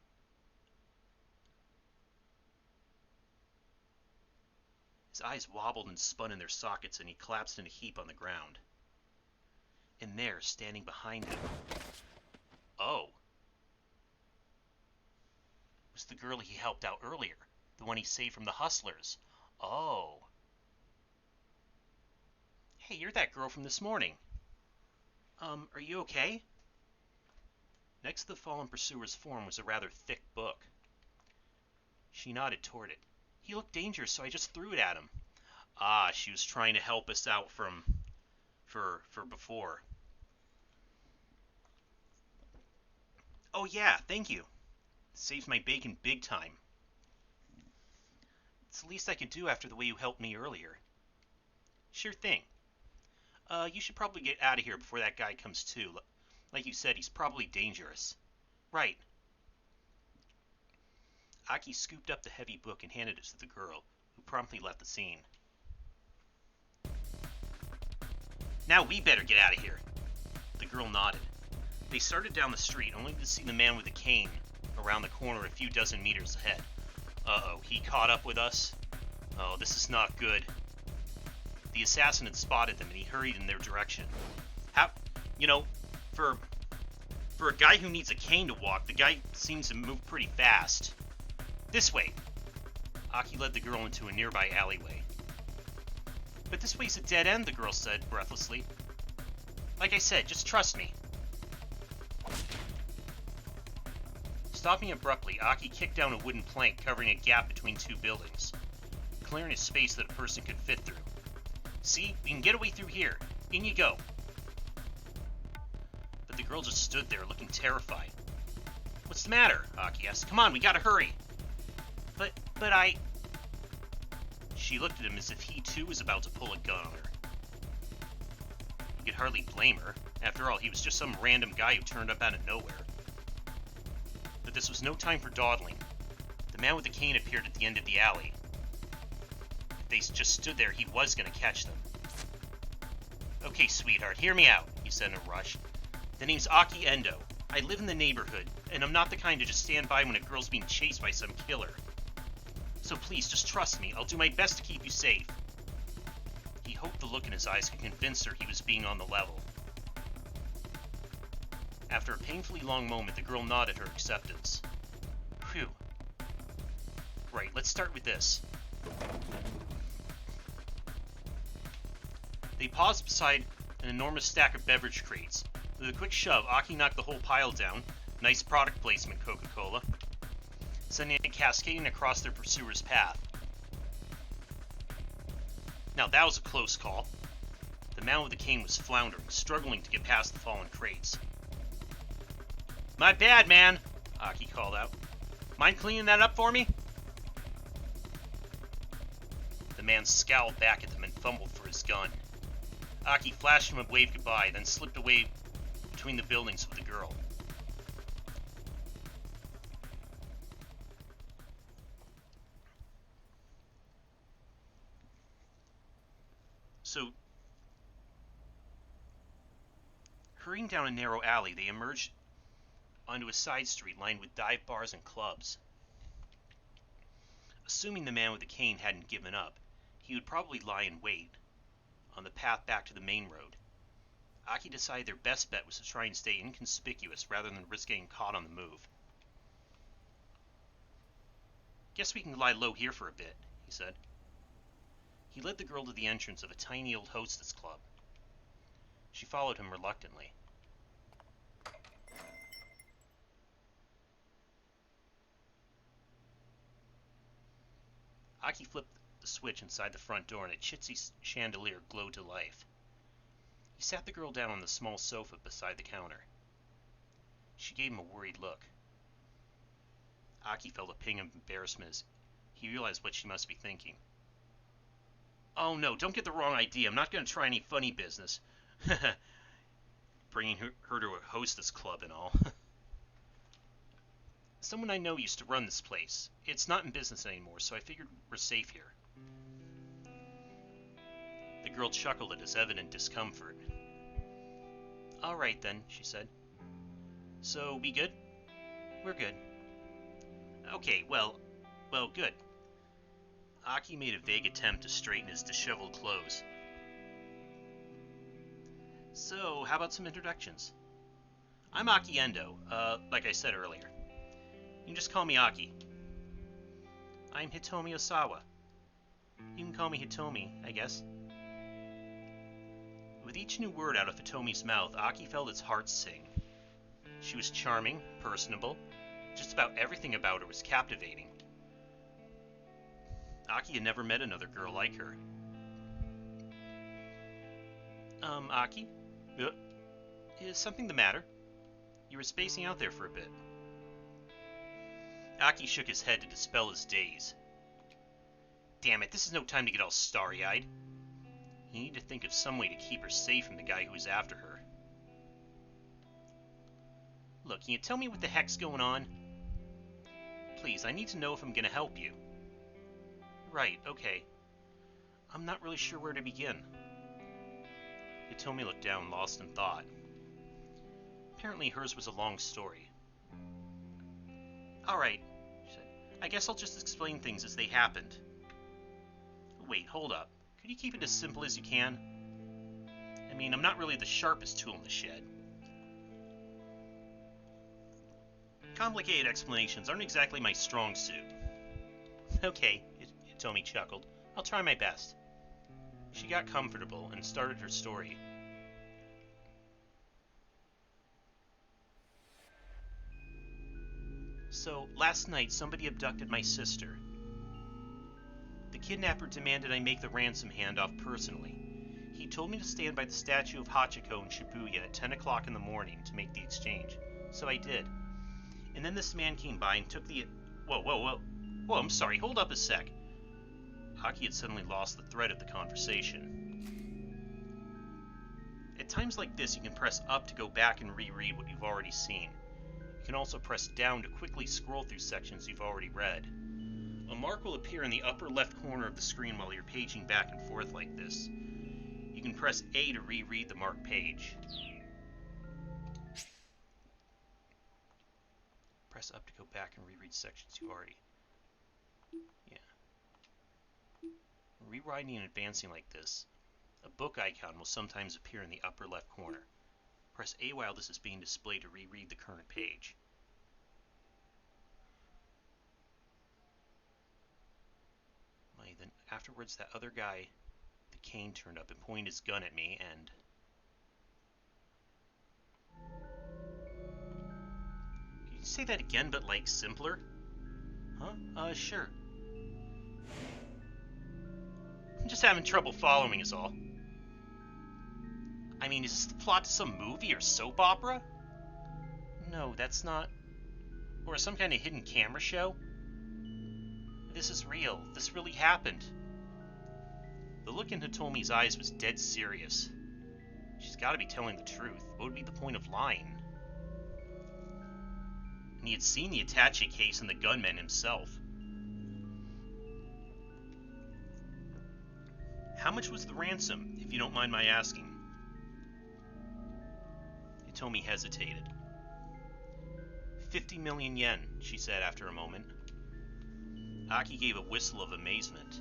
His eyes wobbled and spun in their sockets, and he collapsed in a heap on the ground. And there, standing behind him... Oh. It was the girl he helped out earlier. The one he saved from the hustlers. Oh. "Hey, you're that girl from this morning. Are you okay?" Next to the fallen pursuer's form was a rather thick book. She nodded toward it. "He looked dangerous, so I just threw it at him." Ah, she was trying to help us out for before. Oh yeah, thank you. Saves my bacon big time. It's the least I could do after the way you helped me earlier. Sure thing. You should probably get out of here before that guy comes too. Like you said, he's probably dangerous. Right. Aki scooped up the heavy book and handed it to the girl, who promptly left the scene. Now we better get out of here. The girl nodded. They started down the street, only to see the man with the cane around the corner a few dozen meters ahead. Uh-oh, he caught up with us? Oh, this is not good. The assassin had spotted them, and he hurried in their direction. How, you know, for a guy who needs a cane to walk, the guy seems to move pretty fast. This way. Aki led the girl into a nearby alleyway. But this way's a dead end, the girl said breathlessly. Like I said, just trust me. Stopping abruptly, Aki kicked down a wooden plank covering a gap between two buildings, clearing a space that a person could fit through. See, we can get away through here. In you go. But the girl just stood there, looking terrified. What's the matter? Aki asked. Come on, we gotta hurry. But I... She looked at him as if he too was about to pull a gun on her. You could hardly blame her. After all, he was just some random guy who turned up out of nowhere. But this was no time for dawdling. The man with the cane appeared at the end of the alley. If they just stood there, he was going to catch them. Okay, sweetheart, hear me out, he said in a rush. The name's Aki Endo. I live in the neighborhood, and I'm not the kind to just stand by when a girl's being chased by some killer. So please, just trust me. I'll do my best to keep you safe. He hoped the look in his eyes could convince her he was being on the level. After a painfully long moment, the girl nodded her acceptance. Phew. Right, let's start with this. They paused beside an enormous stack of beverage crates. With a quick shove, Aki knocked the whole pile down. Nice product placement, Coca-Cola. Sending it cascading across their pursuer's path. Now that was a close call. The man with the cane was floundering, struggling to get past the fallen crates. My bad, man, Aki called out. Mind cleaning that up for me? The man scowled back at them and fumbled for his gun. Aki flashed him a wave goodbye, then slipped away between the buildings with the girl. So, hurrying down a narrow alley, they emerged onto a side street lined with dive bars and clubs. Assuming the man with the cane hadn't given up, he would probably lie in wait on the path back to the main road. Aki decided their best bet was to try and stay inconspicuous rather than risk getting caught on the move. Guess we can lie low here for a bit, he said. He led the girl to the entrance of a tiny old hostess club. She followed him reluctantly. Aki flipped the switch inside the front door and a chintzy chandelier glowed to life. He sat the girl down on the small sofa beside the counter. She gave him a worried look. Aki felt a pang of embarrassment as he realized what she must be thinking. Oh no, don't get the wrong idea. I'm not going to try any funny business. Bringing her to a hostess club and all. Someone I know used to run this place. It's not in business anymore, so I figured we're safe here. The girl chuckled at his evident discomfort. All right then, she said. So, we good? We're good. Okay, well, good. Aki made a vague attempt to straighten his disheveled clothes. So, how about some introductions? I'm Aki Endo, like I said earlier. You can just call me Aki. I'm Hitomi Osawa. You can call me Hitomi, I guess. With each new word out of Hitomi's mouth, Aki felt its heart sing. She was charming, personable. Just about everything about her was captivating. Aki had never met another girl like her. Aki? Is something the matter? You were spacing out there for a bit. Aki shook his head to dispel his daze. Damn it, this is no time to get all starry-eyed. You need to think of some way to keep her safe from the guy who is after her. Look, can you tell me what the heck's going on? Please, I need to know if I'm going to help you. Right, okay. I'm not really sure where to begin. Hitomi looked down, lost in thought. Apparently hers was a long story. Alright, she said. I guess I'll just explain things as they happened. Wait, hold up. Could you keep it as simple as you can? I mean, I'm not really the sharpest tool in the shed. Complicated explanations aren't exactly my strong suit. Okay, Hitomi chuckled. I'll try my best. She got comfortable and started her story. So, last night somebody abducted my sister. The kidnapper demanded I make the ransom handoff personally. He told me to stand by the statue of Hachiko in Shibuya at 10 o'clock in the morning to make the exchange. So I did. And then this man came by and took the... Whoa, I'm sorry, hold up a sec. Aki had suddenly lost the thread of the conversation. At times like this, you can press up to go back and reread what you've already seen. You can also press down to quickly scroll through sections you've already read. A mark will appear in the upper left corner of the screen while you're paging back and forth like this. You can press A to reread the marked page. Press up to go back and reread sections you already... Yeah. Rewriting and advancing like this, a book icon will sometimes appear in the upper left corner. Press A while this is being displayed to reread the current page. Then afterwards, that other guy, the cane, turned up and pointed his gun at me, and... Can you say that again, but, like, simpler? Huh? Sure. I'm just having trouble following is all. I mean, is this the plot to some movie or soap opera? No, that's not... Or some kind of hidden camera show? This is real. This really happened. The look in Hitomi's eyes was dead serious. She's got to be telling the truth. What would be the point of lying? And he had seen the attaché case and the gunman himself. How much was the ransom, if you don't mind my asking? Hitomi hesitated. 50 million yen, she said after a moment. Aki gave a whistle of amazement.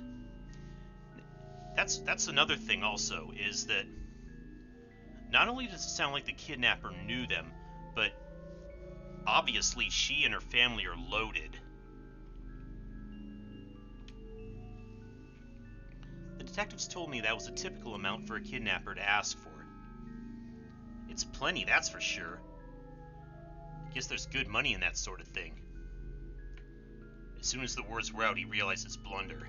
That's another thing also, is that not only does it sound like the kidnapper knew them, but obviously she and her family are loaded. The detectives told me that was a typical amount for a kidnapper to ask for. It's plenty, that's for sure. Guess there's good money in that sort of thing. As soon as the words were out, he realized his blunder.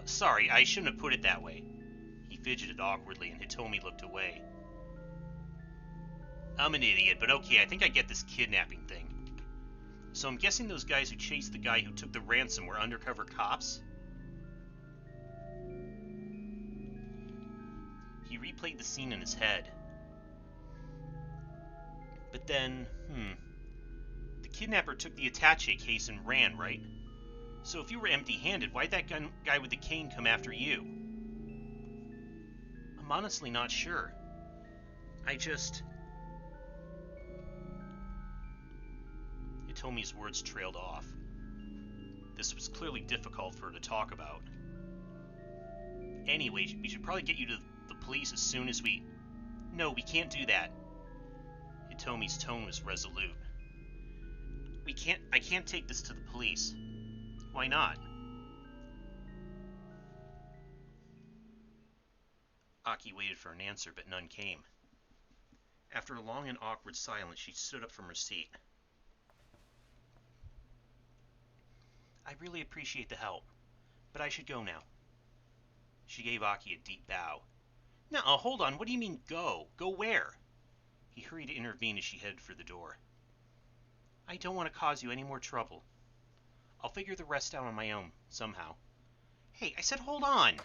Sorry, I shouldn't have put it that way. He fidgeted awkwardly, and Hitomi looked away. I'm an idiot, but okay, I think I get this kidnapping thing. So I'm guessing those guys who chased the guy who took the ransom were undercover cops? He replayed the scene in his head. But then, the kidnapper took the attaché case and ran, right? So if you were empty-handed, why'd that guy with the cane come after you? I'm honestly not sure. Hitomi's words trailed off. This was clearly difficult for her to talk about. Anyway, we should probably get you to the police as soon as we... No, we can't do that. Hitomi's tone was resolute. I can't take this to the police. Why not? Aki waited for an answer, but none came. After a long and awkward silence, she stood up from her seat. I really appreciate the help, but I should go now. She gave Aki a deep bow. No, hold on, what do you mean go? Go where? He hurried to intervene as she headed for the door. I don't want to cause you any more trouble. I'll figure the rest out on my own, somehow. Hey, I said hold on!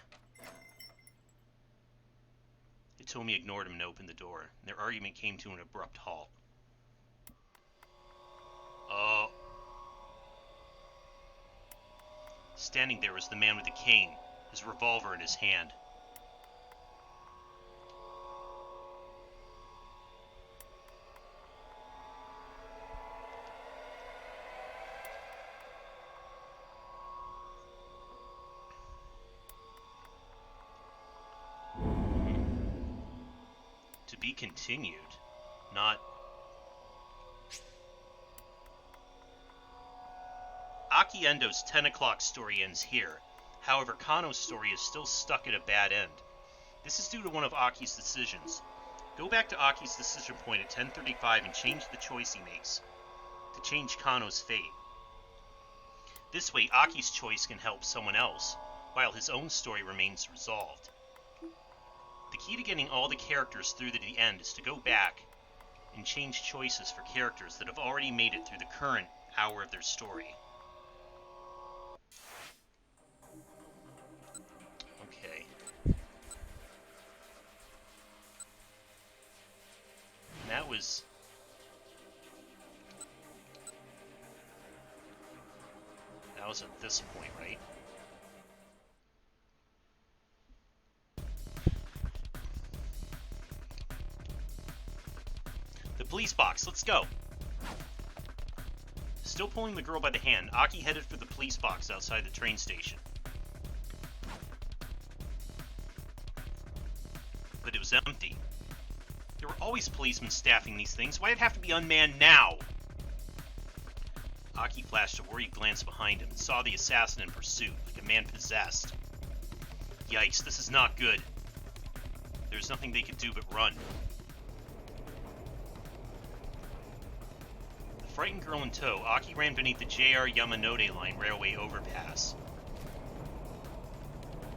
Hitomi ignored him and opened the door. Their argument came to an abrupt halt. Oh. Standing there was the man with the cane, his revolver in his hand. To be continued, not... Aki Endo's 10 o'clock story ends here. However, Kano's story is still stuck at a bad end. This is due to one of Aki's decisions. Go back to Aki's decision point at 10:35 and change the choice he makes to change Kano's fate. This way, Aki's choice can help someone else, while his own story remains resolved. The key to getting all the characters through to the end is to go back and change choices for characters that have already made it through the current hour of their story. Okay. That was... That was at this point, right? The police box, let's go! Still pulling the girl by the hand, Aki headed for the police box outside the train station. But it was empty. There were always policemen staffing these things. Why'd it have to be unmanned now? Aki flashed a worried glance behind him and saw the assassin in pursuit, like a man possessed. Yikes, this is not good. There's nothing they could do but run. The frightened girl in tow, Aki ran beneath the JR Yamanote Line railway overpass.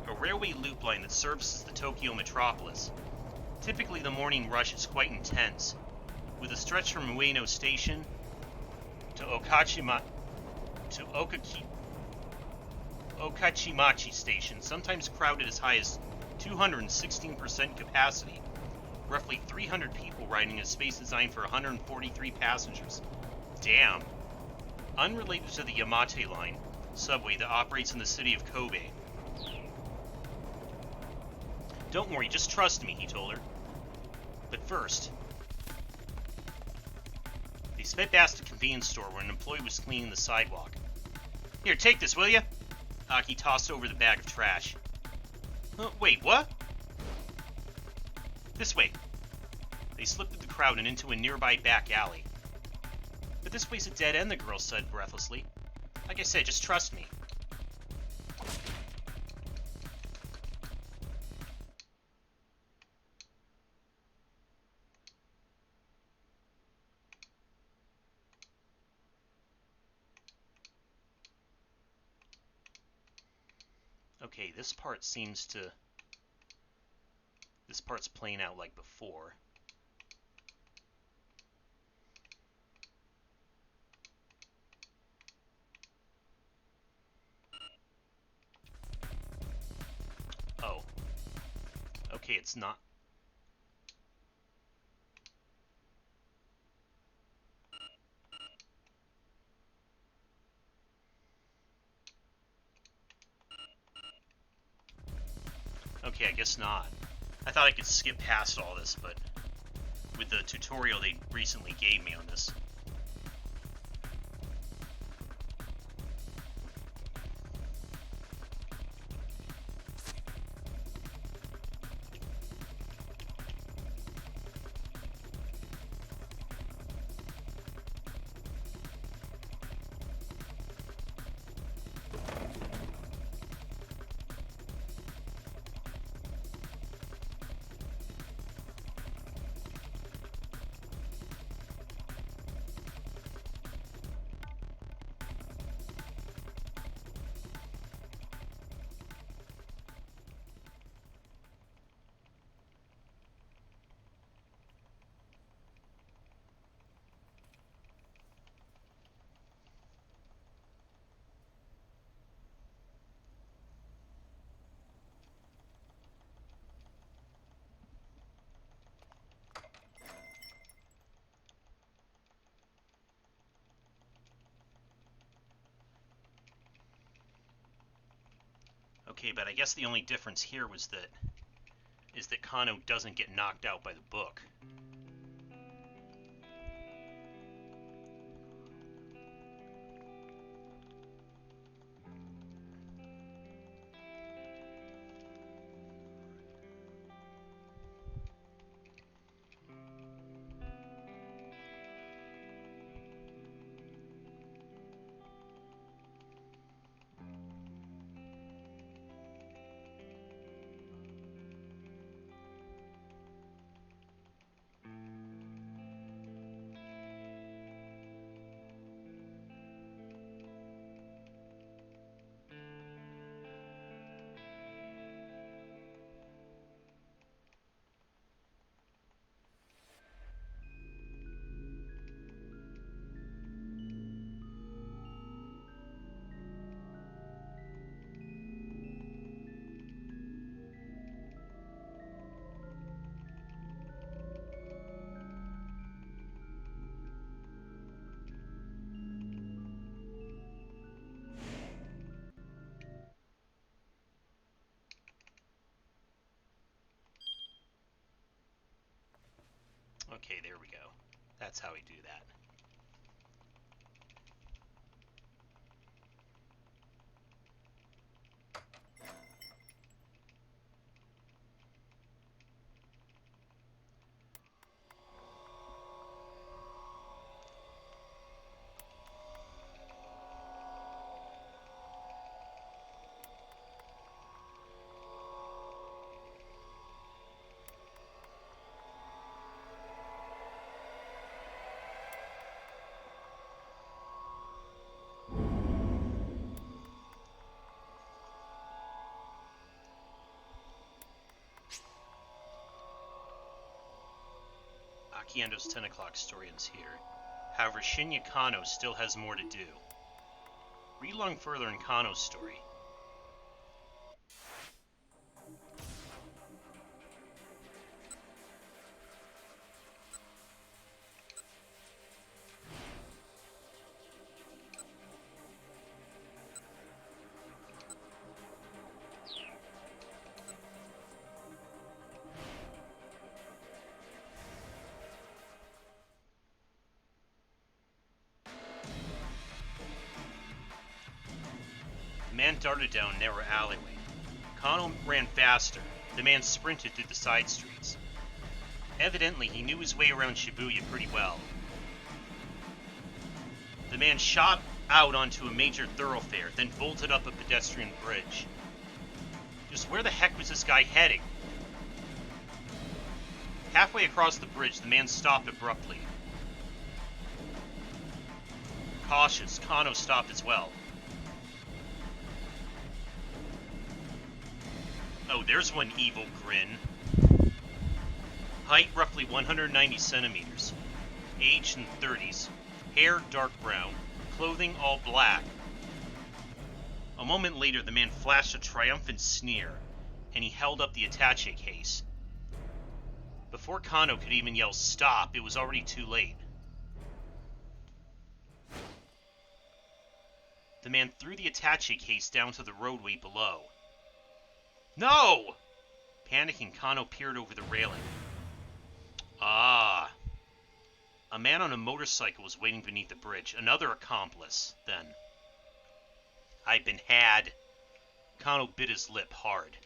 A railway loop line that services the Tokyo metropolis. Typically, the morning rush is quite intense, with a stretch from Ueno Station to Okachimachi Station, sometimes crowded as high as 216% capacity. Roughly 300 people riding a space designed for 143 passengers. Damn. Unrelated to the Yamate Line, subway that operates in the city of Kobe. Don't worry, just trust me, he told her. But first... They sped past a convenience store where an employee was cleaning the sidewalk. Here, take this, will ya? Aki tossed over the bag of trash. Wait, what? This way. They slipped through the crowd and into a nearby back alley. But this way's a dead end, the girl said breathlessly. Like I said, just trust me. Okay, this part seems to... This part's playing out like before. Oh. Okay, it's not... Okay, I guess not. I thought I could skip past all this, but with the tutorial they recently gave me on this. Okay, but I guess the only difference here is that Kano doesn't get knocked out by the book. Okay, there we go. That's how we do that. Akiendo's 10 o'clock story ends here. However, Shinya Kano still has more to do. Read along further in Kano's story. The man darted down a narrow alleyway. Kano ran faster. The man sprinted through the side streets. Evidently, he knew his way around Shibuya pretty well. The man shot out onto a major thoroughfare, then bolted up a pedestrian bridge. Just where the heck was this guy heading? Halfway across the bridge, the man stopped abruptly. Cautious, Kano stopped as well. Oh, there's one evil grin. Height roughly 190 centimeters. Age in 30s. Hair dark brown. Clothing all black. A moment later, the man flashed a triumphant sneer, and he held up the attaché case. Before Kano could even yell stop, it was already too late. The man threw the attaché case down to the roadway below. No! Panicking, Kano peered over the railing. Ah. A man on a motorcycle was waiting beneath the bridge. Another accomplice, then. I've been had. Kano bit his lip hard.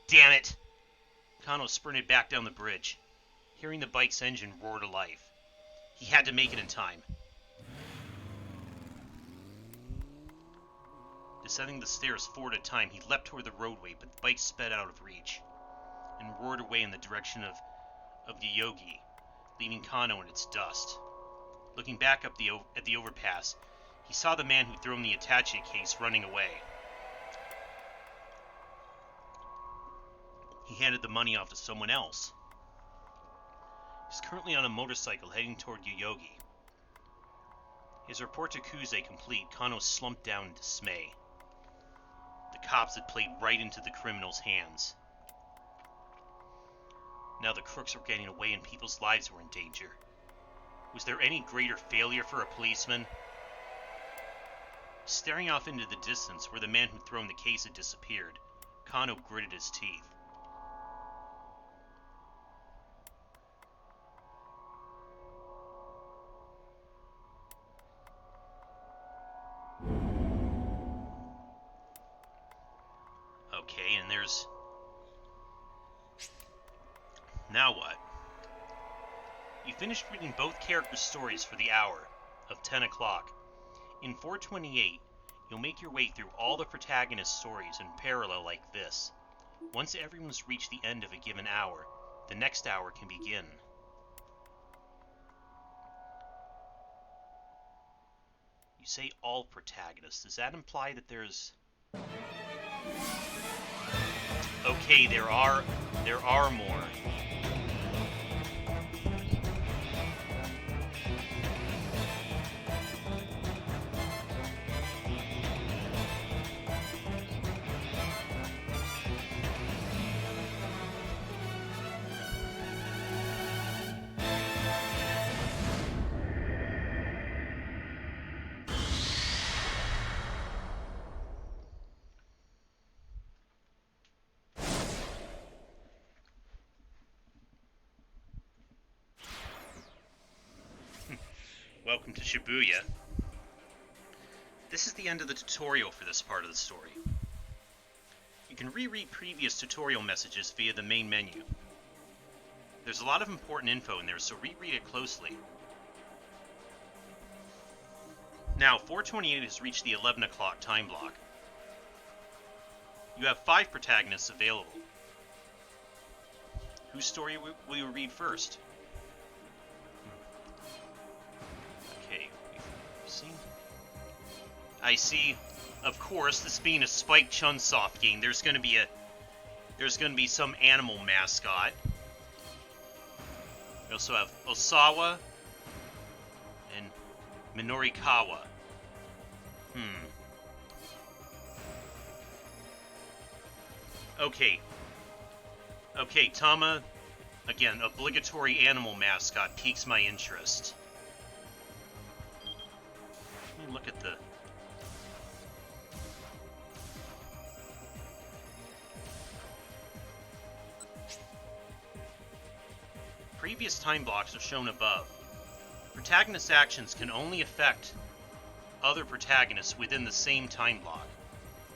Damn it! Kano sprinted back down the bridge. Hearing the bike's engine roar to life. He had to make it in time. Descending the stairs 4 at a time, he leapt toward the roadway, but the bike sped out of reach and roared away in the direction of the Yogi, leaving Kano in its dust. Looking back up at the overpass, he saw the man who'd thrown the attaché case running away. He handed the money off to someone else. He's currently on a motorcycle heading toward Yoyogi. His report to Kuze complete, Kano slumped down in dismay. The cops had played right into the criminal's hands. Now the crooks were getting away and people's lives were in danger. Was there any greater failure for a policeman? Staring off into the distance where the man who'd thrown the case had disappeared, Kano gritted his teeth. Okay, and there's... Now what? You finished reading both characters' stories for the hour of 10 o'clock. In 428, you'll make your way through all the protagonist stories in parallel like this. Once everyone's reached the end of a given hour, the next hour can begin. You say all protagonists. Does that imply that there's... Okay, there are more. Welcome to Shibuya. This is the end of the tutorial for this part of the story. You can reread previous tutorial messages via the main menu. There's a lot of important info in there, so reread it closely. Now, 428 has reached the 11 o'clock time block. You have 5 protagonists available. Whose story will you read first? I see. Of course, this being a Spike Chunsoft game, there's going to be some animal mascot. We also have Osawa and Minorikawa. Okay, Tama, again, obligatory animal mascot, piques my interest. Let me look at the... Previous time blocks are shown above. Protagonist actions can only affect other protagonists within the same time block,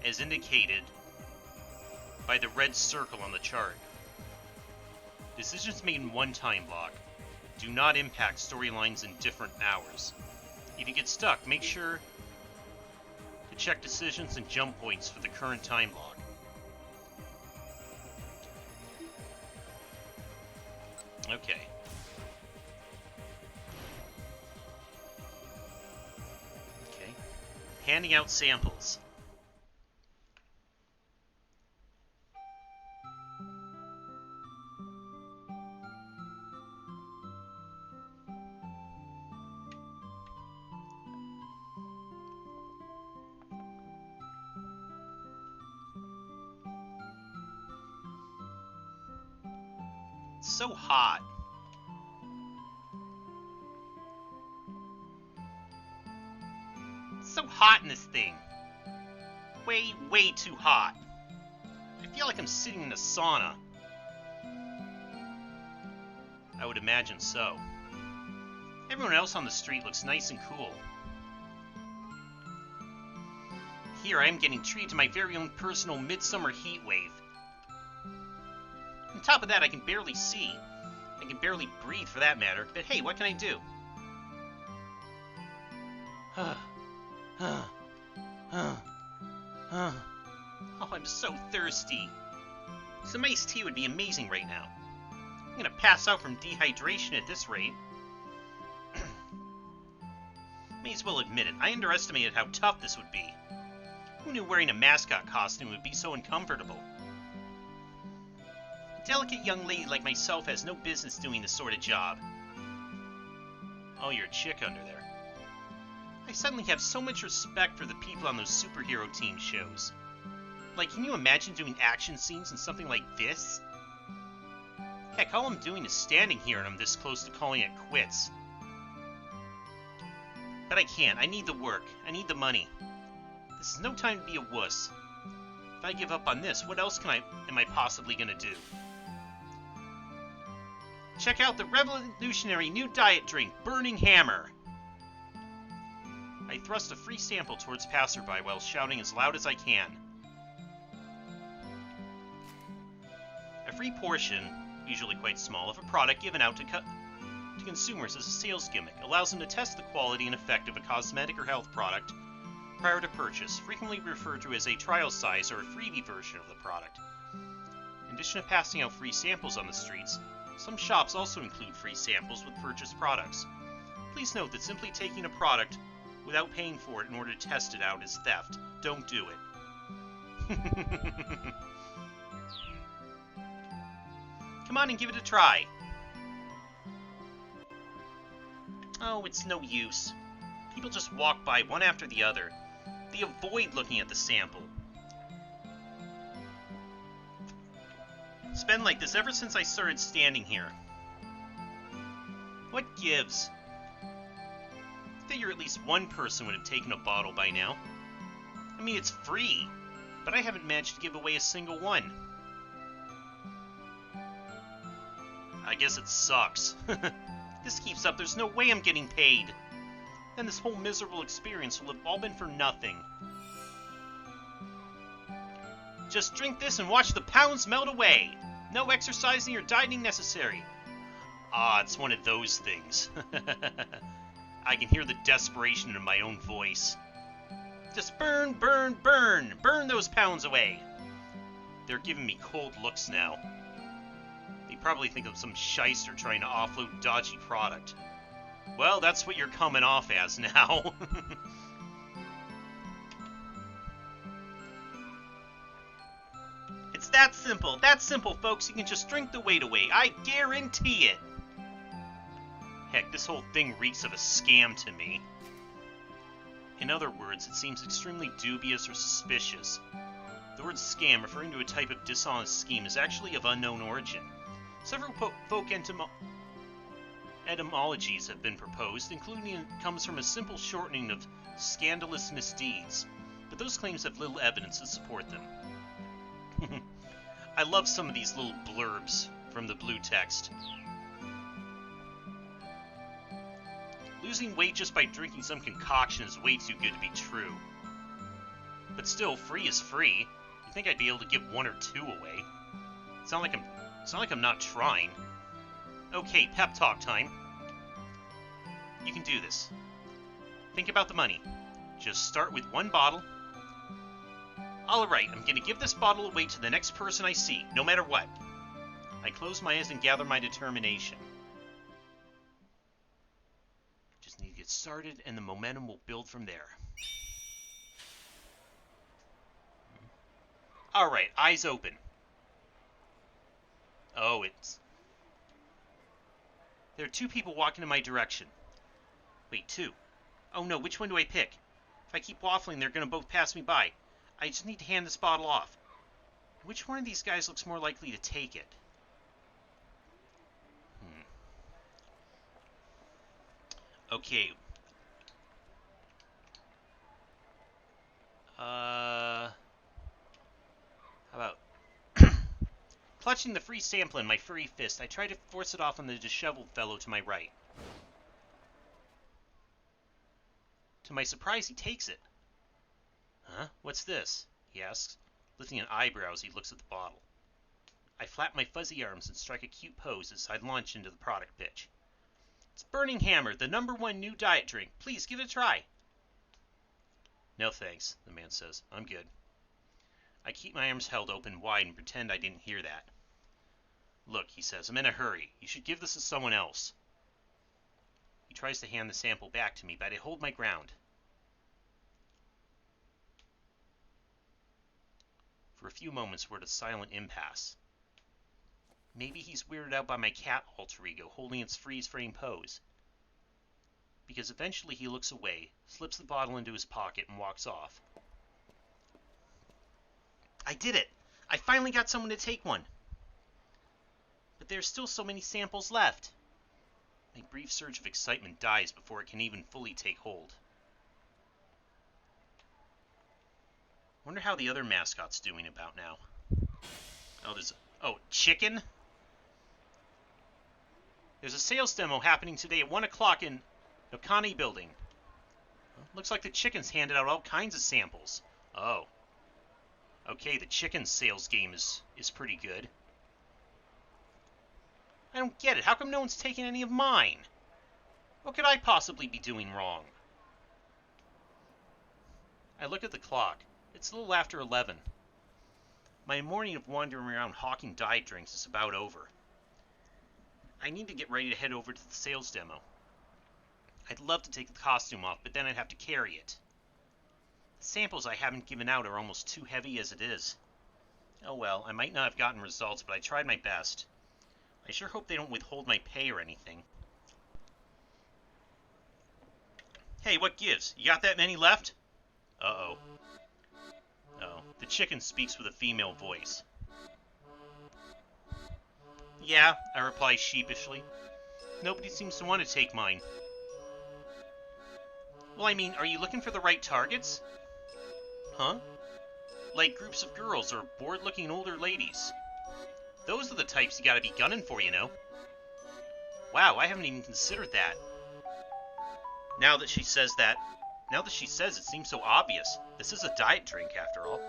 as indicated by the red circle on the chart. Decisions made in one time block do not impact storylines in different hours. If you get stuck, make sure to check decisions and jump points for the current time block. Okay. Handing out samples. It's so hot. It's so hot in this thing. Way too hot. I feel like I'm sitting in a sauna. I would imagine so. Everyone else on the street looks nice and cool. Here I am getting treated to my very own personal midsummer heat wave. On top of that, I can barely see. I can barely breathe for that matter, but hey, what can I do? Oh, I'm so thirsty. Some iced tea would be amazing right now. I'm gonna pass out from dehydration at this rate. May as well admit it, I underestimated how tough this would be. Who knew wearing a mascot costume would be so uncomfortable? A delicate young lady like myself has no business doing this sort of job. Oh, you're a chick under there. I suddenly have so much respect for the people on those superhero team shows. Like, can you imagine doing action scenes in something like this? Heck, all I'm doing is standing here and I'm this close to calling it quits. But I can't. I need the work. I need the money. This is no time to be a wuss. If I give up on this, what else am I possibly gonna do? Check out the revolutionary new diet drink, Burning Hammer. I thrust a free sample towards passerby while shouting as loud as I can. A free portion, usually quite small, of a product given out to consumers as a sales gimmick allows them to test the quality and effect of a cosmetic or health product prior to purchase, frequently referred to as a trial size or a freebie version of the product. In addition to passing out free samples on the streets, some shops also include free samples with purchased products. Please note that simply taking a product without paying for it in order to test it out is theft. Don't do it. Come on and give it a try. Oh, it's no use. People just walk by one after the other. They avoid looking at the sample. It's been like this ever since I started standing here. What gives? I figure at least one person would have taken a bottle by now. I mean, it's free, but I haven't managed to give away a single one. I guess it sucks. This keeps up, there's no way I'm getting paid. Then this whole miserable experience will have all been for nothing. Just drink this and watch the pounds melt away. No exercising or dieting necessary. Ah, it's one of those things. I can hear the desperation in my own voice. Just burn, burn, burn! Burn those pounds away! They're giving me cold looks now. They probably think I'm some shyster trying to offload dodgy product. Well, that's what you're coming off as now. It's that simple. That simple, folks. You can just drink the weight away. I guarantee it. Heck, this whole thing reeks of a scam to me. In other words, it seems extremely dubious or suspicious. The word scam, referring to a type of dishonest scheme, is actually of unknown origin. Several folk etymologies have been proposed, including it comes from a simple shortening of scandalous misdeeds, but those claims have little evidence to support them. I love some of these little blurbs from the blue text. Losing weight just by drinking some concoction is way too good to be true. But still, free is free. You think I'd be able to give one or two away? It's not like I'm not trying. Okay, pep talk time. You can do this. Think about the money. Just start with one bottle. Alright, I'm gonna give this bottle away to the next person I see, no matter what. I close my eyes and gather my determination. Just need to get started, and the momentum will build from there. Alright, eyes open. Oh, there are two people walking in my direction. Wait, two. Oh no, which one do I pick? If I keep waffling, they're gonna both pass me by. I just need to hand this bottle off. Which one of these guys looks more likely to take it? Okay. How about... Clutching the free sample in my furry fist, I try to force it off on the disheveled fellow to my right. To my surprise, he takes it. Huh? What's this? He asks. Lifting an eyebrow as he looks at the bottle. I flap my fuzzy arms and strike a cute pose as I launch into the product pitch. It's Burning Hammer, the #1 new diet drink. Please give it a try. No thanks, the man says. I'm good. I keep my arms held open wide and pretend I didn't hear that. Look, he says, I'm in a hurry. You should give this to someone else. He tries to hand the sample back to me, but I hold my ground. For a few moments, we're at a silent impasse. Maybe he's weirded out by my cat alter ego holding its freeze-frame pose. Because eventually he looks away, slips the bottle into his pocket, and walks off. I did it! I finally got someone to take one! But there's still so many samples left. My brief surge of excitement dies before it can even fully take hold. Wonder how the other mascot's doing about now. Oh, chicken? There's a sales demo happening today at 1 o'clock in Nokani building. Looks like the chickens handed out all kinds of samples. Oh. Okay, the chicken sales game is pretty good. I don't get it. How come no one's taking any of mine? What could I possibly be doing wrong? I look at the clock. It's a little after 11. My morning of wandering around hawking diet drinks is about over. I need to get ready to head over to the sales demo. I'd love to take the costume off, but then I'd have to carry it. The samples I haven't given out are almost too heavy as it is. Oh well, I might not have gotten results, but I tried my best. I sure hope they don't withhold my pay or anything. Hey, what gives? You got that many left? Uh-oh. Oh, the chicken speaks with a female voice. Yeah, I reply sheepishly. Nobody seems to want to take mine. Well, I mean, are you looking for the right targets? Huh? Like groups of girls or bored-looking older ladies. Those are the types you gotta be gunning for, you know. Wow, I haven't even considered that. Now that she says it seems so obvious. This is a diet drink, after all.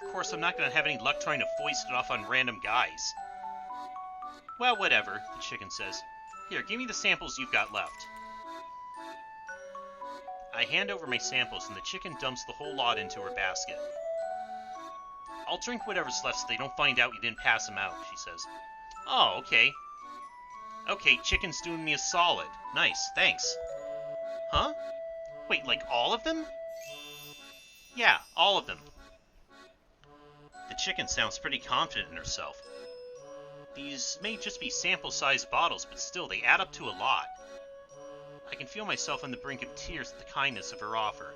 Of course, I'm not gonna have any luck trying to foist it off on random guys. Well, whatever, the chicken says. Here, give me the samples you've got left. I hand over my samples, and the chicken dumps the whole lot into her basket. I'll drink whatever's left so they don't find out you didn't pass them out, she says. Oh, okay. Okay, chicken's doing me a solid. Nice, thanks. Huh? Wait, like all of them? Yeah, all of them. The chicken sounds pretty confident in herself. These may just be sample-sized bottles, but still, they add up to a lot. I can feel myself on the brink of tears at the kindness of her offer.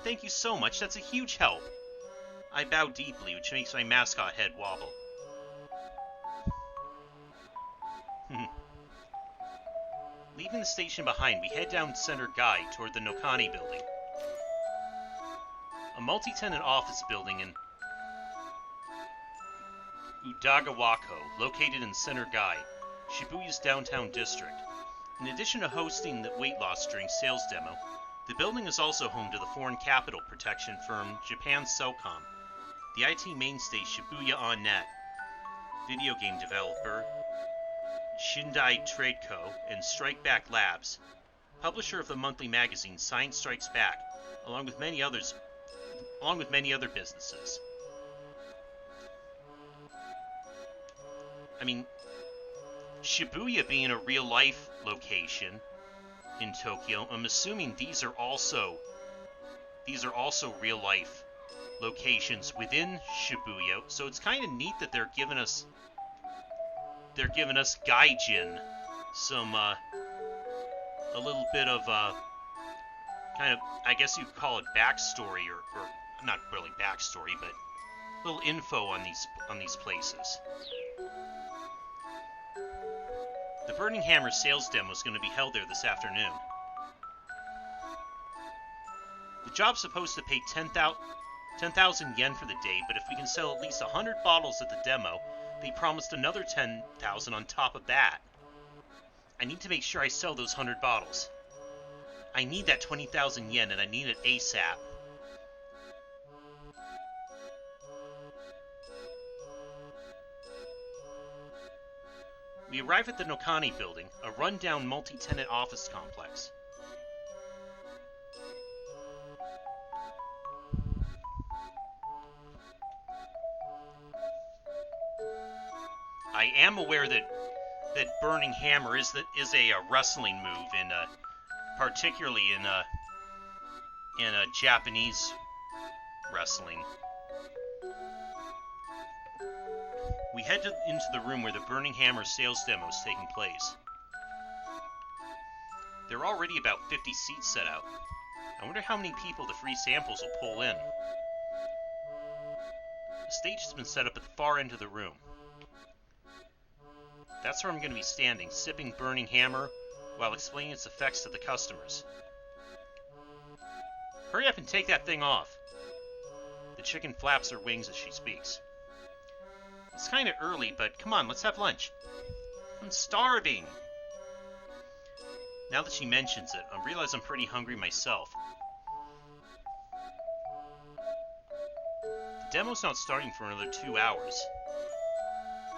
Thank you so much, that's a huge help. I bow deeply, which makes my mascot head wobble. Leaving the station behind, we head down Center Guide toward the Nokani building. A multi-tenant office building in Udagawako, located in Center Guide, Shibuya's downtown district. In addition to hosting the weight loss drink sales demo, the building is also home to the foreign capital protection firm Japan Cellcom, the IT mainstay Shibuya OnNet, video game developer Shindai Tradeco, and Strike Back Labs, publisher of the monthly magazine Science Strikes Back, along with many other businesses. I mean, Shibuya being a real-life location in Tokyo, I'm assuming these are also real-life locations within Shibuya, so it's kind of neat that they're giving us gaijin some a little bit of kind of, I guess you'd call it backstory, or not really backstory, but a little info on these places. The Burning Hammer sales demo is going to be held there this afternoon. The job's supposed to pay 10,000 yen for the day, but if we can sell at least 100 bottles at the demo, they promised another 10,000 on top of that. I need to make sure I sell those 100 bottles. I need that 20,000 yen, and I need it ASAP. We arrive at the Nokani building, a run-down multi-tenant office complex. I am aware that Burning Hammer is a wrestling move, particularly in Japanese wrestling. We head into the room where the Burning Hammer sales demo is taking place. There are already about 50 seats set out. I wonder how many people the free samples will pull in. The stage has been set up at the far end of the room. That's where I'm going to be standing, sipping Burning Hammer while explaining its effects to the customers. Hurry up and take that thing off. The chicken flaps her wings as she speaks. It's kind of early, but come on, let's have lunch. I'm starving. Now that she mentions it, I realize I'm pretty hungry myself. The demo's not starting for another 2 hours.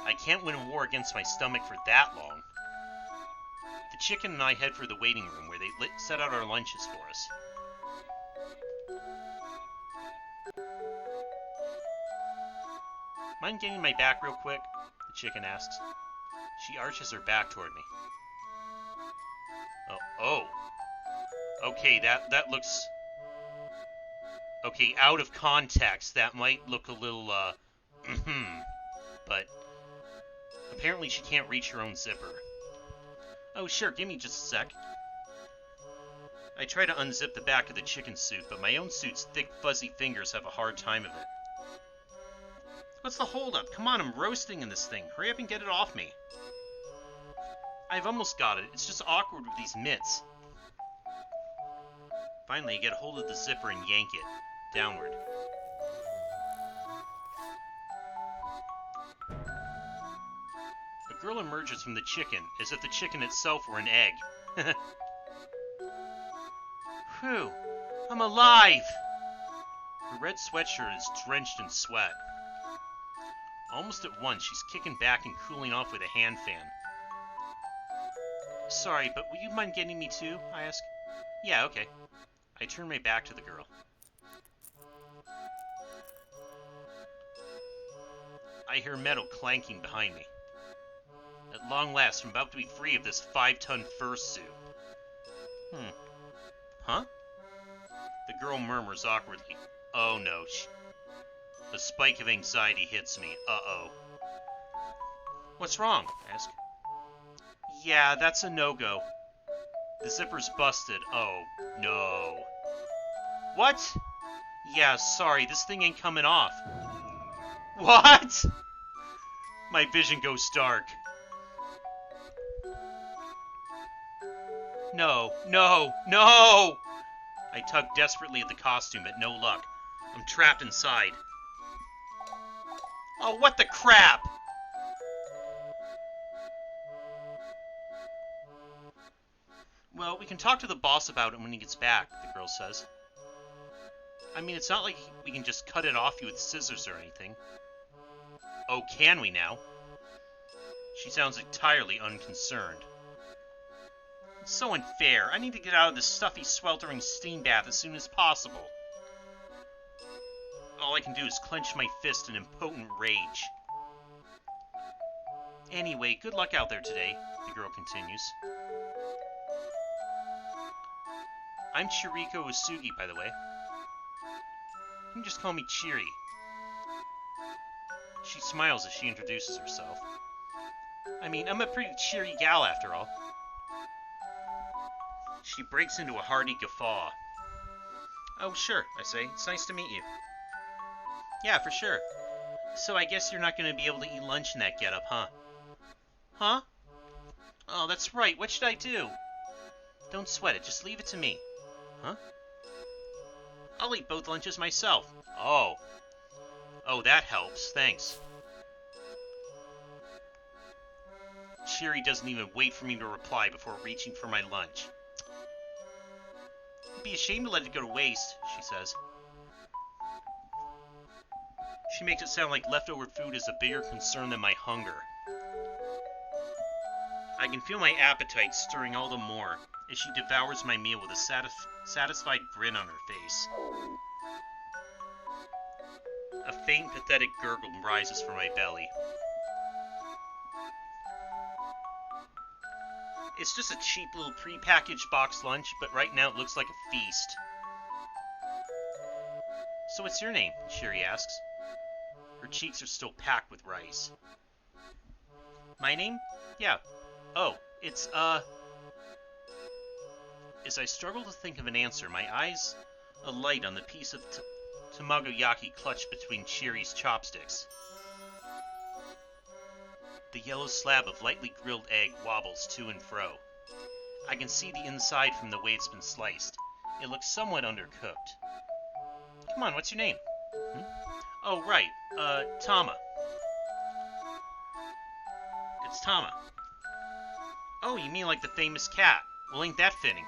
I can't win a war against my stomach for that long. The chicken and I head for the waiting room where they set out our lunches for us. Mind getting my back real quick? The chicken asks. She arches her back toward me. Oh. Okay, that looks... Okay, out of context, that might look a little, but apparently she can't reach her own zipper. Oh, sure, give me just a sec. I try to unzip the back of the chicken suit, but my own suit's thick, fuzzy fingers have a hard time of it. What's the holdup? Come on, I'm roasting in this thing. Hurry up and get it off me. I've almost got it. It's just awkward with these mitts. Finally, I get a hold of the zipper and yank it downward. A girl emerges from the chicken, as if the chicken itself were an egg. Whew, I'm alive! Her red sweatshirt is drenched in sweat. Almost at once, she's kicking back and cooling off with a hand fan. Sorry, but will you mind getting me too? I ask. Yeah, okay. I turn my back to the girl. I hear metal clanking behind me. At long last, I'm about to be free of this 5-ton fursuit. Huh? The girl murmurs awkwardly. Oh no. A spike of anxiety hits me. Uh-oh. What's wrong? I ask. Yeah, that's a no-go. The zipper's busted. Oh, no. What? Yeah, sorry, this thing ain't coming off. What? My vision goes dark. No, no, no! I tug desperately at the costume, but no luck. I'm trapped inside. Oh, what the crap! Well, we can talk to the boss about it when he gets back, the girl says. I mean, it's not like we can just cut it off you with scissors or anything. Oh, can we now? She sounds entirely unconcerned. It's so unfair. I need to get out of this stuffy, sweltering steam bath as soon as possible. All I can do is clench my fist in impotent rage. Anyway, good luck out there today, the girl continues. I'm Chiriko Usugi, by the way. You can just call me Chiri. She smiles as she introduces herself. I mean, I'm a pretty cheery gal after all. She breaks into a hearty guffaw. Oh, sure, I say. It's nice to meet you. Yeah, for sure. So I guess you're not going to be able to eat lunch in that getup, huh? Huh? Oh, that's right. What should I do? Don't sweat it. Just leave it to me. Huh? I'll eat both lunches myself. Oh. Oh, that helps. Thanks. Chiri doesn't even wait for me to reply before reaching for my lunch. It'd be a shame to let it go to waste, she says. She makes it sound like leftover food is a bigger concern than my hunger. I can feel my appetite stirring all the more as she devours my meal with a satisfied grin on her face. A faint, pathetic gurgle rises from my belly. It's just a cheap little pre-packaged box lunch, but right now it looks like a feast. So what's your name? Chiri asks. Her cheeks are still packed with rice. My name? Yeah. Oh, it's, As I struggle to think of an answer, my eyes alight on the piece of tamagoyaki clutched between Chiri's chopsticks. The yellow slab of lightly grilled egg wobbles to and fro. I can see the inside from the way it's been sliced. It looks somewhat undercooked. Come on, what's your name? Hmm? Oh, right. Tama. It's Tama. Oh, you mean like the famous cat? Well, ain't that fitting?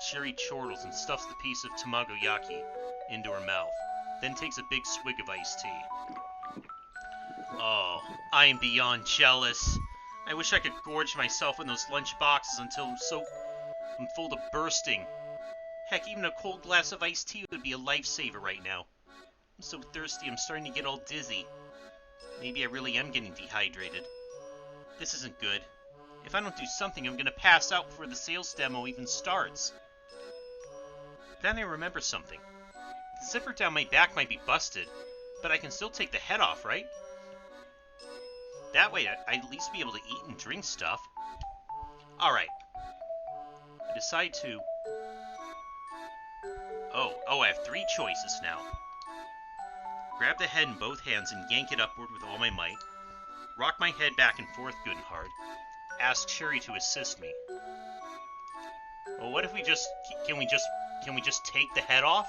Cherry chortles and stuffs the piece of tamagoyaki into her mouth, then takes a big swig of iced tea. Oh, I am beyond jealous. I wish I could gorge myself in those lunch boxes until I'm full to bursting. Heck, even a cold glass of iced tea would be a lifesaver right now. I'm so thirsty, I'm starting to get all dizzy. Maybe I really am getting dehydrated. This isn't good. If I don't do something, I'm gonna pass out before the sales demo even starts. Then I remember something. The zipper down my back might be busted, but I can still take the head off, right? That way, I'd at least be able to eat and drink stuff. Alright. I decide to... Oh, I have 3 choices now. Grab the head in both hands and yank it upward with all my might. Rock my head back and forth good and hard. Ask Cherry to assist me. Well, what if we just... Can we just take the head off?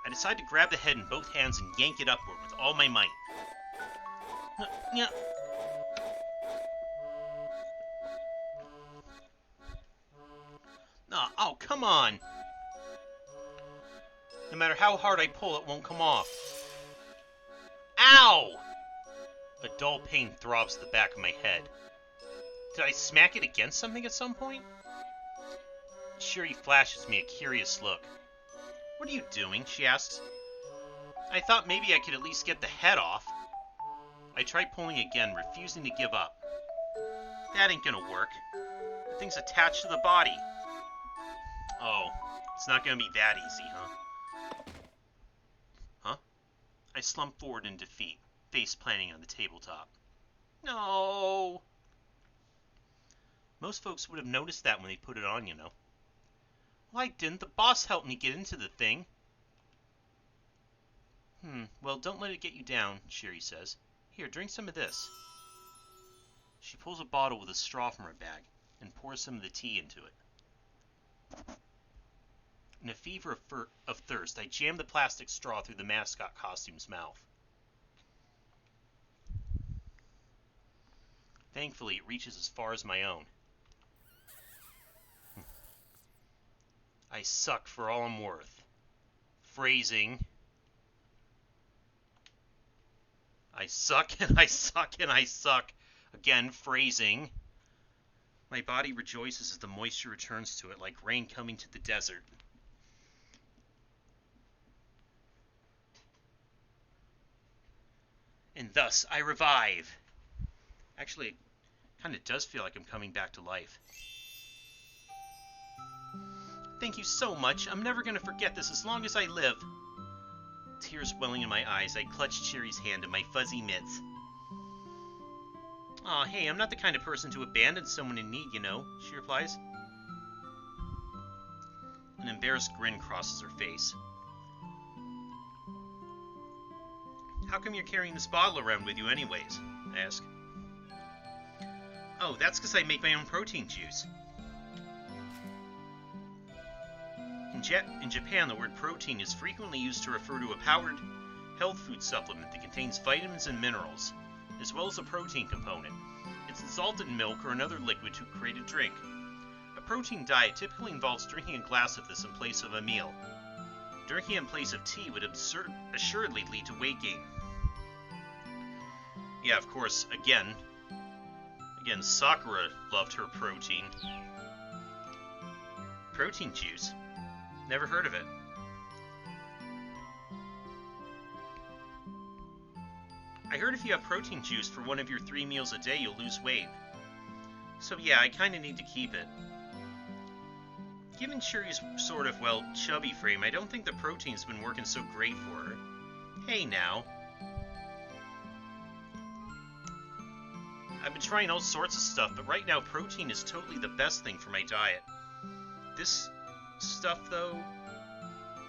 I decide to grab the head in both hands and yank it upward with all my might. Yeah. Oh, come on! No matter how hard I pull, it won't come off. Ow! A dull pain throbs the back of my head. Did I smack it against something at some point? Shuri flashes me a curious look. What are you doing? She asks. I thought maybe I could at least get the head off. I try pulling again, refusing to give up. That ain't gonna work. The thing's attached to the body. Oh, it's not gonna be that easy, huh? Huh? I slump forward in defeat, face planting on the tabletop. No! Most folks would have noticed that when they put it on, you know. Why didn't the boss help me get into the thing? Well, don't let it get you down, Shiri says. Here, drink some of this. She pulls a bottle with a straw from her bag and pours some of the tea into it. In a fever of thirst, I jam the plastic straw through the mascot costume's mouth. Thankfully, it reaches as far as my own. I suck for all I'm worth. Phrasing. I suck and I suck and I suck. Again, phrasing. My body rejoices as the moisture returns to it like rain coming to the desert. And thus I revive. Actually, it kind of does feel like I'm coming back to life. Thank you so much. I'm never going to forget this as long as I live. Tears welling in my eyes, I clutch Cherry's hand in my fuzzy mitts. Aw, hey, I'm not the kind of person to abandon someone in need, you know, she replies. An embarrassed grin crosses her face. How come you're carrying this bottle around with you anyways? I ask. Oh, that's because I make my own protein juice. In Japan, the word protein is frequently used to refer to a powdered health food supplement that contains vitamins and minerals, as well as a protein component. It's dissolved in milk or another liquid to create a drink. A protein diet typically involves drinking a glass of this in place of a meal. Drinking in place of tea would assuredly lead to weight gain. Yeah, of course, again, Sakura loved her protein. Protein juice? Never heard of it. I heard if you have protein juice for one of your 3 meals a day, you'll lose weight. So yeah, I kinda need to keep it. Given Shuri's sort of, well, chubby frame, I don't think the protein's been working so great for her. Hey now. I've been trying all sorts of stuff, but right now protein is totally the best thing for my diet. This stuff, though...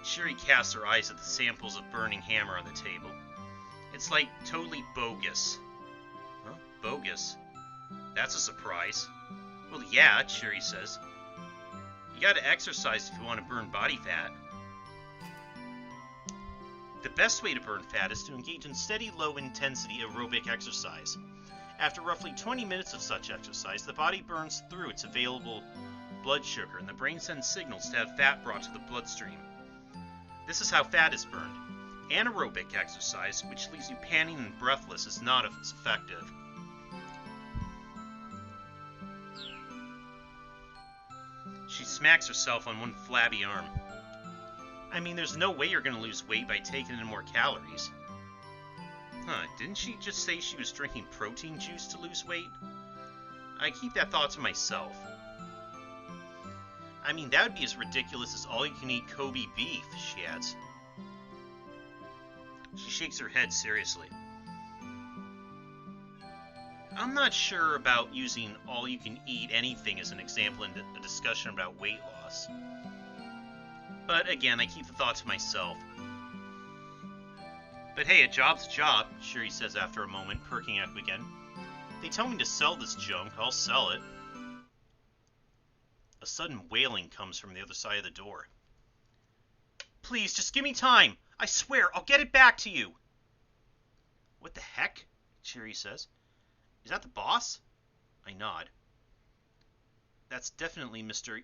Shuri casts her eyes at the samples of burning hammer on the table. It's like totally bogus. Huh? Bogus? That's a surprise. Well, yeah, Cheery says. You gotta exercise if you want to burn body fat. The best way to burn fat is to engage in steady, low-intensity aerobic exercise. After roughly 20 minutes of such exercise, the body burns through its available blood sugar, and the brain sends signals to have fat brought to the bloodstream. This is how fat is burned. Anaerobic exercise, which leaves you panting and breathless, is not as effective. She smacks herself on one flabby arm. I mean, there's no way you're going to lose weight by taking in more calories. Huh, didn't she just say she was drinking protein juice to lose weight? I keep that thought to myself. I mean, that would be as ridiculous as all-you-can-eat Kobe beef, she adds. She shakes her head seriously. I'm not sure about using all-you-can-eat anything as an example in a discussion about weight loss. But again, I keep the thought to myself. But hey, a job's a job, Shuri says after a moment, perking up again. They tell me to sell this junk, I'll sell it. A sudden wailing comes from the other side of the door. Please, just give me time. I swear, I'll get it back to you. What the heck? Shuri says. Is that the boss? I nod. That's definitely Mr.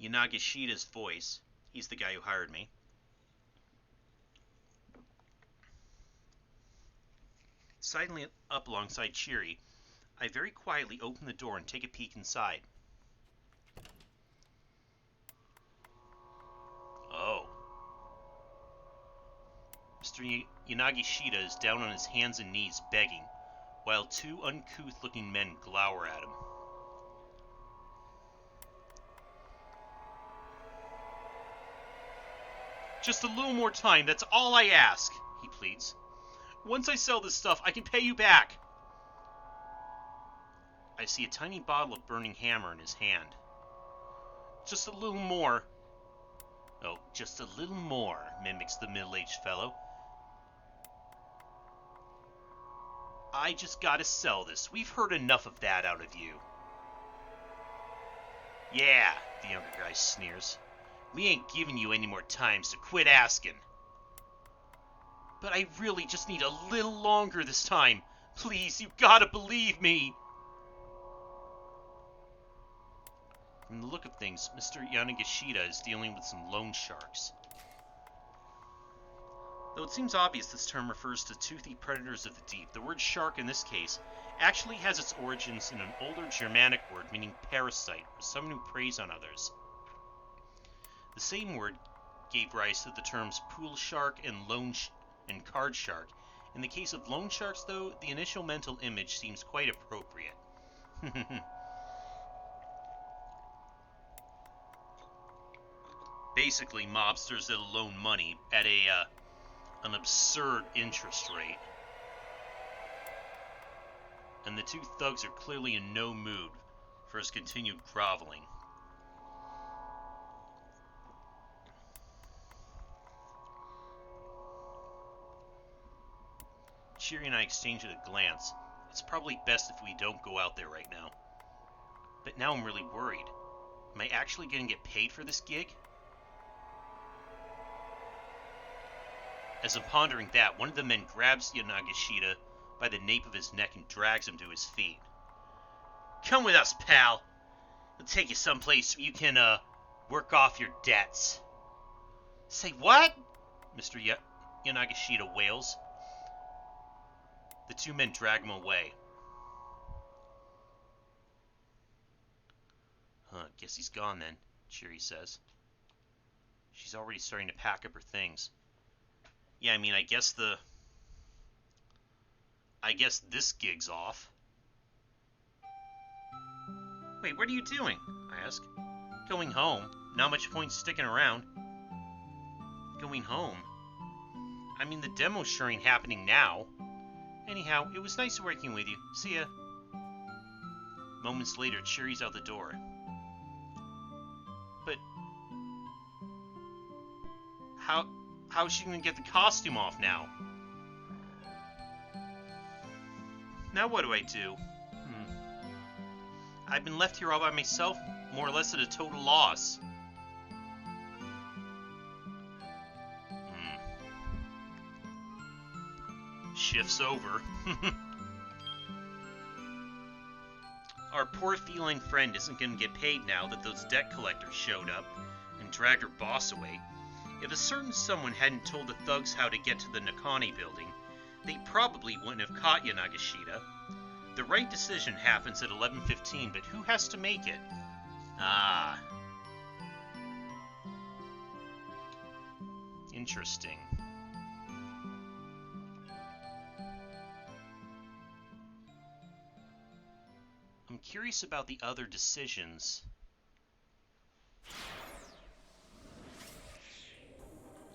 Yanagishida's voice. He's the guy who hired me. Sidling up alongside Chiri, I very quietly open the door and take a peek inside. Oh. Mr. Yanagishita is down on his hands and knees begging, while two uncouth-looking men glower at him. Just a little more time, that's all I ask, he pleads. Once I sell this stuff, I can pay you back. I see a tiny bottle of burning hammer in his hand. Just a little more. Oh, just a little more, mimics the middle-aged fellow. I just gotta sell this. We've heard enough of that out of you. Yeah, the younger guy sneers. We ain't giving you any more time, so quit asking. But I really just need a little longer this time. Please, you gotta believe me. From the look of things, Mr. Yanagishita is dealing with some loan sharks. Though it seems obvious this term refers to toothy predators of the deep, the word shark in this case actually has its origins in an older Germanic word meaning parasite, or someone who preys on others. The same word gave rise to the terms pool shark and card shark. In the case of loan sharks, though, the initial mental image seems quite appropriate. Basically, mobsters that loan money at an absurd interest rate. And the two thugs are clearly in no mood for his continued groveling. Chiri and I exchange a glance. It's probably best if we don't go out there right now. But now I'm really worried. Am I actually going to get paid for this gig? As I'm pondering that, one of the men grabs Yanagishita by the nape of his neck and drags him to his feet. Come with us, pal. We'll take you someplace where you can, work off your debts. Say what? Mr. Yanagishita wails. The two men drag him away. Guess he's gone then, Chiri says. She's already starting to pack up her things. Yeah, I mean, I guess this gig's off. Wait, what are you doing? I ask. Going home. Not much point sticking around. Going home? I mean, the demo's sure ain't happening now. Anyhow, it was nice working with you. See ya. Moments later, Chiri's out the door. But how's she gonna get the costume off now? Now what do I do? I've been left here all by myself, more or less at a total loss. Shift's over. Our poor feline friend isn't going to get paid now that those debt collectors showed up and dragged her boss away. If a certain someone hadn't told the thugs how to get to the Nakani building, they probably wouldn't have caught Yanagashita. The right decision happens at 11:15, but who has to make it? Ah. Interesting. I'm curious about the other decisions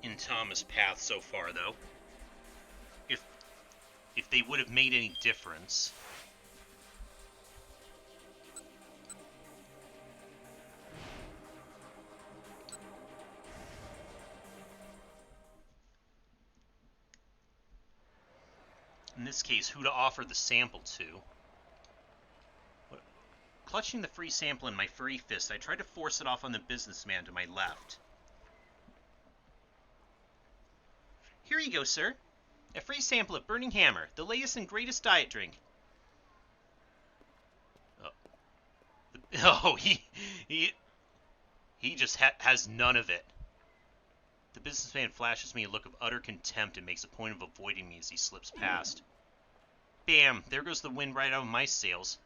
in Tama's path so far, though. If they would have made any difference. In this case, who to offer the sample to. Clutching the free sample in my furry fist, I tried to force it off on the businessman to my left. Here you go, sir. A free sample of Burning Hammer, the latest and greatest diet drink. Oh, he just has none of it. The businessman flashes me a look of utter contempt and makes a point of avoiding me as he slips past. Bam! There goes the wind right out of my sails.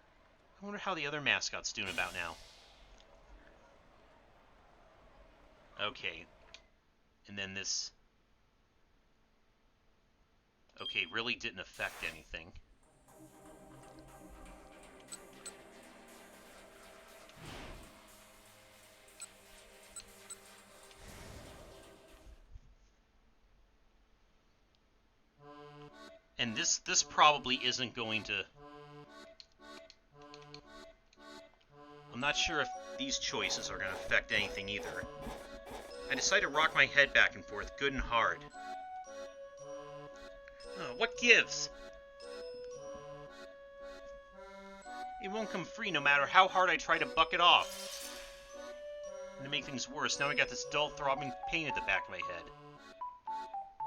I wonder how the other mascot's doing about now. Okay. And then this... Okay, really didn't affect anything. And this probably isn't going to... I'm not sure if these choices are going to affect anything either. I decide to rock my head back and forth good and hard. What gives? It won't come free no matter how hard I try to buck it off. And to make things worse, now I got this dull throbbing pain at the back of my head.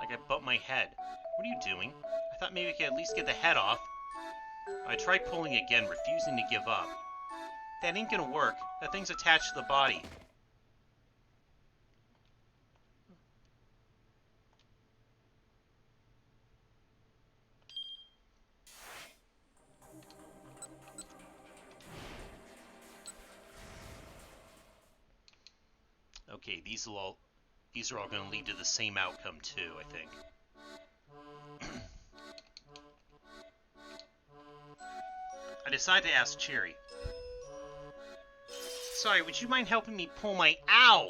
Like I bumped my head. What are you doing? I thought maybe I could at least get the head off. I tried pulling again, refusing to give up. That ain't gonna work. That thing's attached to the body. Okay, these are all going to lead to the same outcome too, I think. I decide to ask Cherry. Sorry, would you mind helping me pull my... Ow!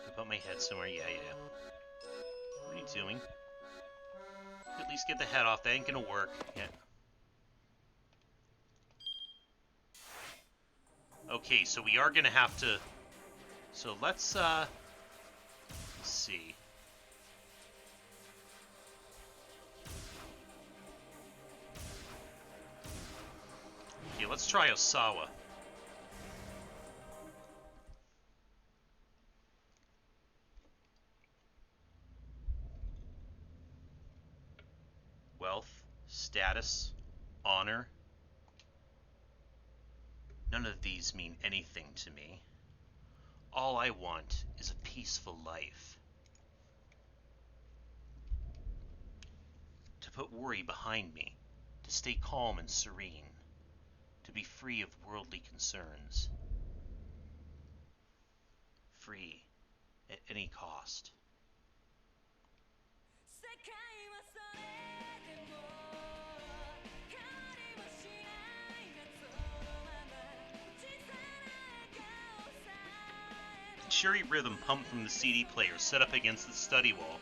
I put my head somewhere, yeah. What are you doing? At least get the head off, that ain't gonna work. Yeah. Okay, so we are gonna have to... So let's see. Okay, let's try Osawa. Wealth, status, honor. None of these mean anything to me. All I want is a peaceful life. To put worry behind me, to stay calm and serene, to be free of worldly concerns. Free at any cost. Cheery rhythm pumped from the CD player set up against the study wall.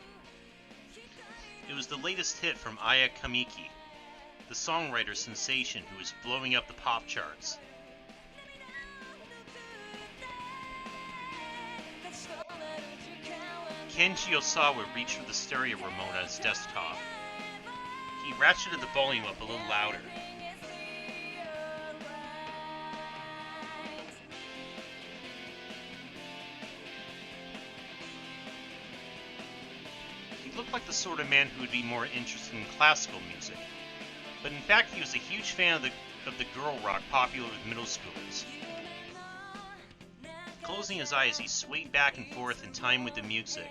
It was the latest hit from Aya Kamiki, the songwriter sensation who was blowing up the pop charts. Kenji Osawa reached for the stereo remote on his desktop. He ratcheted the volume up a little louder. looked like the sort of man who would be more interested in classical music, but in fact he was a huge fan of the girl rock popular with middle schoolers. Closing his eyes, he swayed back and forth in time with the music,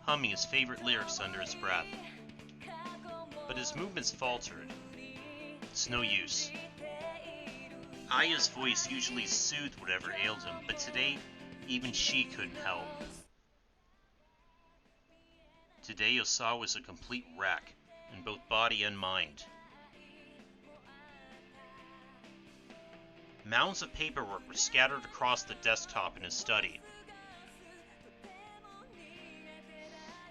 humming his favorite lyrics under his breath. But his movements faltered. It's no use. Aya's voice usually soothed whatever ailed him, but today, even she couldn't help. Today, Osawa was a complete wreck, in both body and mind. Mounds of paperwork were scattered across the desktop in his study.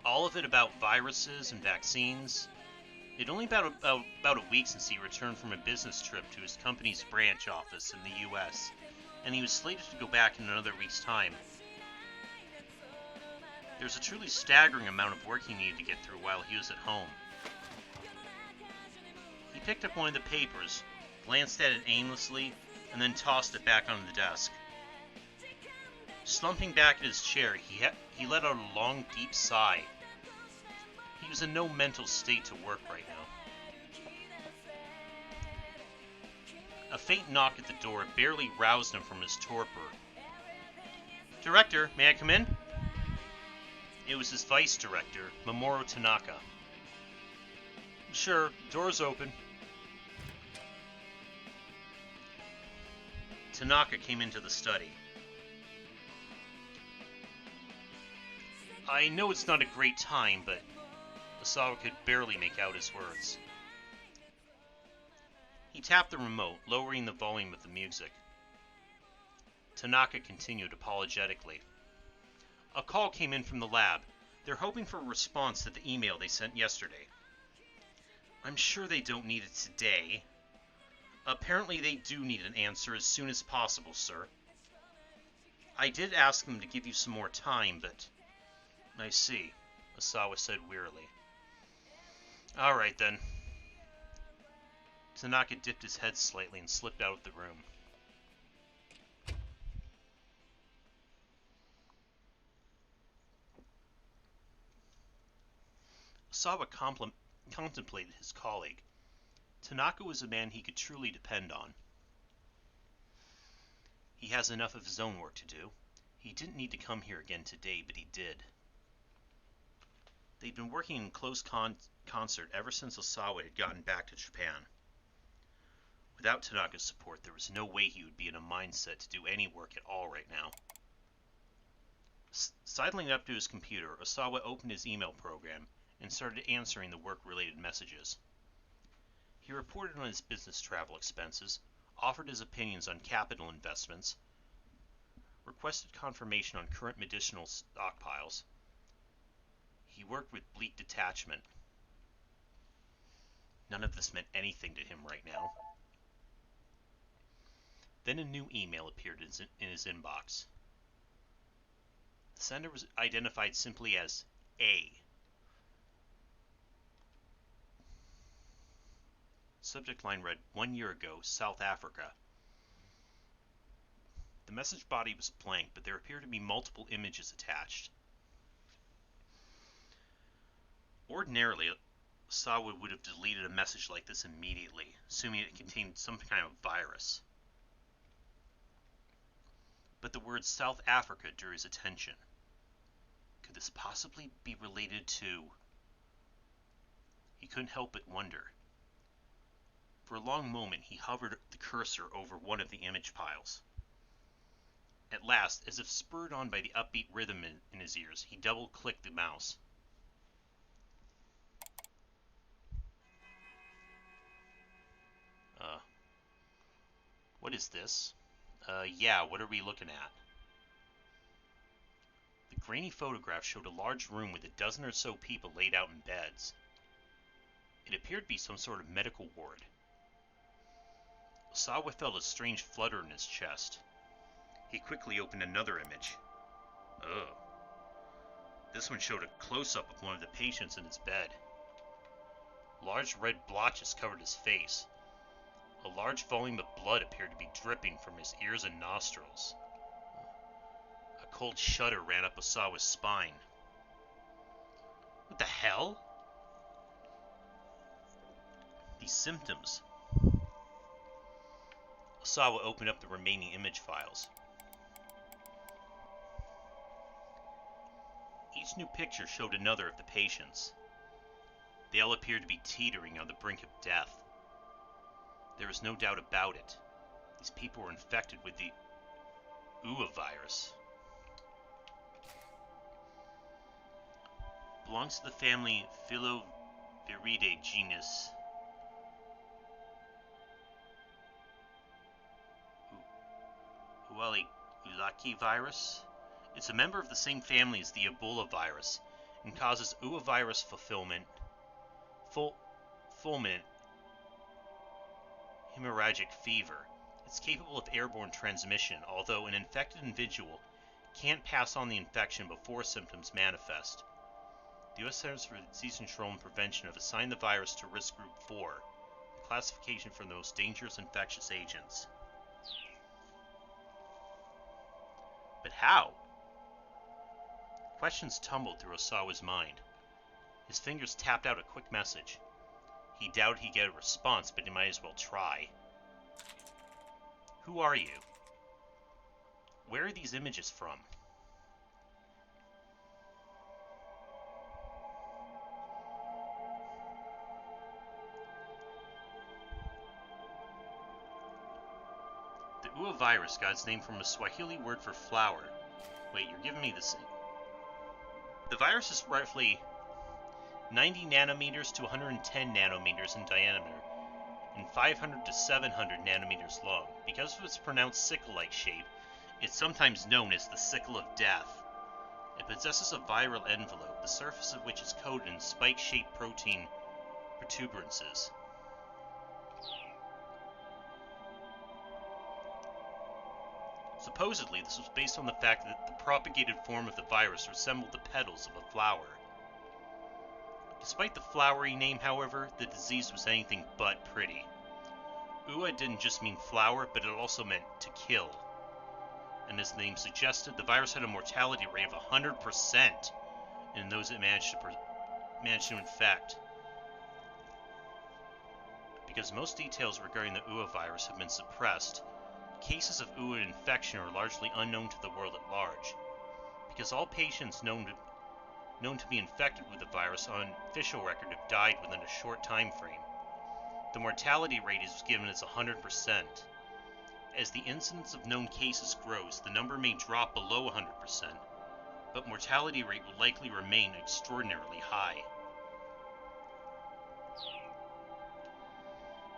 All of it about viruses and vaccines. It only been about a week since he returned from a business trip to his company's branch office in the US, and he was slated to go back in another week's time. There was a truly staggering amount of work he needed to get through while he was at home. He picked up one of the papers, glanced at it aimlessly, and then tossed it back on the desk. Slumping back in his chair, he let out a long, deep sigh. He was in no mental state to work right now. A faint knock at the door barely roused him from his torpor. "Director, may I come in?" It was his vice director, Mamoru Tanaka. "Sure, door's open." Tanaka came into the study. "I know it's not a great time, but..." Osawa could barely make out his words. He tapped the remote, lowering the volume of the music. Tanaka continued apologetically. "A call came in from the lab. They're hoping for a response to the email they sent yesterday. I'm sure they don't need it today. Apparently they do need an answer as soon as possible, sir. I did ask them to give you some more time, but..." "I see," Osawa said wearily. "All right, then." Tanaka dipped his head slightly and slipped out of the room. Osawa contemplated his colleague. Tanaka was a man he could truly depend on. He has enough of his own work to do. He didn't need to come here again today, but he did. They'd been working in close concert ever since Osawa had gotten back to Japan. Without Tanaka's support, there was no way he would be in a mindset to do any work at all right now. Sidling up to his computer, Osawa opened his email program and started answering the work-related messages. He reported on his business travel expenses, offered his opinions on capital investments, requested confirmation on current medicinal stockpiles. He worked with bleak detachment. None of this meant anything to him right now. Then a new email appeared in his inbox. The sender was identified simply as A. Subject line read, "1 year ago, South Africa." The message body was blank, but there appeared to be multiple images attached. Ordinarily, Sawa would have deleted a message like this immediately, assuming it contained some kind of virus. But the word South Africa drew his attention. Could this possibly be related to... He couldn't help but wonder. For a long moment, he hovered the cursor over one of the image piles. At last, as if spurred on by the upbeat rhythm in his ears, he double-clicked the mouse. What is this? Yeah, what are we looking at? The grainy photograph showed a large room with a dozen or so people laid out in beds. It appeared to be some sort of medical ward. Osawa felt a strange flutter in his chest. He quickly opened another image. Oh. This one showed a close-up of one of the patients in his bed. Large red blotches covered his face. A large volume of blood appeared to be dripping from his ears and nostrils. A cold shudder ran up Osawa's spine. What the hell? These symptoms. Osawa opened up the remaining image files. Each new picture showed another of the patients. They all appeared to be teetering on the brink of death. There was no doubt about it. These people were infected with the Uwa virus. Belongs to the family Filoviridae genus. Ulaki virus. It's a member of the same family as the Ebola virus and causes Uwa virus fulfillment hemorrhagic fever. It's capable of airborne transmission, although an infected individual can't pass on the infection before symptoms manifest. The U.S. Centers for Disease Control and Prevention have assigned the virus to Risk Group 4, the classification for the most dangerous infectious agents. But how? Questions tumbled through Osawa's mind. His fingers tapped out a quick message. He doubted he'd get a response, but he might as well try. Who are you? Where are these images from? The Uwa virus got its name from a Swahili word for flower. Wait, you're giving me the same. The virus is roughly 90 nanometers to 110 nanometers in diameter and 500 to 700 nanometers long. Because of its pronounced sickle-like shape, it's sometimes known as the sickle of death. It possesses a viral envelope, the surface of which is coated in spike-shaped protein protuberances. Supposedly, this was based on the fact that the propagated form of the virus resembled the petals of a flower. Despite the flowery name, however, the disease was anything but pretty. Uwa didn't just mean flower, but it also meant to kill. And as the name suggested, the virus had a mortality rate of 100% in those it managed to infect. Because most details regarding the Uwa virus have been suppressed, cases of Uwa infection are largely unknown to the world at large. Because all patients known to be infected with the virus on official record have died within a short time frame. The mortality rate is given as 100%. As the incidence of known cases grows, the number may drop below 100%, but mortality rate will likely remain extraordinarily high.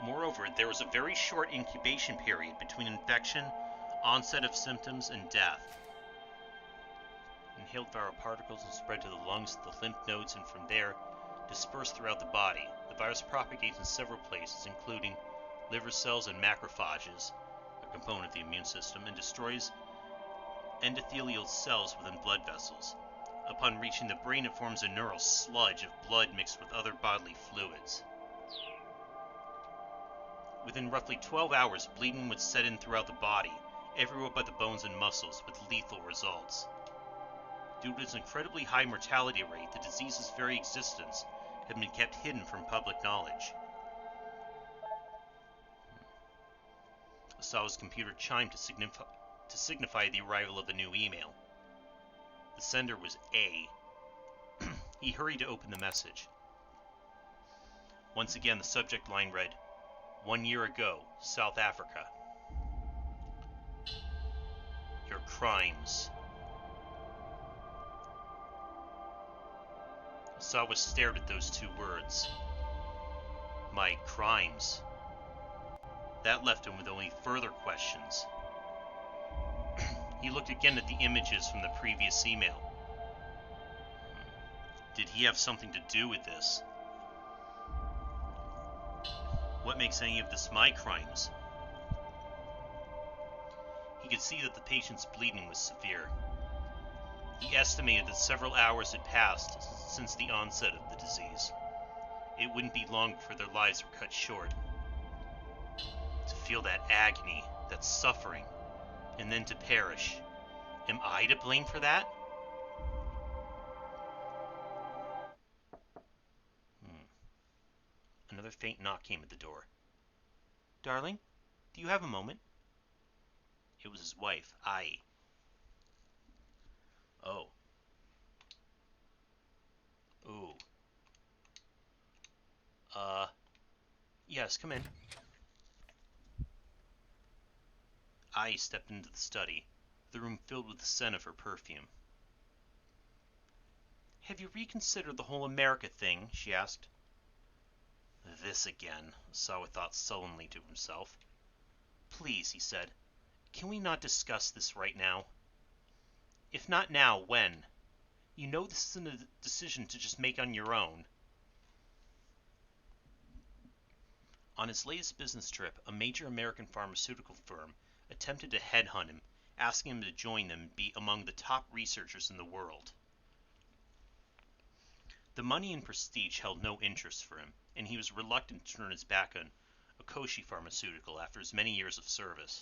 Moreover, there was a very short incubation period between infection, onset of symptoms, and death. Inhaled viral particles and spread to the lungs, the lymph nodes, and from there dispersed throughout the body. The virus propagates in several places, including liver cells and macrophages, a component of the immune system, and destroys endothelial cells within blood vessels. Upon reaching the brain, it forms a neural sludge of blood mixed with other bodily fluids. Within roughly 12 hours, bleeding would set in throughout the body, everywhere but the bones and muscles, with lethal results. Due to its incredibly high mortality rate, the disease's very existence had been kept hidden from public knowledge. Osawa's computer chimed to signify the arrival of a new email. The sender was A. He hurried to open the message. Once again, the subject line read, 1 year ago, South Africa. Your crimes. Osawa stared at those two words. My crimes. That left him with only further questions. He looked again at the images from the previous email. Did he have something to do with this? What makes any of this my crimes? He could see that the patient's bleeding was severe. He estimated that several hours had passed since the onset of the disease. It wouldn't be long before their lives were cut short. To feel that agony, that suffering, and then to perish. Am I to blame for that? Another faint knock came at the door. "Darling, do you have a moment?" It was his wife, Ai. "Oh. Ooh. Yes, come in." Ai stepped into the study, the room filled with the scent of her perfume. "Have you reconsidered the whole America thing?" she asked. "This again," Osawa thought sullenly to himself. "Please," he said, "can we not discuss this right now? If not now, when? You know this isn't a decision to just make on your own." On his latest business trip, a major American pharmaceutical firm attempted to headhunt him, asking him to join them and be among the top researchers in the world. The money and prestige held no interest for him, and he was reluctant to turn his back on Okoshi Pharmaceutical after his many years of service.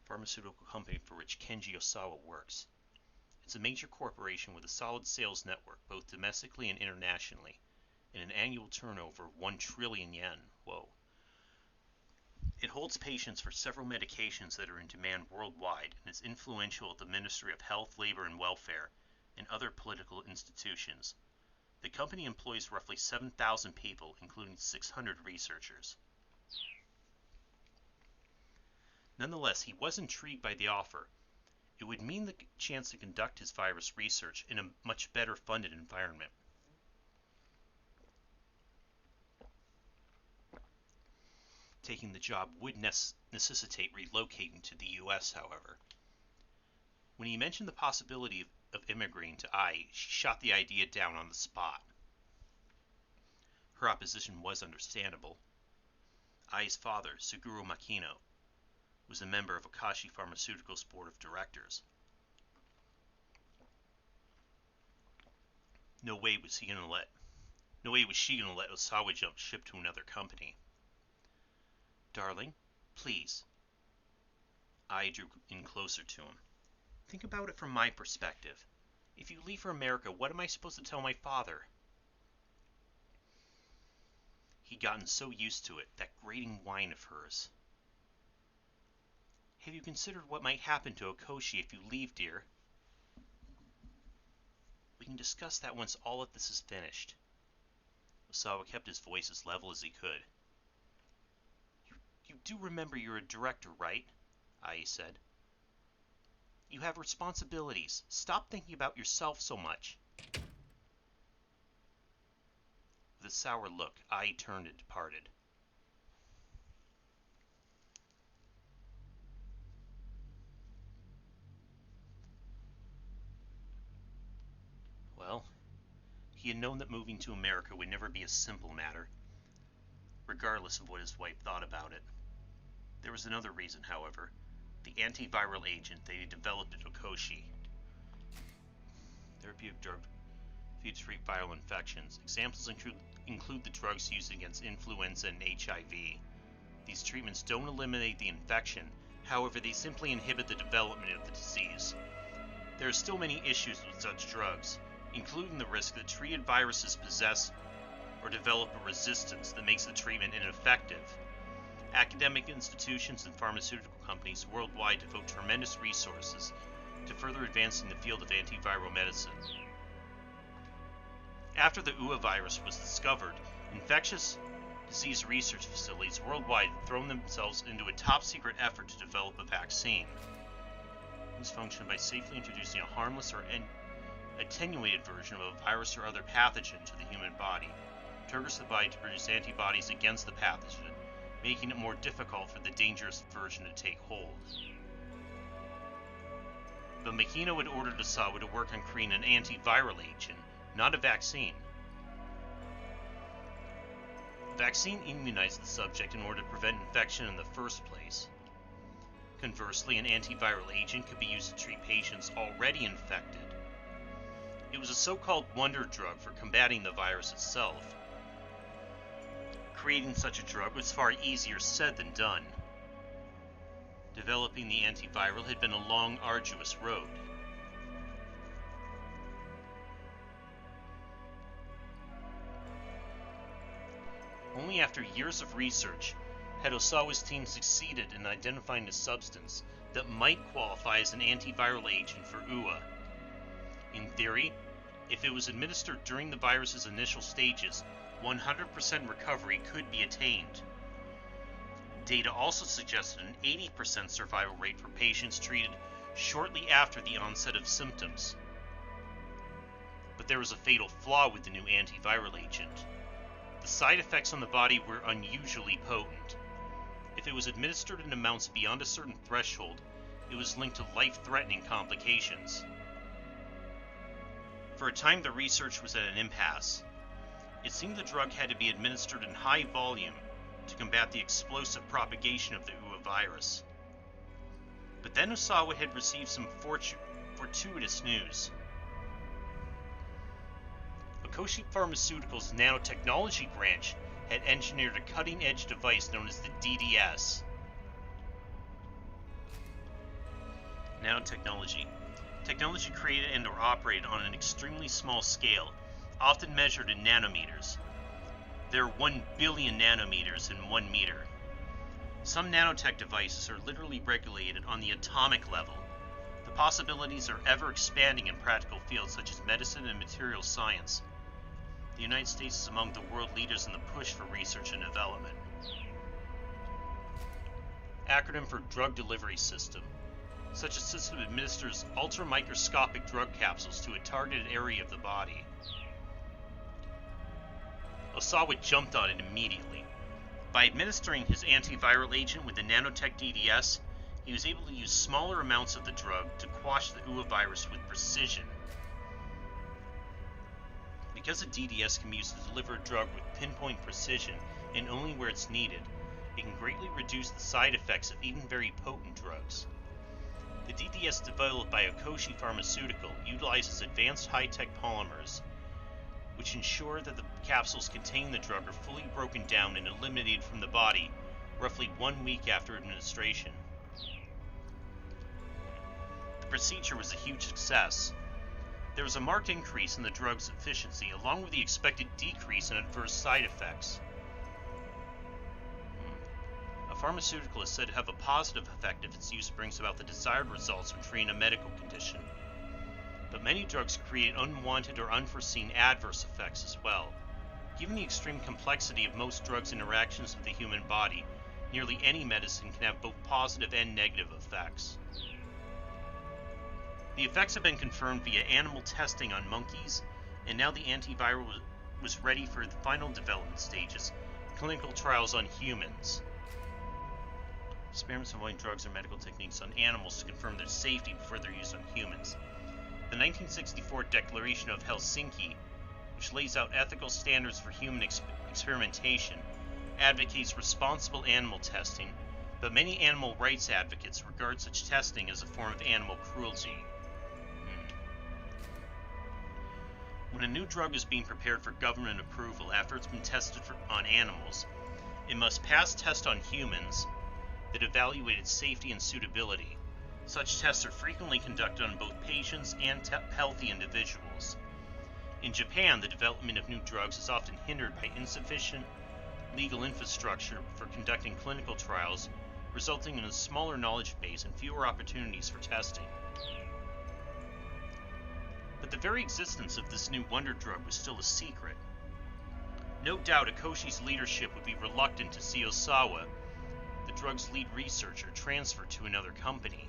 Pharmaceutical company for which Kenji Osawa works. It's a major corporation with a solid sales network both domestically and internationally, and an annual turnover of 1 trillion yen. Whoa. It holds patients for several medications that are in demand worldwide and is influential at the Ministry of Health, Labor, and Welfare and other political institutions. The company employs roughly 7,000 people, including 600 researchers. Nonetheless, he was intrigued by the offer. It would mean the chance to conduct his virus research in a much better funded environment. Taking the job would necessitate relocating to the U.S., however. When he mentioned the possibility of immigrating to Ai, she shot the idea down on the spot. Her opposition was understandable. Ai's father, Suguru Makino, was a member of Akashi Pharmaceuticals' board of directors. No way was she going to let Osawa jump ship to another company. "Darling, please." Ai drew in closer to him. "Think about it from my perspective. If you leave for America, what am I supposed to tell my father?" He'd gotten so used to it, that grating whine of hers. "Have you considered what might happen to Okoshi if you leave, dear?" "We can discuss that once all of this is finished." Osawa kept his voice as level as he could. You do remember you're a director, right?" Ai said. "You have responsibilities. Stop thinking about yourself so much." With a sour look, Ai turned and departed. Well, he had known that moving to America would never be a simple matter, regardless of what his wife thought about it. There was another reason, however: the antiviral agent they had developed at Okoshi. Therapeutic drug to treat viral infections. Examples include the drugs used against influenza and HIV. These treatments don't eliminate the infection, however, they simply inhibit the development of the disease. There are still many issues with such drugs, including the risk that treated viruses possess or develop a resistance that makes the treatment ineffective. Academic institutions and pharmaceutical companies worldwide devote tremendous resources to further advancing the field of antiviral medicine. After the UA virus was discovered, infectious disease research facilities worldwide have thrown themselves into a top-secret effort to develop a vaccine. This functioned by safely introducing a harmless or attenuated version of a virus or other pathogen to the human body, triggers the body to produce antibodies against the pathogen, making it more difficult for the dangerous version to take hold. But Makino had ordered Osawa to work on creating an antiviral agent, not a vaccine. The vaccine immunized the subject in order to prevent infection in the first place. Conversely, an antiviral agent could be used to treat patients already infected. It was a so-called wonder drug for combating the virus itself. Creating such a drug was far easier said than done. Developing the antiviral had been a long, arduous road. Only after years of research had Osawa's team succeeded in identifying a substance that might qualify as an antiviral agent for UA. In theory, if it was administered during the virus's initial stages, 100% recovery could be attained. Data also suggested an 80% survival rate for patients treated shortly after the onset of symptoms. But there was a fatal flaw with the new antiviral agent. The side effects on the body were unusually potent. If it was administered in amounts beyond a certain threshold, it was linked to life-threatening complications. For a time, the research was at an impasse. It seemed the drug had to be administered in high volume to combat the explosive propagation of the UA virus. But then Osawa had received some fortuitous news. Okoshi Pharmaceuticals' nanotechnology branch had engineered a cutting-edge device known as the DDS. Nanotechnology. Technology created and or operated on an extremely small scale, often measured in nanometers. There are 1 billion nanometers in 1 meter. Some nanotech devices are literally regulated on the atomic level. The possibilities are ever expanding in practical fields such as medicine and material science. The United States is among the world leaders in the push for research and development. Acronym for Drug Delivery System. Such a system administers ultramicroscopic drug capsules to a targeted area of the body. Osawa jumped on it immediately. By administering his antiviral agent with the nanotech DDS, he was able to use smaller amounts of the drug to quash the UA virus with precision. Because a DDS can be used to deliver a drug with pinpoint precision and only where it's needed, it can greatly reduce the side effects of even very potent drugs. The DDS developed by Okoshi Pharmaceutical utilizes advanced high-tech polymers, which ensure that the capsules containing the drug are fully broken down and eliminated from the body roughly 1 week after administration. The procedure was a huge success. There was a marked increase in the drug's efficiency, along with the expected decrease in adverse side effects. A pharmaceutical is said to have a positive effect if its use brings about the desired results when treating a medical condition. But many drugs create unwanted or unforeseen adverse effects as well. Given the extreme complexity of most drugs' interactions with the human body, nearly any medicine can have both positive and negative effects. The effects have been confirmed via animal testing on monkeys, and now the antiviral was ready for the final development stages, clinical trials on humans. Experiments involving drugs or medical techniques on animals to confirm their safety before their use on humans. The 1964 Declaration of Helsinki, which lays out ethical standards for human experimentation, advocates responsible animal testing, but many animal rights advocates regard such testing as a form of animal cruelty. When a new drug is being prepared for government approval after it's been tested on animals, it must pass tests on humans that evaluate its safety and suitability. Such tests are frequently conducted on both patients and healthy individuals. In Japan, the development of new drugs is often hindered by insufficient legal infrastructure for conducting clinical trials, resulting in a smaller knowledge base and fewer opportunities for testing. But the very existence of this new wonder drug was still a secret. No doubt Okoshi's leadership would be reluctant to see Osawa, the drug's lead researcher, transferred to another company.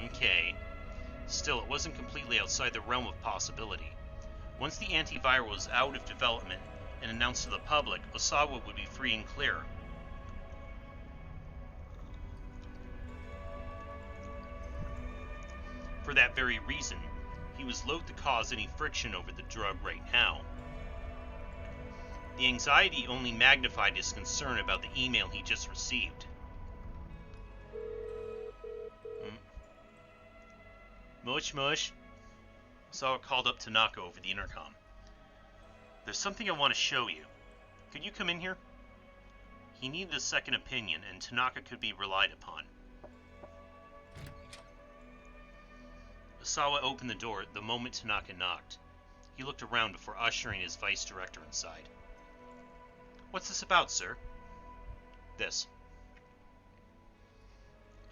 Okay. Still, it wasn't completely outside the realm of possibility. Once the antiviral was out of development and announced to the public, Osawa would be free and clear. For that very reason, he was loath to cause any friction over the drug right now. The anxiety only magnified his concern about the email he just received. Mush mush. Osawa called up Tanaka over the intercom. There's something I want to show you. Could you come in here? He needed a second opinion, and Tanaka could be relied upon. Osawa opened the door the moment Tanaka knocked. He looked around before ushering his vice director inside. "What's this about, sir?" "This."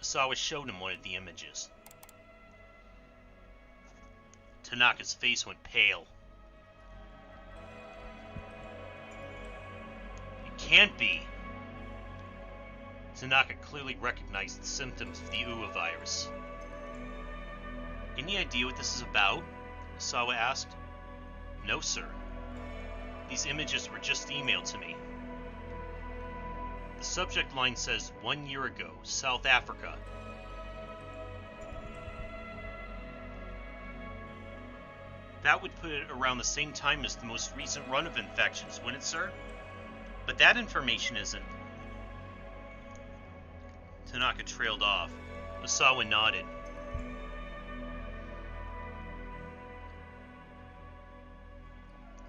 Osawa showed him one of the images. Tanaka's face went pale. "It can't be." Tanaka clearly recognized the symptoms of the Uwa virus. "Any idea what this is about?" Osawa asked. "No, sir. These images were just emailed to me. The subject line says 1 year ago, South Africa. That would put it around the same time as the most recent run of infections, wouldn't it, sir? But that information isn't." Tanaka trailed off. Osawa nodded.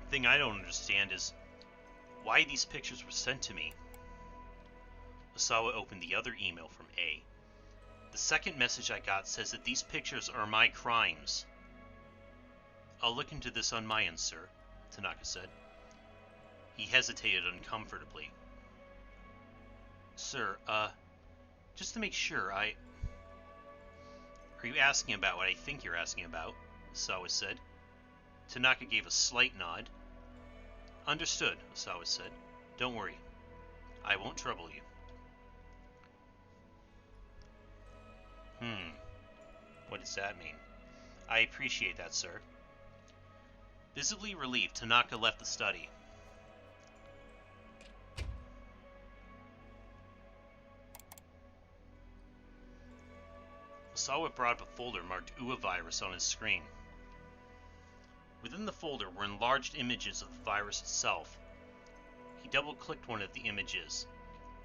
"The thing I don't understand is why these pictures were sent to me." Osawa opened the other email from A. "The second message I got says that these pictures are my crimes." "I'll look into this on my end, sir," Tanaka said. He hesitated uncomfortably. "Sir, just to make sure, Are you asking about what I think you're asking about?" Osawa said. Tanaka gave a slight nod. "Understood," Osawa said. "Don't worry. I won't trouble you." What does that mean? "I appreciate that, sir." Visibly relieved, Tanaka left the study. Osawa brought up a folder marked Uwa virus on his screen. Within the folder were enlarged images of the virus itself. He double-clicked one of the images.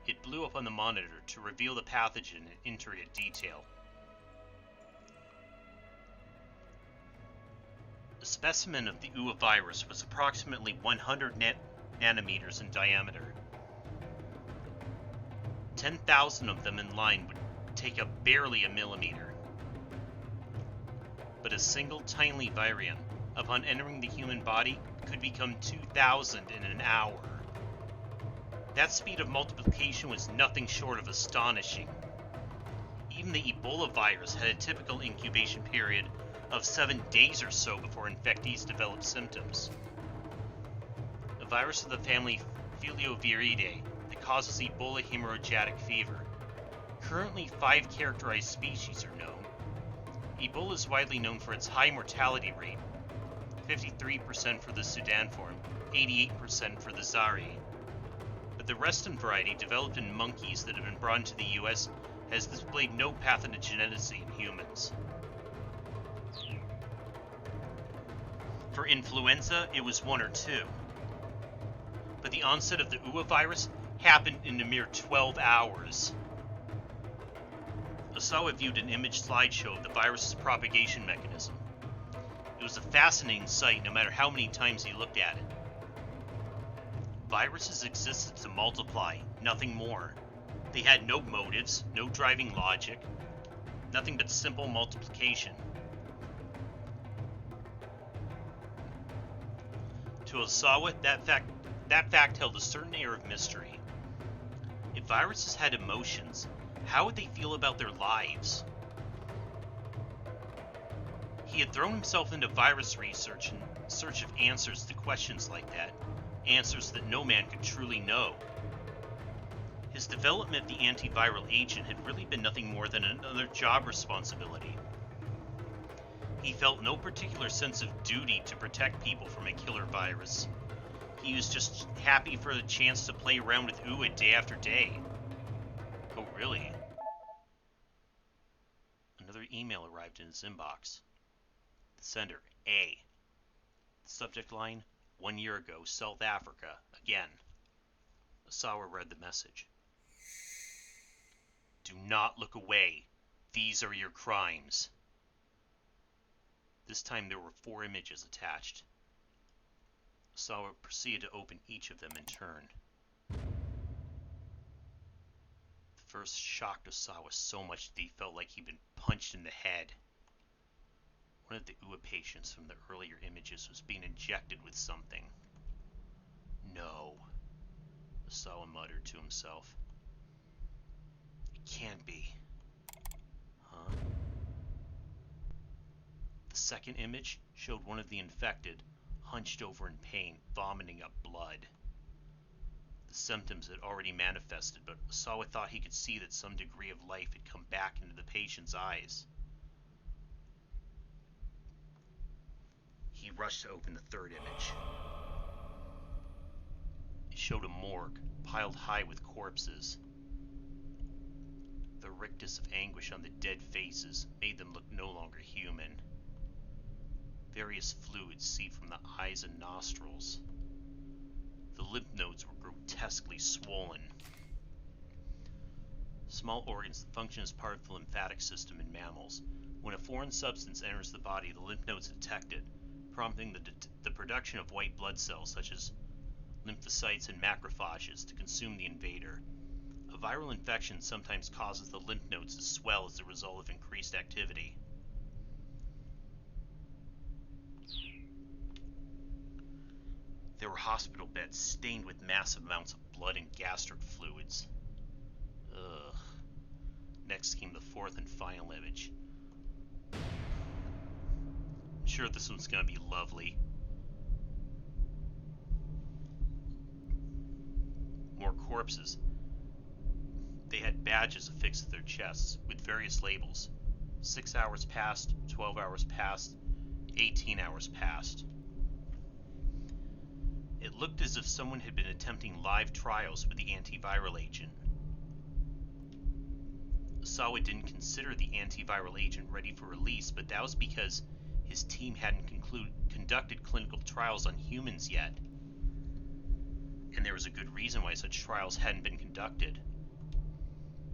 It blew up on the monitor to reveal the pathogen in intricate detail. A specimen of the Uwa virus was approximately 100 nanometers in diameter. 10,000 of them in line would take up barely a millimeter. But a single tiny virion, upon entering the human body, could become 2,000 in an hour. That speed of multiplication was nothing short of astonishing. Even the Ebola virus had a typical incubation period of 7 days or so before infectees developed symptoms. A virus of the family Filioviiridae that causes Ebola hemorrhagic fever. Currently, 5 characterized species are known. Ebola is widely known for its high mortality rate, 53% for the Sudan form, 88% for the Zaire. But the reston variety, developed in monkeys that have been brought into the US, has displayed no pathogenicity in humans. For influenza, it was 1 or 2. But the onset of the Uwa virus happened in a mere 12 hours. Osawa viewed an image slideshow of the virus's propagation mechanism. It was a fascinating sight no matter how many times he looked at it. Viruses existed to multiply, nothing more. They had no motives, no driving logic, nothing but simple multiplication. To Osawa, that fact held a certain air of mystery. If viruses had emotions, how would they feel about their lives? He had thrown himself into virus research in search of answers to questions like that, answers that no man could truly know. His development of the antiviral agent had really been nothing more than another job responsibility. He felt no particular sense of duty to protect people from a killer virus. He was just happy for the chance to play around with Uwa day after day. Oh, really? Another email arrived in his inbox. The sender, A. The subject line, 1 year ago, South Africa, again. Osawa read the message. "Do not look away. These are your crimes." This time there were 4 images attached. Osawa proceeded to open each of them in turn. The first shocked Osawa so much that he felt like he'd been punched in the head. One of the UA patients from the earlier images was being injected with something. No, Osawa muttered to himself. It can't be. Huh? The second image showed one of the infected, hunched over in pain, vomiting up blood. The symptoms had already manifested, but Osawa thought he could see that some degree of life had come back into the patient's eyes. He rushed to open the third image. It showed a morgue, piled high with corpses. The rictus of anguish on the dead faces made them look no longer human. Various fluids seeped from the eyes and nostrils. The lymph nodes were grotesquely swollen. Small organs that function as part of the lymphatic system in mammals. When a foreign substance enters the body, the lymph nodes detect it, prompting the production of white blood cells such as lymphocytes and macrophages to consume the invader. A viral infection sometimes causes the lymph nodes to swell as a result of increased activity. There were hospital beds stained with massive amounts of blood and gastric fluids. Ugh. Next came the fourth and final image. I'm sure this one's gonna be lovely. More corpses. They had badges affixed to their chests with various labels. 6 hours past, 12 hours past, 18 hours past. It looked as if someone had been attempting live trials with the antiviral agent. Osawa didn't consider the antiviral agent ready for release, but that was because his team hadn't conducted clinical trials on humans yet. And there was a good reason why such trials hadn't been conducted.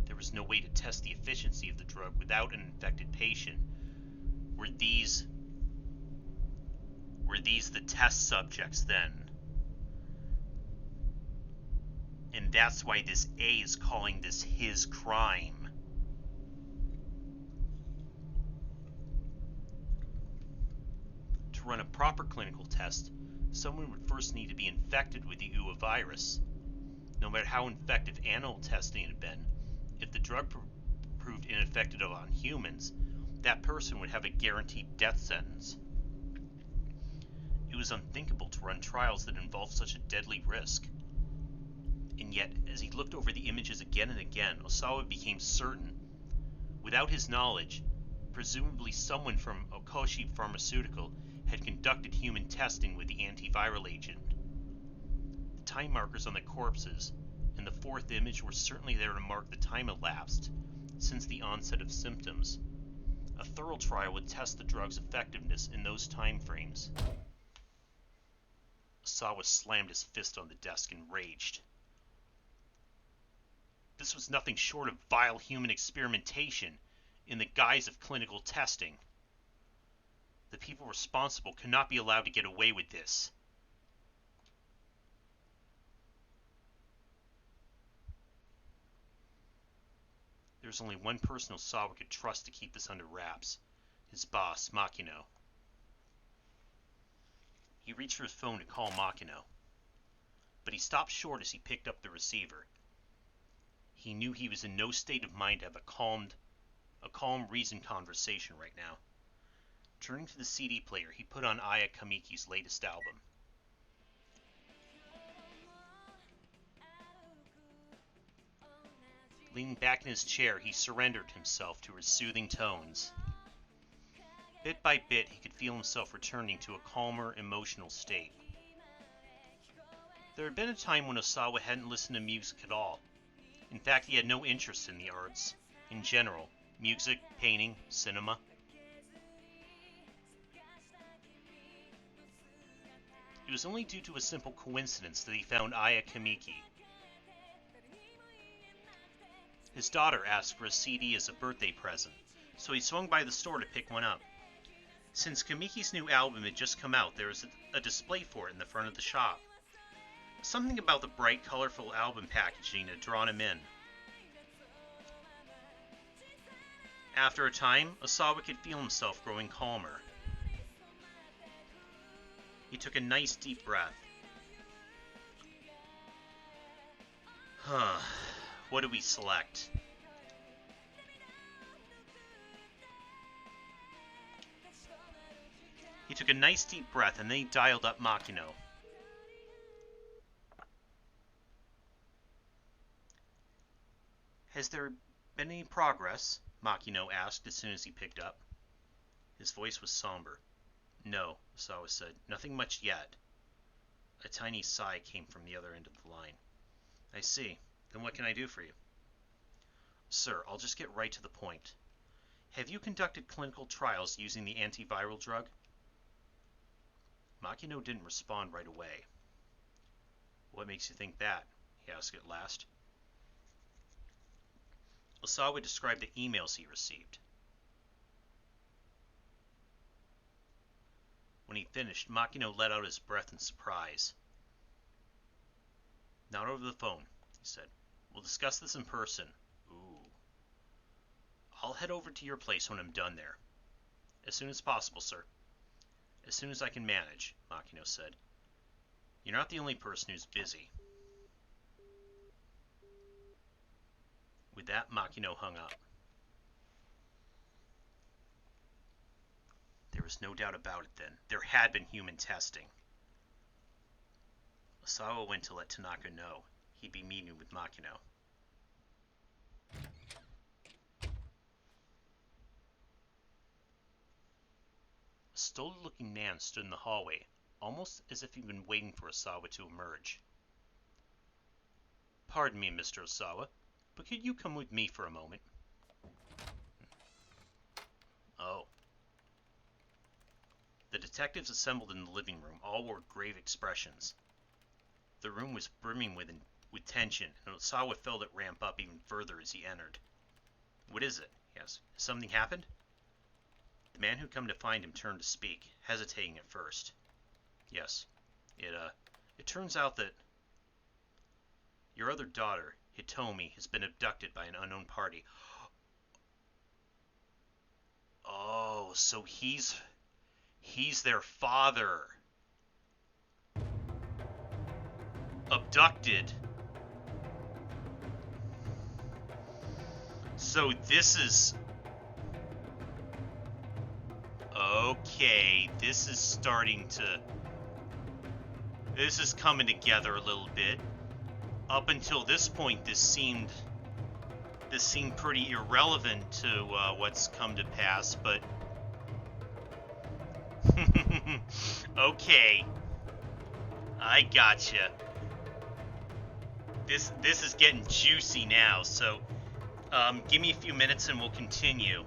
There was no way to test the efficiency of the drug without an infected patient. Were these the test subjects then? And that's why this A is calling this his crime. To run a proper clinical test, someone would first need to be infected with the UA virus. No matter how effective animal testing had been, if the drug proved ineffective on humans, that person would have a guaranteed death sentence. It was unthinkable to run trials that involved such a deadly risk. And yet, as he looked over the images again and again, Osawa became certain, without his knowledge, presumably someone from Okoshi Pharmaceutical had conducted human testing with the antiviral agent. The time markers on the corpses in the fourth image were certainly there to mark the time elapsed since the onset of symptoms. A thorough trial would test the drug's effectiveness in those time frames. Osawa slammed his fist on the desk and raged. This was nothing short of vile human experimentation in the guise of clinical testing. The people responsible could not be allowed to get away with this. There was only one person Osawa could trust to keep this under wraps: his boss, Makino. He reached for his phone to call Makino, but he stopped short as he picked up the receiver. He knew he was in no state of mind to have a calm, reasoned conversation right now. Turning to the CD player, he put on Aya Kamiki's latest album. Leaning back in his chair, he surrendered himself to her soothing tones. Bit by bit, he could feel himself returning to a calmer, emotional state. There had been a time when Osawa hadn't listened to music at all. In fact, he had no interest in the arts, in general: music, painting, cinema. It was only due to a simple coincidence that he found Aya Kamiki. His daughter asked for a CD as a birthday present, so he swung by the store to pick one up. Since Kamiki's new album had just come out, there was a display for it in the front of the shop. Something about the bright, colorful album packaging had drawn him in. After a time, Osawa could feel himself growing calmer. He took a nice deep breath. Huh. What do we select? He took a nice deep breath and then he dialed up Makino. Has there been any progress? Makino asked as soon as he picked up. His voice was somber. No, Osawa said. Nothing much yet. A tiny sigh came from the other end of the line. I see. Then what can I do for you? Sir, I'll just get right to the point. Have you conducted clinical trials using the antiviral drug? Makino didn't respond right away. What makes you think that? He asked at last. Osawa described the emails he received. When he finished, Makino let out his breath in surprise. Not over the phone, he said. We'll discuss this in person. Ooh. I'll head over to your place when I'm done there. As soon as possible, sir. As soon as I can manage, Makino said. You're not the only person who's busy. With that, Makino hung up. There was no doubt about it then. There had been human testing. Osawa went to let Tanaka know he'd be meeting with Makino. A stolid-looking man stood in the hallway, almost as if he'd been waiting for Osawa to emerge. Pardon me, Mr. Osawa, but could you come with me for a moment? Oh. The detectives assembled in the living room all wore grave expressions. The room was brimming with tension, and Osawa felt it ramp up even further as he entered. What is it? He asked. Has something happened? The man who'd come to find him turned to speak, hesitating at first. Yes. It turns out that your other daughter, Hitomi, has been abducted by an unknown party. Oh, so he's their father. Abducted. So this is... Okay, this is starting to... This is coming together a little bit. Up until this point, this seemed pretty irrelevant to what's come to pass, but... Okay. I gotcha. This is getting juicy now, so give me a few minutes and we'll continue.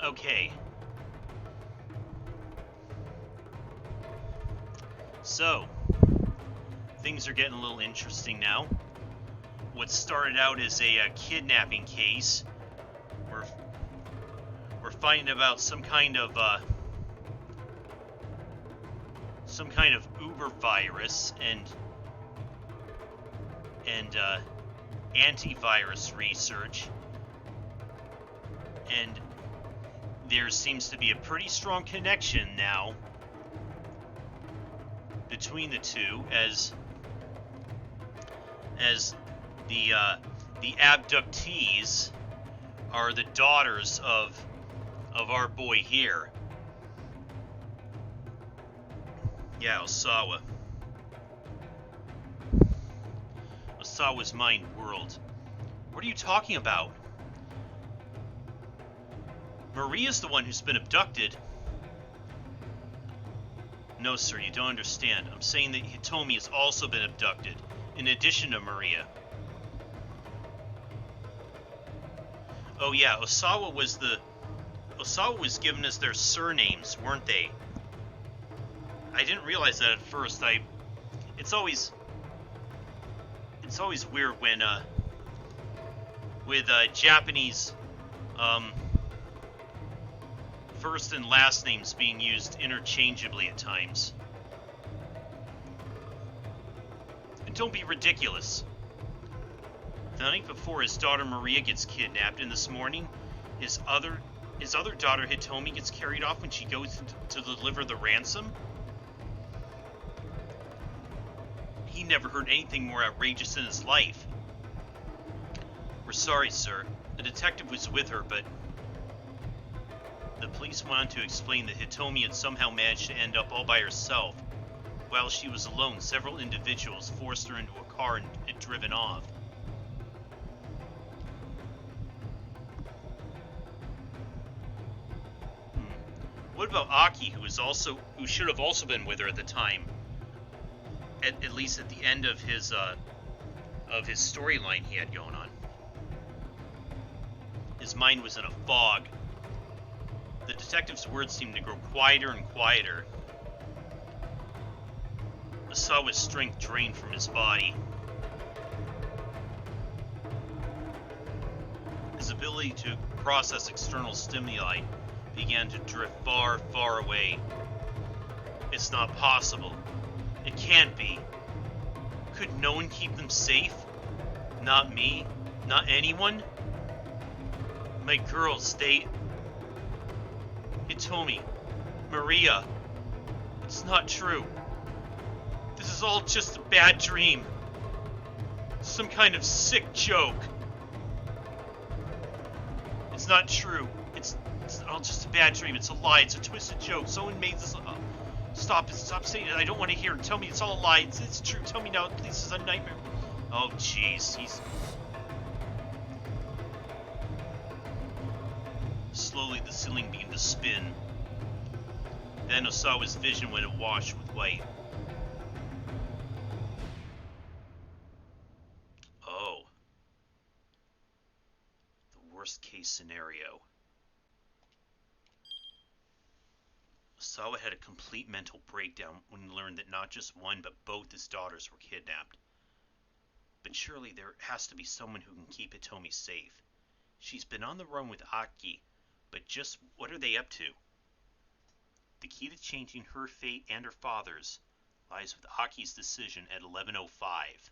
Okay. So, things are getting a little interesting now. What started out as a kidnapping case, we're finding about some kind of Uber virus and antivirus research, and there seems to be a pretty strong connection now between the two, as the abductees are the daughters of our boy here. Yeah, Osawa. Osawa's mind whirled. What are you talking about? Maria's the one who's been abducted. No, sir, you don't understand. I'm saying that Hitomi has also been abducted, in addition to Maria. Oh yeah, Osawa was given as their surnames, weren't they? I didn't realize that at first. It's always weird when with Japanese first and last names being used interchangeably at times. And don't be ridiculous. The night before, his daughter Maria gets kidnapped, and this morning, his other daughter Hitomi gets carried off when she goes to deliver the ransom. He never heard anything more outrageous in his life. We're sorry, sir. The detective was with her, but the police went on to explain that Hitomi had somehow managed to end up all by herself. While she was alone, several individuals forced her into a car and had driven off. What about Aki, who should have also been with her at the time? At least at the end of his storyline he had going on. His mind was in a fog. The detective's words seemed to grow quieter and quieter. Osawa's strength drained from his body. His ability to process external stimuli began to drift far, far away. It's not possible. It can't be. Could no one keep them safe? Not me? Not anyone? My girls, Hitomi, Maria. It's not true. This is all just a bad dream. Some kind of sick joke. It's not true. It's all just a bad dream. It's a lie. It's a twisted joke. Someone made this. Stop saying it. I don't want to hear it. Tell me it's all a lie. It's true. Tell me now. Please, this is a nightmare. Oh, jeez. Slowly, the ceiling began to spin. Then Osawa's vision went awash with white. Oh. The worst case scenario. Osawa had a complete mental breakdown when he learned that not just one, but both his daughters were kidnapped. But surely there has to be someone who can keep Hitomi safe. She's been on the run with Aki, but just what are they up to? The key to changing her fate and her father's lies with Aki's decision at 11:05.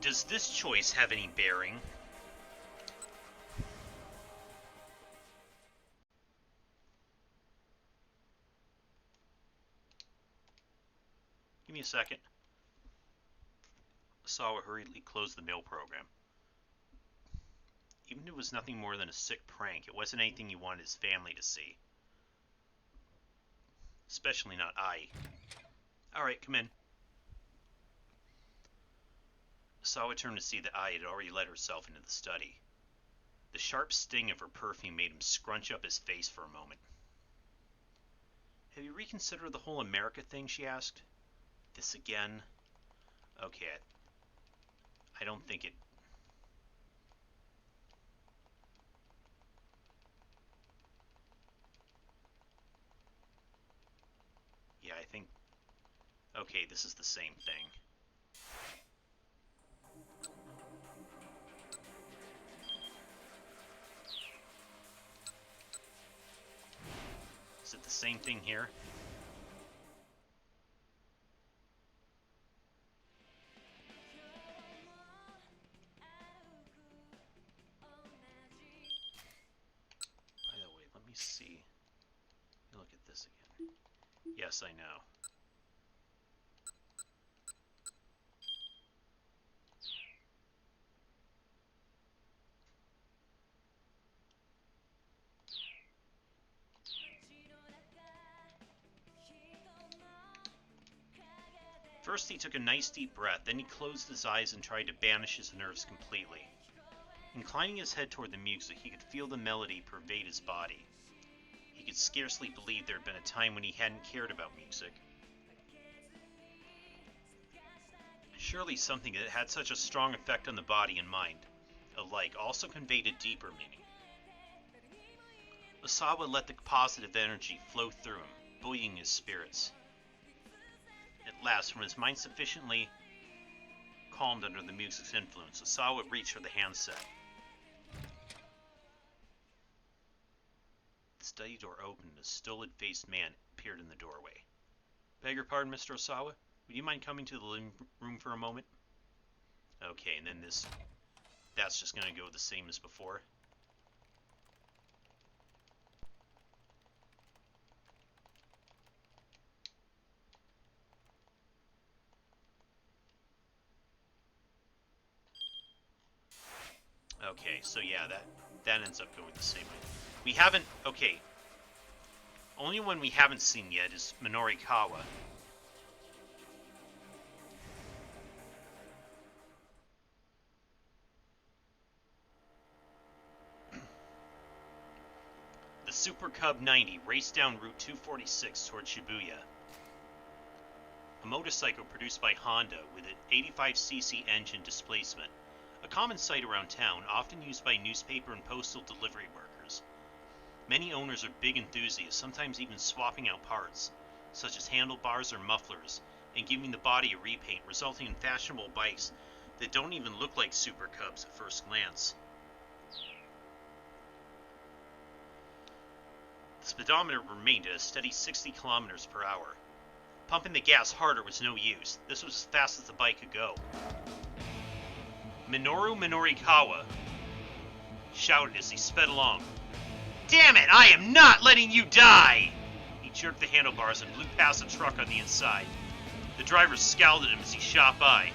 Does this choice have any bearing? Give me a second. Osawa hurriedly closed the mail program. Even if it was nothing more than a sick prank, it wasn't anything he wanted his family to see. especially not I. Alright, come in. Sawa turned to see that I had already let herself into the study. The sharp sting of her perfume made him scrunch up his face for a moment. Have you reconsidered the whole America thing, she asked. This again? Okay, I don't think it... Yeah, I think... Okay, this is the same thing. Is it the same thing here? By the way, let me see. Let me look at this again. Yes, I know. First he took a nice deep breath, then he closed his eyes and tried to banish his nerves completely. Inclining his head toward the music, he could feel the melody pervade his body. He could scarcely believe there had been a time when he hadn't cared about music. Surely something that had such a strong effect on the body and mind alike also conveyed a deeper meaning. Osawa let the positive energy flow through him, buoying his spirits. At last, when his mind sufficiently calmed under the music's influence, Osawa reached for the handset. The study door opened and a stolid-faced man appeared in the doorway. Beg your pardon, Mr. Osawa? Would you mind coming to the living room for a moment? Okay, and then that's just going to go the same as before. Okay, so yeah, that ends up going the same way. We haven't... Okay. Only one we haven't seen yet is Minorikawa. The Super Cub 90 raced down Route 246 toward Shibuya. A motorcycle produced by Honda with an 85cc engine displacement. A common sight around town, often used by newspaper and postal delivery workers. Many owners are big enthusiasts, sometimes even swapping out parts, such as handlebars or mufflers, and giving the body a repaint, resulting in fashionable bikes that don't even look like Super Cubs at first glance. The speedometer remained at a steady 60 kilometers per hour. Pumping the gas harder was no use. This was as fast as the bike could go. Minoru Minorikawa shouted as he sped along. Damn it, I am not letting you die! He jerked the handlebars and blew past a truck on the inside. The driver scowled at him as he shot by.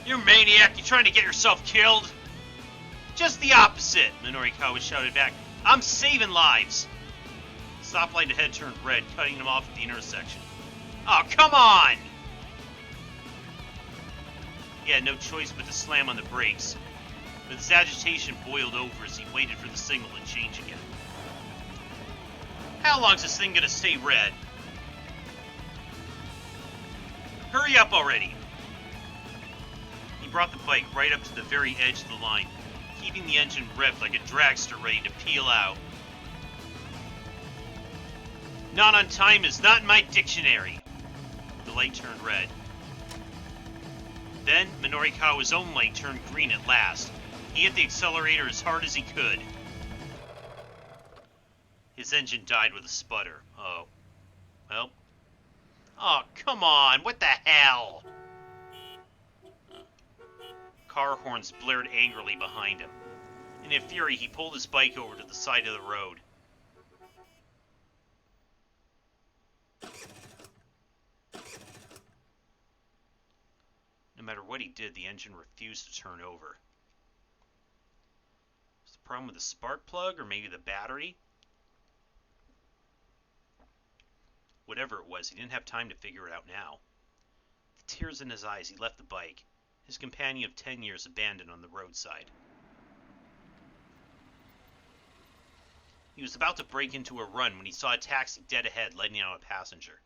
You maniac, you trying to get yourself killed? Just the opposite, Minorikawa shouted back. I'm saving lives. The stoplight ahead turned red, cutting him off at the intersection. Oh, come on! He had no choice but to slam on the brakes, but his agitation boiled over as he waited for the signal to change again. How long's this thing gonna stay red? Hurry up already! He brought the bike right up to the very edge of the line, keeping the engine revved like a dragster ready to peel out. Not on time is not in my dictionary. The light turned red. Then, Minorikawa's own light turned green at last. He hit the accelerator as hard as he could. His engine died with a sputter. Oh. Well. Oh, come on! What the hell? Car horns blared angrily behind him. In a fury, he pulled his bike over to the side of the road. No matter what he did, the engine refused to turn over. Was the problem with the spark plug, or maybe the battery? Whatever it was, he didn't have time to figure it out now. With tears in his eyes, he left the bike, his companion of 10 years abandoned on the roadside. He was about to break into a run when he saw a taxi dead ahead letting out a passenger.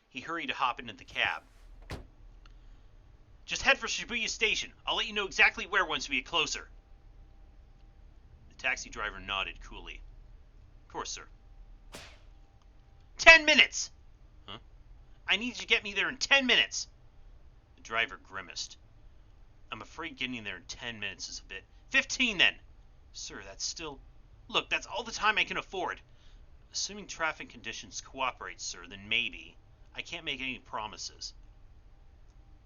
He hurried to hop into the cab. Just head for Shibuya Station. I'll let you know exactly where once we get closer. The taxi driver nodded coolly. Of course, sir. 10 minutes! Huh? I need you to get me there in 10 minutes. The driver grimaced. I'm afraid getting there in 10 minutes is a bit... 15 then! Sir, that's still... Look, that's all the time I can afford. Assuming traffic conditions cooperate, sir, then maybe. I can't make any promises.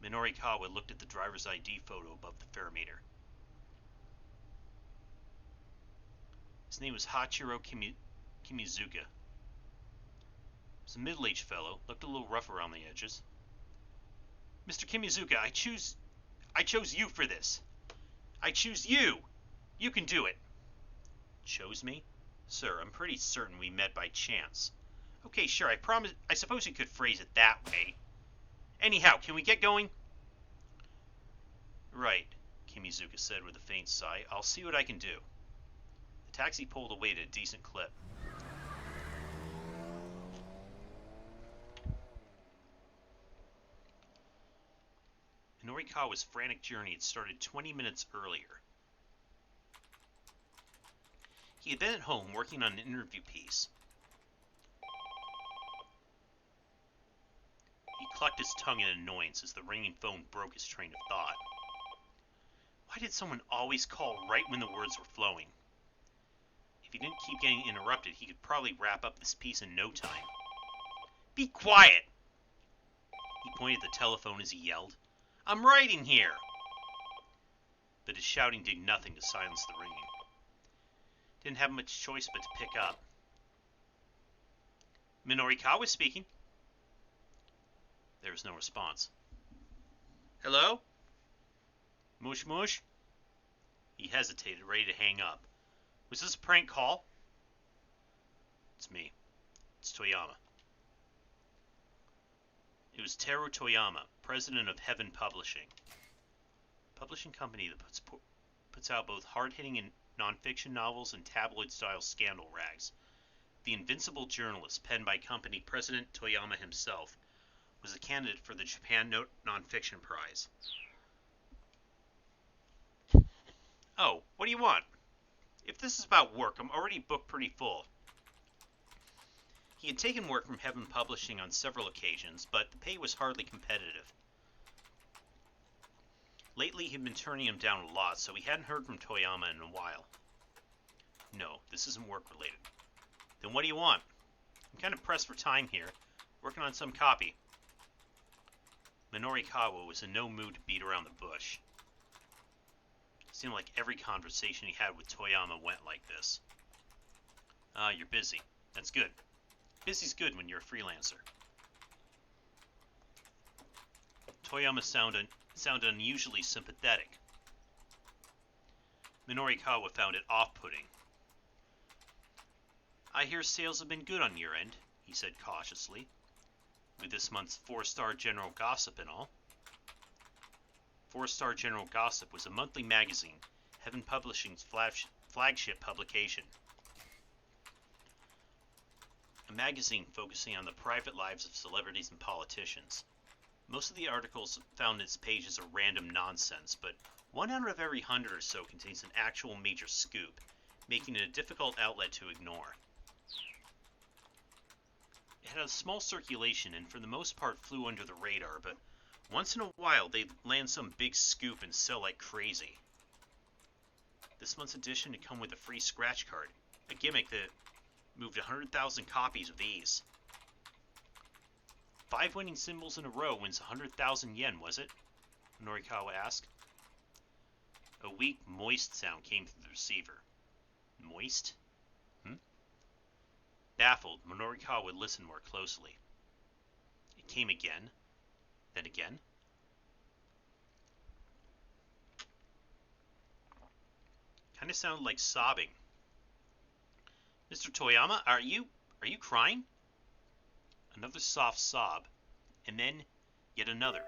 Minorikawa looked at the driver's ID photo above the fare meter. His name was Hachiro Kimizuka. He was a middle-aged fellow, looked a little rough around the edges. Mr. Kimizuka, I chose you for this. I choose you! You can do it. Chose me? Sir, I'm pretty certain we met by chance. Okay, sure, I suppose you could phrase it that way. Anyhow, can we get going? Right, Kimizuka said with a faint sigh. I'll see what I can do. The taxi pulled away at a decent clip. Norikawa's frantic journey had started 20 minutes earlier. He had been at home working on an interview piece. He clucked his tongue in annoyance as the ringing phone broke his train of thought. Why did someone always call right when the words were flowing? If he didn't keep getting interrupted, he could probably wrap up this piece in no time. Be quiet! He pointed at the telephone as he yelled. I'm writing here! But his shouting did nothing to silence the ringing. Didn't have much choice but to pick up. Minorikawa speaking. There was no response. Hello? Mush mush? He hesitated, ready to hang up. Was this a prank call? It's me. It's Toyama. It was Teru Toyama, president of Heaven Publishing. A publishing company that puts out both hard-hitting and non-fiction novels and tabloid-style scandal rags. The invincible journalist, penned by company president Toyama himself, was a candidate for the Japan Non-Fiction Prize. Oh, what do you want? If this is about work, I'm already booked pretty full. He had taken work from Heaven Publishing on several occasions, but the pay was hardly competitive. Lately, he'd been turning him down a lot, so he hadn't heard from Toyama in a while. No, this isn't work-related. Then what do you want? I'm kind of pressed for time here, working on some copy. Minorikawa was in no mood to beat around the bush. It seemed like every conversation he had with Toyama went like this. You're busy. That's good. Busy's good when you're a freelancer. Toyama sounded unusually sympathetic. Minorikawa found it off-putting. I hear sales have been good on your end, he said cautiously, with this month's 4-Star General Gossip and all. 4-Star General Gossip was a monthly magazine, Heaven Publishing's flagship publication. A magazine focusing on the private lives of celebrities and politicians. Most of the articles found in its pages are random nonsense, but 1 out of every 100 or so contains an actual major scoop, making it a difficult outlet to ignore. It had a small circulation and for the most part flew under the radar, but once in a while they'd land some big scoop and sell like crazy. This month's edition had come with a free scratch card, a gimmick that moved 100,000 copies with ease. 5 winning symbols in a row wins 100,000 yen, was it? Norikawa asked. A weak, moist sound came through the receiver. Moist? Baffled, Minorikawa listened more closely. It came again, then again. Kind of sounded like sobbing. Mr. Toyama, are you crying? Another soft sob, and then yet another.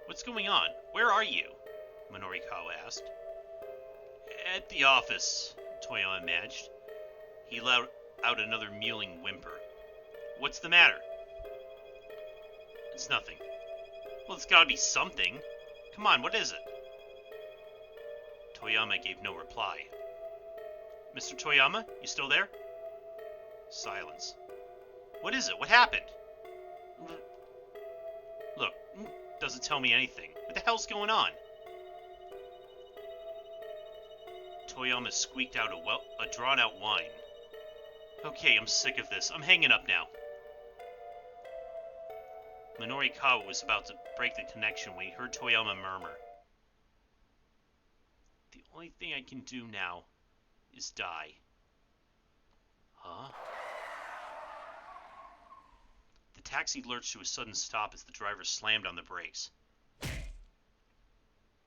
What's going on? Where are you? Minorikawa asked. At the office, Toyama managed. He let out another mewling whimper. What's the matter? It's nothing. Well, it's gotta be something. Come on, what is it? Toyama gave no reply. Mr. Toyama, you still there? Silence. What is it? What happened? Look, doesn't tell me anything. What the hell's going on? Toyama squeaked out a drawn-out whine. Okay, I'm sick of this. I'm hanging up now. Minorikawa was about to break the connection when he heard Toyama murmur. The only thing I can do now is die. Huh? The taxi lurched to a sudden stop as the driver slammed on the brakes.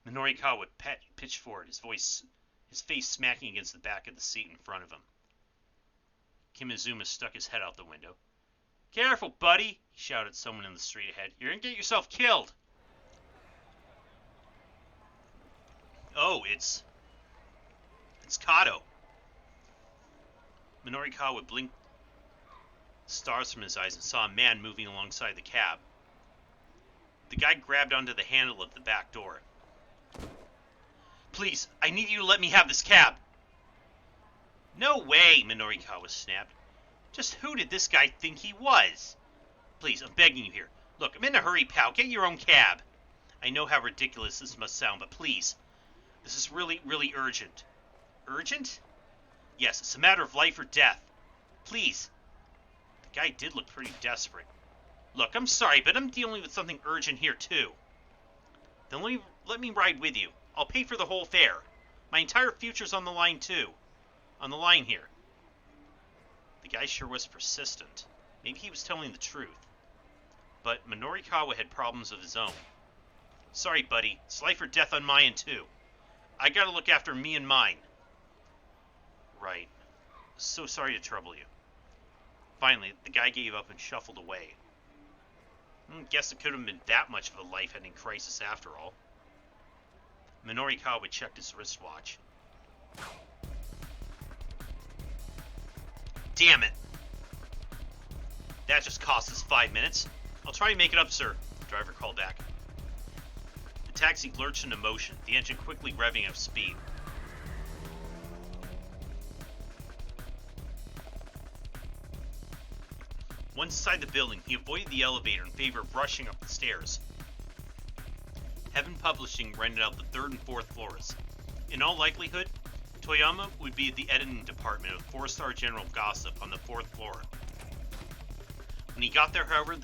Minorikawa pitched forward, his face smacking against the back of the seat in front of him. Kimizuma stuck his head out the window. Careful, buddy, he shouted at someone in the street ahead. You're gonna get yourself killed. Oh, it's Kato. Minorikawa blinked stars from his eyes and saw a man moving alongside the cab. The guy grabbed onto the handle of the back door. Please, I need you to let me have this cab. No way, Minorikawa snapped. Just who did this guy think he was? Please, I'm begging you here. Look, I'm in a hurry, pal. Get your own cab. I know how ridiculous this must sound, but please. This is really, really urgent. Urgent? Yes, it's a matter of life or death. Please. The guy did look pretty desperate. Look, I'm sorry, but I'm dealing with something urgent here, too. Then let me ride with you. I'll pay for the whole fare. My entire future's on the line, too. On the line here. The guy sure was persistent. Maybe he was telling the truth. But Minorikawa had problems of his own. Sorry, buddy. It's life or death on my end, too. I gotta look after me and mine. Right. So sorry to trouble you. Finally, the guy gave up and shuffled away. Guess it could have been that much of a life-ending crisis after all. Minorikawa checked his wristwatch. Damn it! That just cost us 5 minutes. I'll try and make it up, sir, the driver called back. The taxi lurched into motion, the engine quickly revving up speed. Once inside the building, he avoided the elevator in favor of rushing up the stairs. Heaven Publishing rented out the 3rd and 4th floors. In all likelihood, Toyama would be at the editing department of 4-Star General Gossip on the 4th floor. When he got there, however,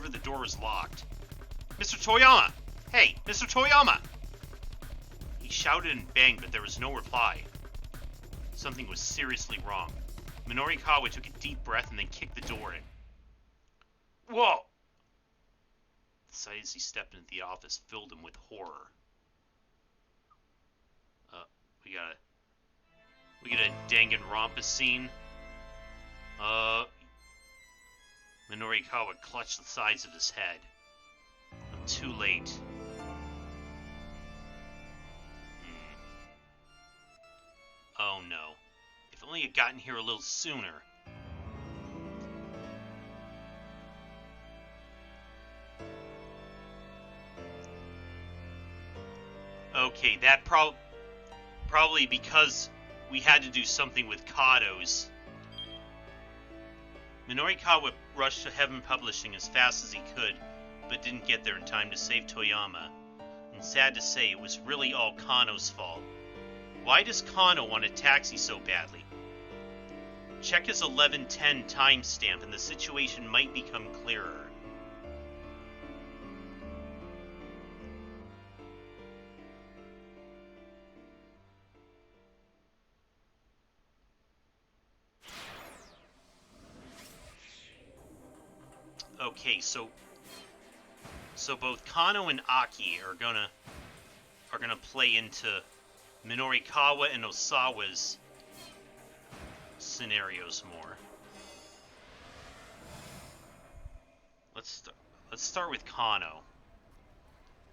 the door was locked. Mr. Toyama! Hey, Mr. Toyama! He shouted and banged, but there was no reply. Something was seriously wrong. Minorikawa took a deep breath and then kicked the door in. Whoa! The sight as he stepped into the office filled him with horror. We got a Danganronpa scene. Minorikawa clutched the sides of his head. Too late. Oh no. If only I'd gotten here a little sooner. Okay, that probably because we had to do something with Kato's. Minorikawa rushed to Heaven Publishing as fast as he could, but didn't get there in time to save Toyama. And sad to say, it was really all Kano's fault. Why does Kano want a taxi so badly? Check his 11:10 timestamp and the situation might become clearer. Okay, so both Kano and Aki are gonna play into Minorikawa and Osawa's scenarios more. Let's start with Kano.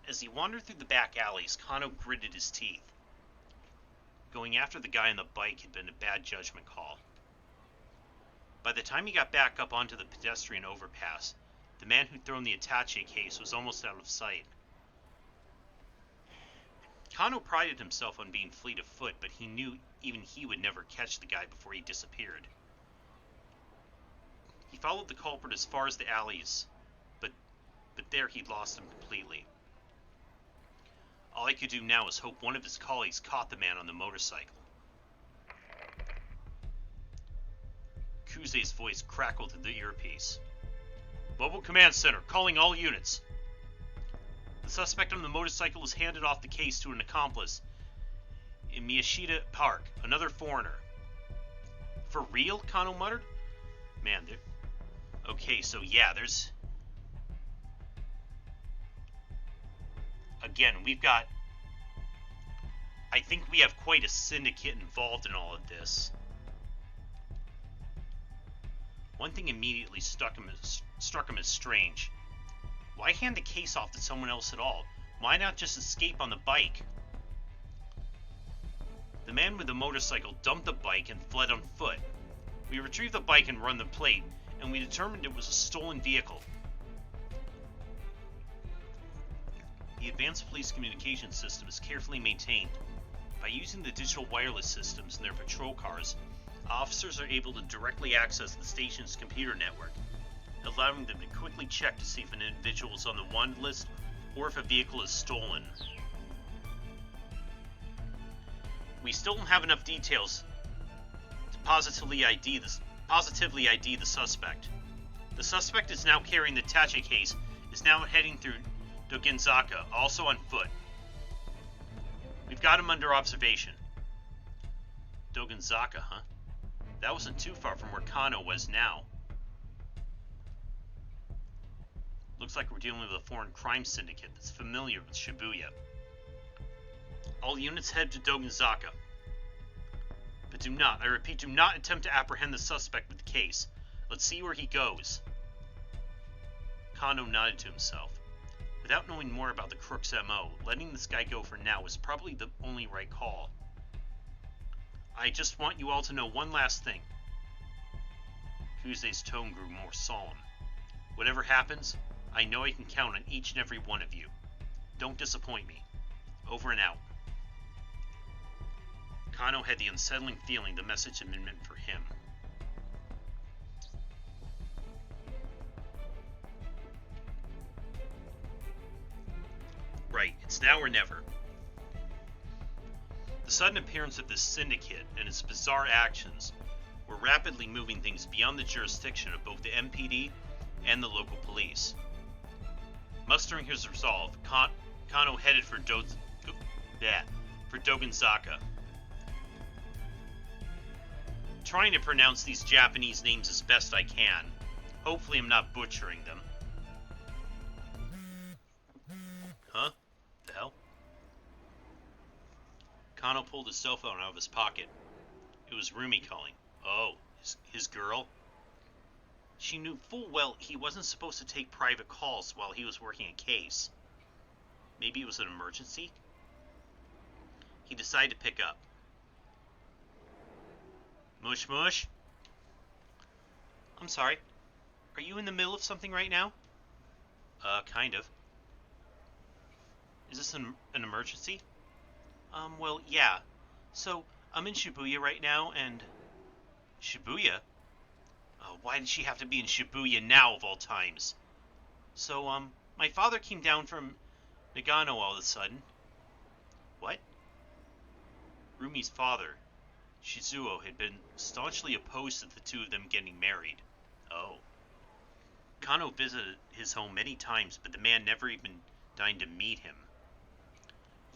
As he wandered through the back alleys, Kano gritted his teeth. Going after the guy on the bike had been a bad judgment call. By the time he got back up onto the pedestrian overpass, the man who'd thrown the attaché case was almost out of sight. Kano prided himself on being fleet of foot, but he knew even he would never catch the guy before he disappeared. He followed the culprit as far as the alleys, but there he'd lost him completely. All he could do now was hope one of his colleagues caught the man on the motorcycle. Kuze's voice crackled through the earpiece. Mobile Command Center, calling all units. The suspect on the motorcycle has handed off the case to an accomplice in Miyashita Park, another foreigner. For real? Kano muttered. Man, okay, so yeah, there's... Again, we've got... I think we have quite a syndicate involved in all of this. One thing immediately struck him as strange. Why hand the case off to someone else at all? Why not just escape on the bike? The man with the motorcycle dumped the bike and fled on foot. We retrieved the bike and run the plate, and we determined it was a stolen vehicle. The advanced police communication system is carefully maintained. By using the digital wireless systems in their patrol cars, officers are able to directly access the station's computer network, allowing them to quickly check to see if an individual is on the wanted list or if a vehicle is stolen. We still don't have enough details to positively ID the suspect. The suspect is now carrying the attaché case, is now heading through Dogenzaka, also on foot. We've got him under observation. Dogenzaka, huh? That wasn't too far from where Kano was now. Looks like we're dealing with a foreign crime syndicate that's familiar with Shibuya. All units head to Dogenzaka. But do not, I repeat, do not attempt to apprehend the suspect with the case. Let's see where he goes. Kano nodded to himself. Without knowing more about the crook's MO, letting this guy go for now was probably the only right call. I just want you all to know one last thing. Kuze's tone grew more solemn. Whatever happens, I know I can count on each and every one of you. Don't disappoint me. Over and out. Kano had the unsettling feeling the message had been meant for him. Right, it's now or never. The sudden appearance of this syndicate and its bizarre actions were rapidly moving things beyond the jurisdiction of both the MPD and the local police. Mustering his resolve, Kano headed for Dogenzaka. Trying to pronounce these Japanese names as best I can. Hopefully I'm not butchering them. Huh? The hell? Kano pulled his cell phone out of his pocket. It was Rumi calling. Oh, his girl? She knew full well he wasn't supposed to take private calls while he was working a case. Maybe it was an emergency? He decided to pick up. Mush mush? I'm sorry. Are you in the middle of something right now? Kind of. Is this an emergency? Well, yeah. So, I'm in Shibuya right now, and... Shibuya? Why did she have to be in Shibuya now, of all times? So, my father came down from Nagano all of a sudden. What? Rumi's father, Shizuo, had been staunchly opposed to the two of them getting married. Oh. Kano visited his home many times, but the man never even deigned to meet him.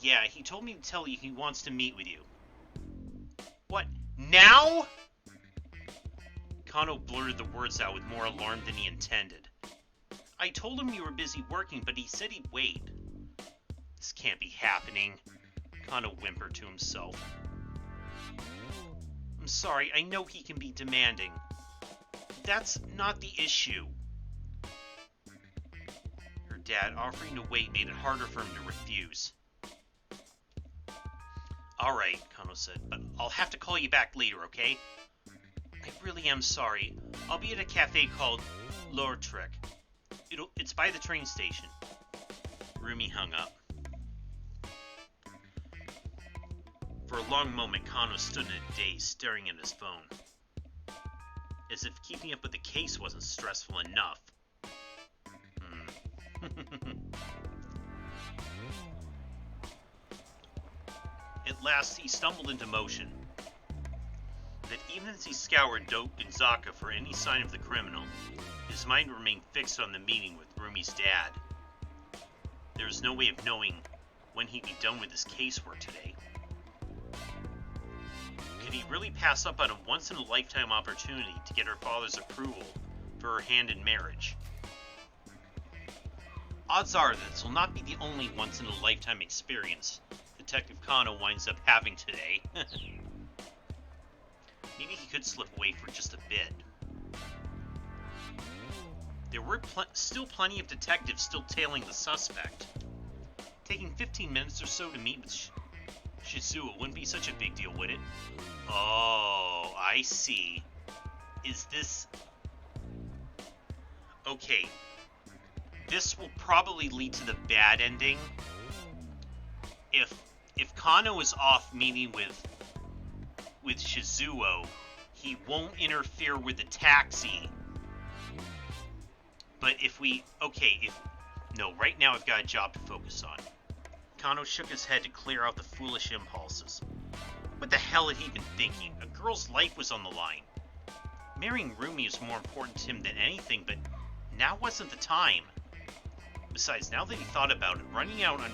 Yeah, he told me to tell you he wants to meet with you. What? Now? Kano blurted the words out with more alarm than he intended. I told him you were busy working, but he said he'd wait. This can't be happening, Kano whimpered to himself. I'm sorry, I know he can be demanding. That's not the issue. Dad, offering to wait made it harder for him to refuse. Alright, Kano said, but I'll have to call you back later, okay? I really am sorry. I'll be at a cafe called Lortrek. It's by the train station. Rumi hung up. For a long moment, Kano stood in a daze, staring at his phone. As if keeping up with the case wasn't stressful enough. At last, he stumbled into motion. That even as he scoured Gonzaga for any sign of the criminal, his mind remained fixed on the meeting with Rumi's dad. There was no way of knowing when he'd be done with his casework today. Could he really pass up on a once-in-a-lifetime opportunity to get her father's approval for her hand in marriage? Odds are that this will not be the only once-in-a-lifetime experience Detective Kano winds up having today. Maybe he could slip away for just a bit. There were still plenty of detectives still tailing the suspect. Taking 15 minutes or so to meet with Shizuo wouldn't be such a big deal, would it? Oh, I see. Is this... Okay. This will probably lead to the bad ending. If Kano is off meeting with Shizuo, he won't interfere with the taxi. But if we... Okay, no, right now I've got a job to focus on. Kano shook his head to clear out the foolish impulses. What the hell had he been thinking? A girl's life was on the line. Marrying Rumi was more important to him than anything, but now wasn't the time. Besides, now that he thought about it, running out on a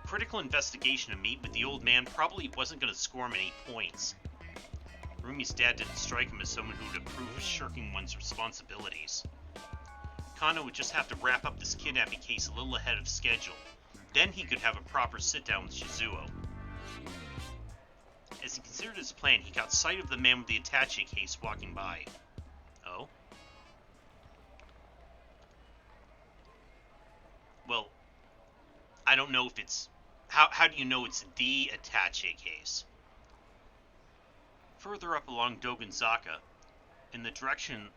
critical investigation to meet with the old man probably wasn't going to score him any points. Rumi's dad didn't strike him as someone who would approve of shirking one's responsibilities. Kano would just have to wrap up this kidnapping case a little ahead of schedule. Then he could have a proper sit-down with Shizuo. As he considered his plan, he caught sight of the man with the attaché case walking by. Oh? Well, I don't know if it's... How do you know it's the attaché case? Further up along Dogonzaka, in the direction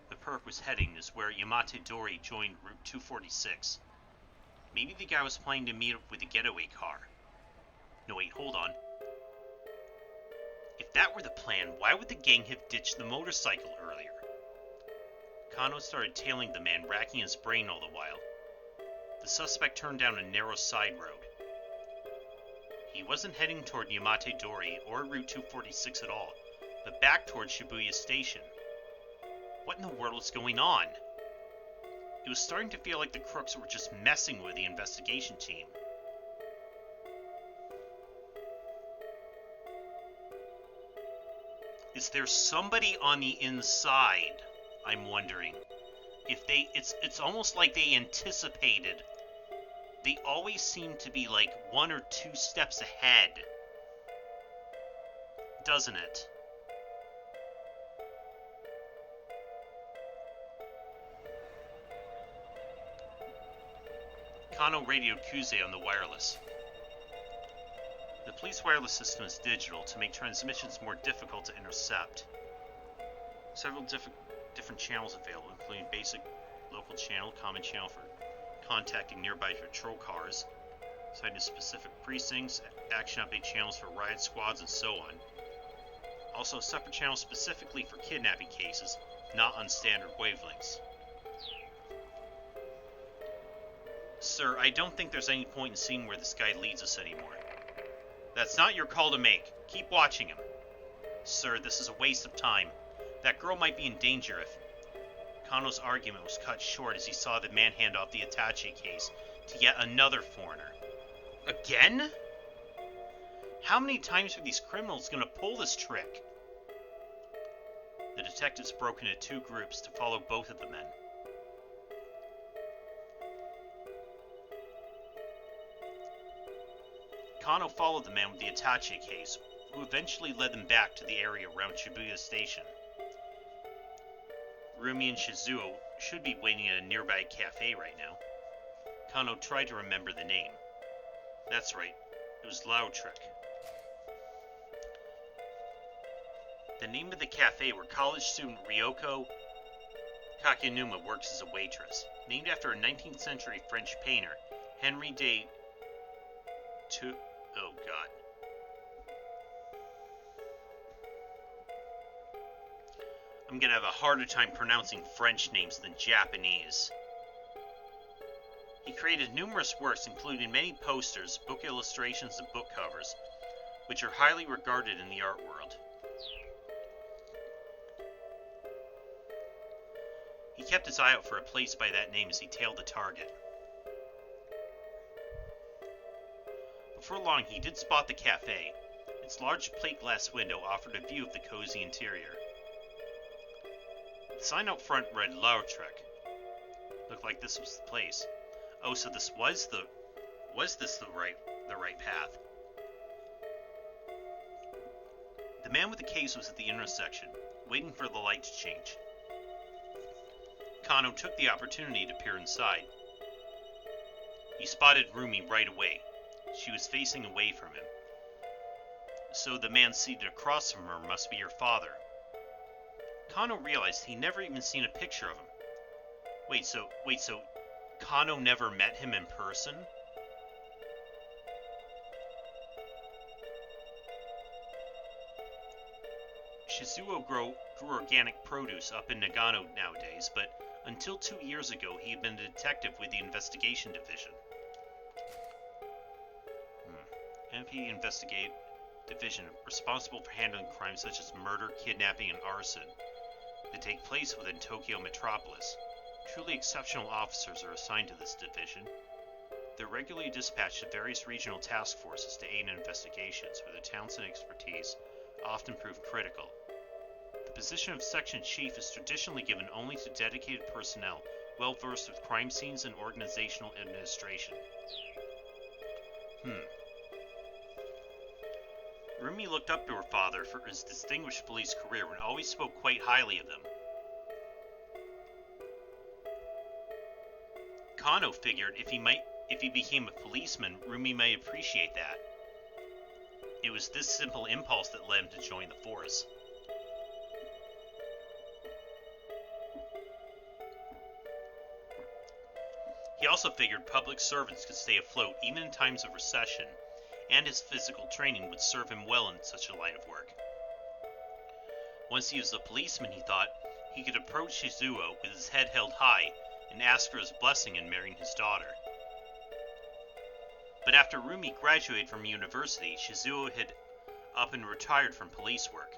the perp was heading, is where Yamate Dori joined Route 246. Maybe the guy was planning to meet up with a getaway car. No, wait, hold on. If that were the plan, why would the gang have ditched the motorcycle earlier? Kano started tailing the man, racking his brain all the while. The suspect turned down a narrow side road. He wasn't heading toward Yamate Dori or Route 246 at all, but back toward Shibuya Station. What in the world was going on? It was starting to feel like the crooks were just messing with the investigation team. Is there somebody on the inside? I'm wondering. If they, it's almost like they anticipated. They always seem to be like 1 or 2 steps ahead. Doesn't it? Kano radioed Kuze on the wireless. The police wireless system is digital to make transmissions more difficult to intercept. Several different channels available, including basic local channel, common channel for contacting nearby patrol cars, citing specific precincts, action update channels for riot squads, and so on. Also, a separate channel specifically for kidnapping cases, not on standard wavelengths. Sir, I don't think there's any point in seeing where this guy leads us anymore. That's not your call to make. Keep watching him. Sir, this is a waste of time. That girl might be in danger if... Kano's argument was cut short as he saw the man hand off the attaché case to yet another foreigner. Again? How many times are these criminals going to pull this trick? The detectives broke into 2 groups to follow both of the men. Kano followed the man with the attaché case, who eventually led them back to the area around Shibuya Station. Rumi and Shizuo should be waiting at a nearby cafe right now. Kano tried to remember the name. That's right, it was Lautrec. The name of the cafe where college student Ryoko Kakinuma works as a waitress, named after a 19th century French painter, Henri de... Oh god. I'm gonna have a harder time pronouncing French names than Japanese. He created numerous works, including many posters, book illustrations, and book covers, which are highly regarded in the art world. He kept his eye out for a place by that name as he tailed the target. Before long, he did spot the cafe. Its large plate glass window offered a view of the cozy interior. The sign out front read Lautrec. Looked like this was the place. Oh, so this was the right path? The man with the case was at the intersection, waiting for the light to change. Kano took the opportunity to peer inside. He spotted Rumi right away. She was facing away from him. So the man seated across from her must be her father. Kano realized he'd never even seen a picture of him. Wait, so Kano never met him in person? Shizuo grew organic produce up in Nagano nowadays, but until 2 years ago he had been a detective with the investigation division. MP Investigate Division, responsible for handling crimes such as murder, kidnapping, and arson that take place within Tokyo metropolis. Truly exceptional officers are assigned to this division. They're regularly dispatched to various regional task forces to aid in investigations, where their talents and expertise often prove critical. The position of section chief is traditionally given only to dedicated personnel well versed with crime scenes and organizational administration. Rumi looked up to her father for his distinguished police career and always spoke quite highly of him. Kano figured if he became a policeman, Rumi might appreciate that. It was this simple impulse that led him to join the force. He also figured public servants could stay afloat even in times of recession, and his physical training would serve him well in such a line of work. Once he was a policeman, he thought, he could approach Shizuo with his head held high and ask for his blessing in marrying his daughter. But after Rumi graduated from university, Shizuo had up and retired from police work.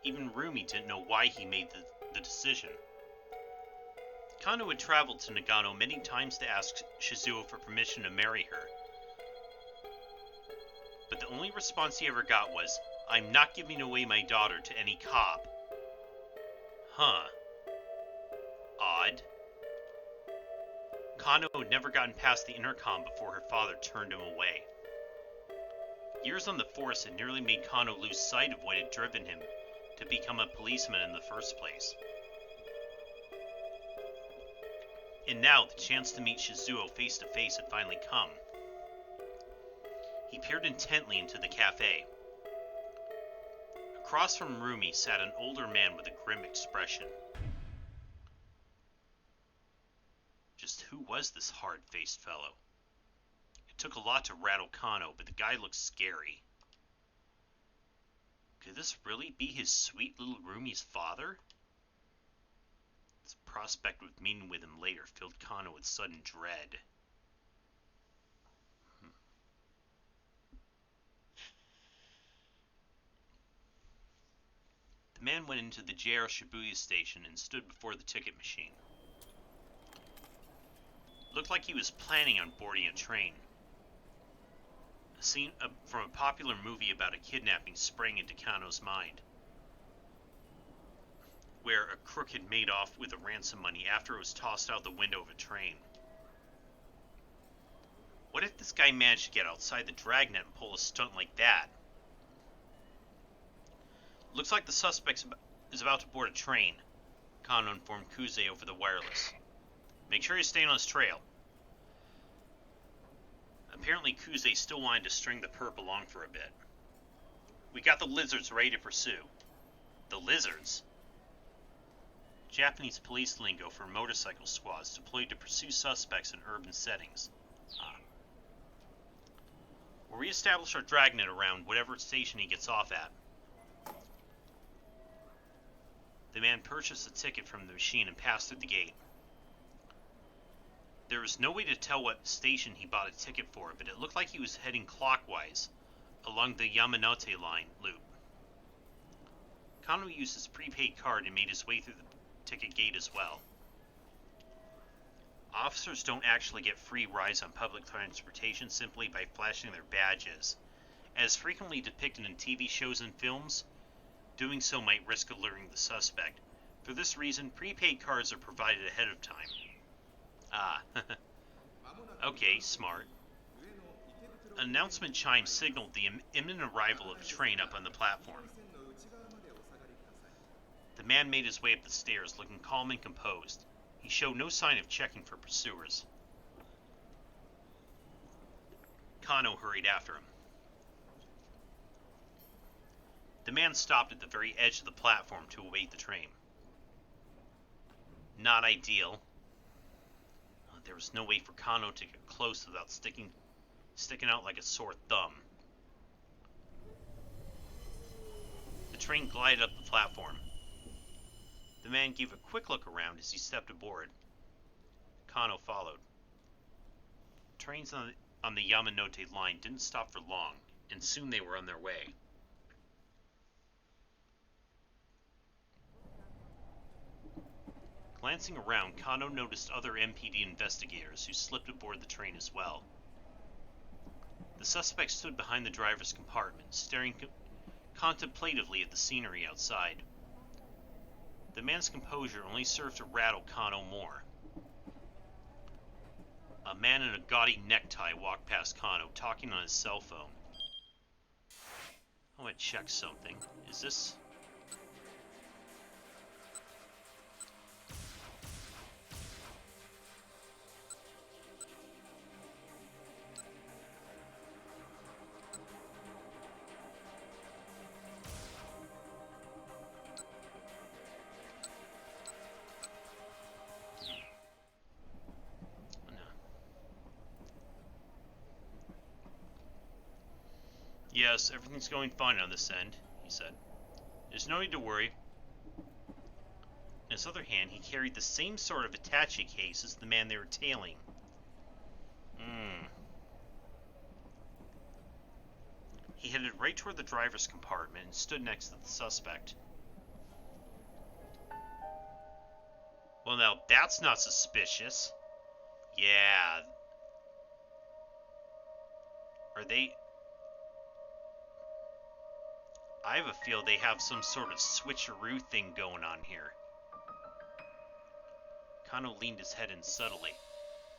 Even Rumi didn't know why he made the decision. Kano had traveled to Nagano many times to ask Shizuo for permission to marry her, but the only response he ever got was, "I'm not giving away my daughter to any cop." Huh. Odd. Kano had never gotten past the intercom before her father turned him away. Years on the force had nearly made Kano lose sight of what had driven him to become a policeman in the first place. And now the chance to meet Shizuo face to face had finally come. He peered intently into the cafe. Across from Rumi sat an older man with a grim expression. Just who was this hard-faced fellow? It took a lot to rattle Kano, but the guy looked scary. Could this really be his sweet little Rumi's father? This prospect of meeting with him later filled Kano with sudden dread. The man went into the JR Shibuya station and stood before the ticket machine. Looked like he was planning on boarding a train. A scene from a popular movie about a kidnapping sprang into Kano's mind, where a crook had made off with the ransom money after it was tossed out the window of a train. What if this guy managed to get outside the dragnet and pull a stunt like that? Looks like the suspect is about to board a train. Kano informed Kuze over the wireless. Make sure you stay on his trail. Apparently Kuze still wanted to string the perp along for a bit. We got the lizards ready to pursue. The lizards? Japanese police lingo for motorcycle squads deployed to pursue suspects in urban settings. We'll re-establish our dragnet around whatever station he gets off at. The man purchased a ticket from the machine and passed through the gate. There was no way to tell what station he bought a ticket for, but it looked like he was heading clockwise along the Yamanote line loop. Kano used his prepaid card and made his way through the ticket gate as well. Officers don't actually get free rides on public transportation simply by flashing their badges. As frequently depicted in TV shows and films, doing so might risk alerting the suspect. For this reason, prepaid cards are provided ahead of time. Okay, smart. An announcement chime signaled the imminent arrival of a train up on the platform. The man made his way up the stairs, looking calm and composed. He showed no sign of checking for pursuers. Kano hurried after him. The man stopped at the very edge of the platform to await the train. Not ideal. There was no way for Kano to get close without sticking out like a sore thumb. The train glided up the platform. The man gave a quick look around as he stepped aboard. Kano followed. Trains on the Yamanote line didn't stop for long, and soon they were on their way. Glancing around, Kano noticed other MPD investigators who slipped aboard the train as well. The suspect stood behind the driver's compartment, staring contemplatively at the scenery outside. The man's composure only served to rattle Kano more. A man in a gaudy necktie walked past Kano, talking on his cell phone. I want to check something. Is this... Yes, everything's going fine on this end, he said. There's no need to worry. In his other hand, he carried the same sort of attache case as the man they were tailing. He headed right toward the driver's compartment and stood next to the suspect. Well, now that's not suspicious. Yeah. Are they... I have a feel they have some sort of switcheroo thing going on here. Kano leaned his head in subtly,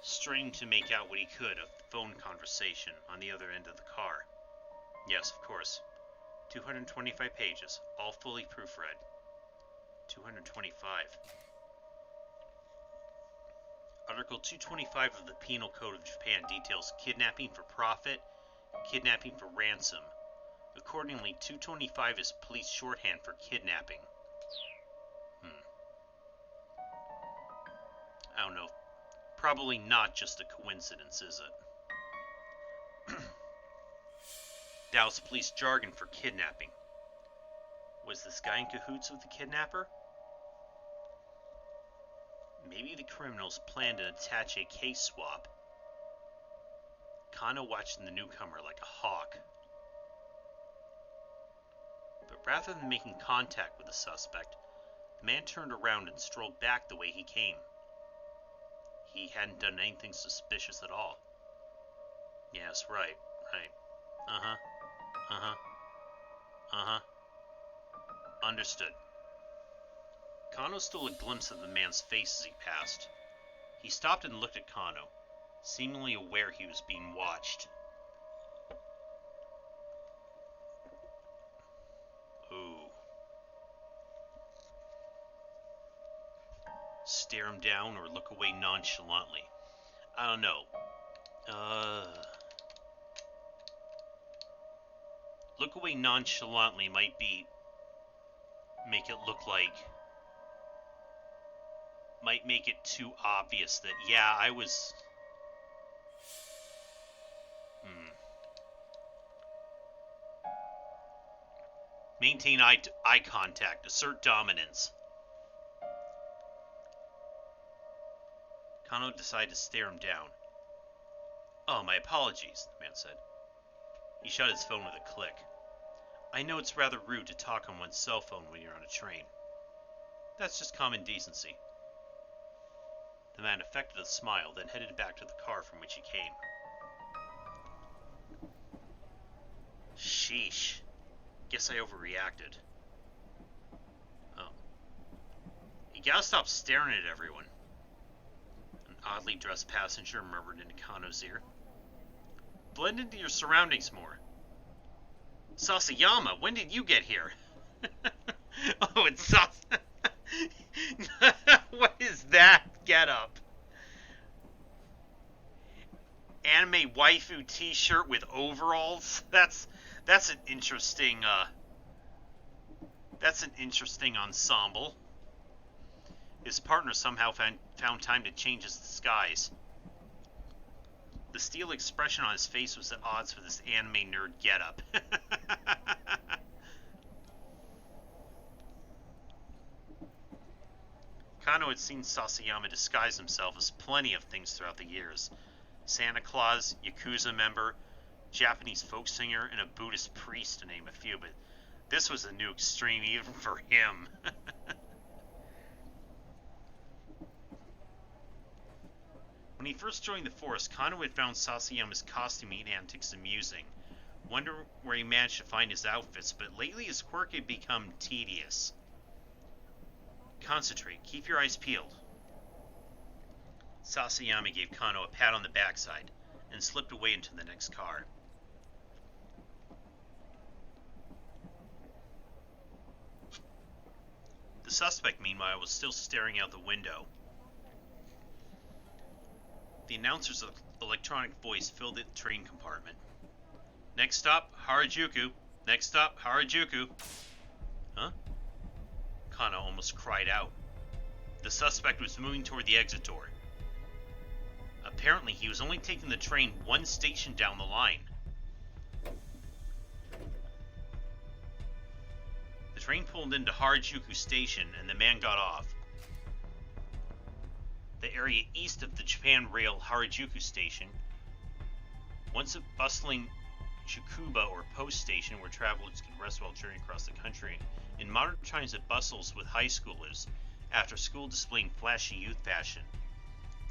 straining to make out what he could of the phone conversation on the other end of the car. Yes, of course. 225 pages, all fully proofread. 225. Article 225 of the Penal Code of Japan details kidnapping for profit, kidnapping for ransom. Accordingly, 225 is police shorthand for kidnapping. I don't know. Probably not just a coincidence, is it? That was police jargon for kidnapping. Was this guy in cahoots with the kidnapper? Maybe the criminals planned an attache case swap. Kano watched the newcomer like a hawk. But rather than making contact with the suspect, the man turned around and strolled back the way he came. He hadn't done anything suspicious at all. Yes, right. Understood. Kano stole a glimpse of the man's face as he passed. He stopped and looked at Kano, seemingly aware he was being watched. Ooh. Stare him down or look away nonchalantly? I don't know. Look away nonchalantly might make it too obvious that, yeah, I was... Maintain eye contact. Assert dominance. Kano decided to stare him down. Oh, my apologies, the man said. He shut his phone with a click. I know it's rather rude to talk on one's cell phone when you're on a train. That's just common decency. The man affected a smile, then headed back to the car from which he came. Sheesh. Guess I overreacted. Oh. You gotta stop staring at everyone. An oddly dressed passenger murmured into Kano's ear. Blend into your surroundings more. Sasayama, when did you get here? Oh, it's What is that getup? Anime waifu t-shirt with overalls? That's an interesting ensemble. His partner somehow found time to change his disguise. The steel expression on his face was at odds with his anime nerd getup. Kano had seen Sasayama disguise himself as plenty of things throughout the years. Santa Claus, Yakuza member, Japanese folk singer, and a Buddhist priest, to name a few, but this was a new extreme even for him. When he first joined the force, Kano had found Sasayama's costuming antics amusing. Wonder where he managed to find his outfits, but lately his quirk had become tedious. Concentrate, keep your eyes peeled. Sasayama gave Kano a pat on the backside and slipped away into the next car. The suspect, meanwhile, was still staring out the window. The announcer's electronic voice filled the train compartment. Next stop, Harajuku. Next stop, Harajuku. Huh? Kano almost cried out. The suspect was moving toward the exit door. Apparently, he was only taking the train one station down the line. The train pulled into Harajuku Station, and the man got off. The area east of the Japan Rail Harajuku Station, once a bustling Tsukuba or post station where travelers could rest while journeying across the country, in modern times it bustles with high schoolers, after school displaying flashy youth fashion.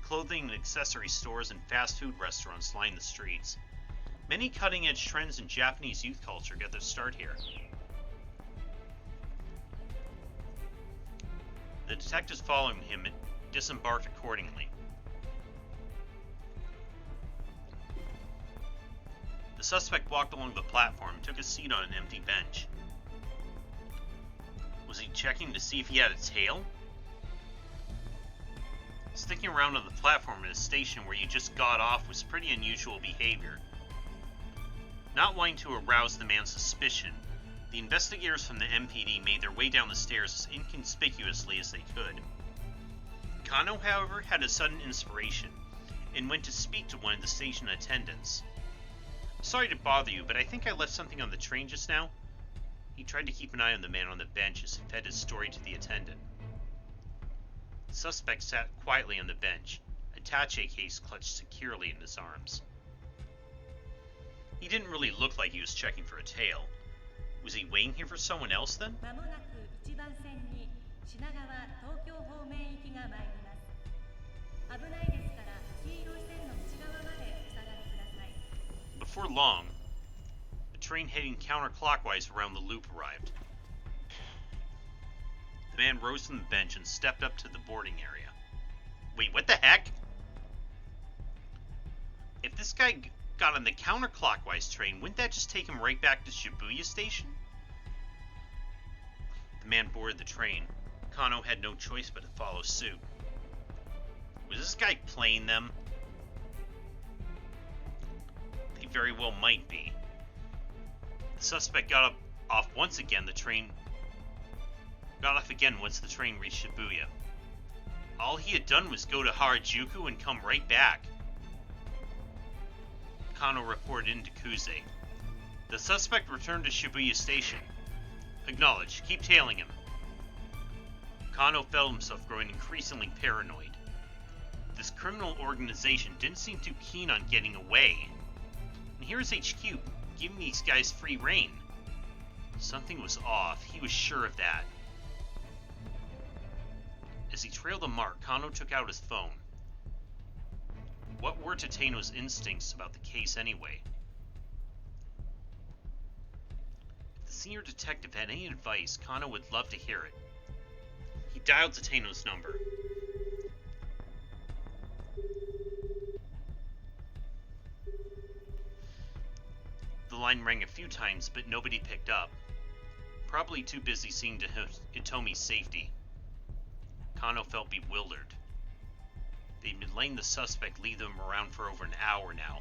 Clothing and accessory stores and fast food restaurants line the streets. Many cutting-edge trends in Japanese youth culture get their start here. The detectives following him disembarked accordingly. The suspect walked along the platform and took a seat on an empty bench. Was he checking to see if he had a tail? Sticking around on the platform at a station where you just got off was pretty unusual behavior. Not wanting to arouse the man's suspicion, the investigators from the MPD made their way down the stairs as inconspicuously as they could. Kano, however, had a sudden inspiration, and went to speak to one of the station attendants. Sorry to bother you, but I think I left something on the train just now. He tried to keep an eye on the man on the bench as he fed his story to the attendant. The suspect sat quietly on the bench, a attaché case clutched securely in his arms. He didn't really look like he was checking for a tail. Was he waiting here for someone else then? Before long, a train heading counterclockwise around the loop arrived. The man rose from the bench and stepped up to the boarding area. Wait, what the heck? If this guy got on the counterclockwise train, wouldn't that just take him right back to Shibuya Station? The man boarded the train. Kano had no choice but to follow suit. Was this guy playing them? He very well might be. The suspect got off once again. Got off again once the train reached Shibuya. All he had done was go to Harajuku and come right back. Kano reported into Kuze. The suspect returned to Shibuya Station. Acknowledged. Keep tailing him. Kano felt himself growing increasingly paranoid. This criminal organization didn't seem too keen on getting away. And here's HQ, giving these guys free rein. Something was off. He was sure of that. As he trailed the mark, Kano took out his phone. What were Tateno's instincts about the case anyway? If the senior detective had any advice, Kano would love to hear it. He dialed Tateno's number. The line rang a few times, but nobody picked up. Probably too busy seeing to Hitomi's safety. Kano felt bewildered. They'd been letting the suspect lead them around for over an hour now.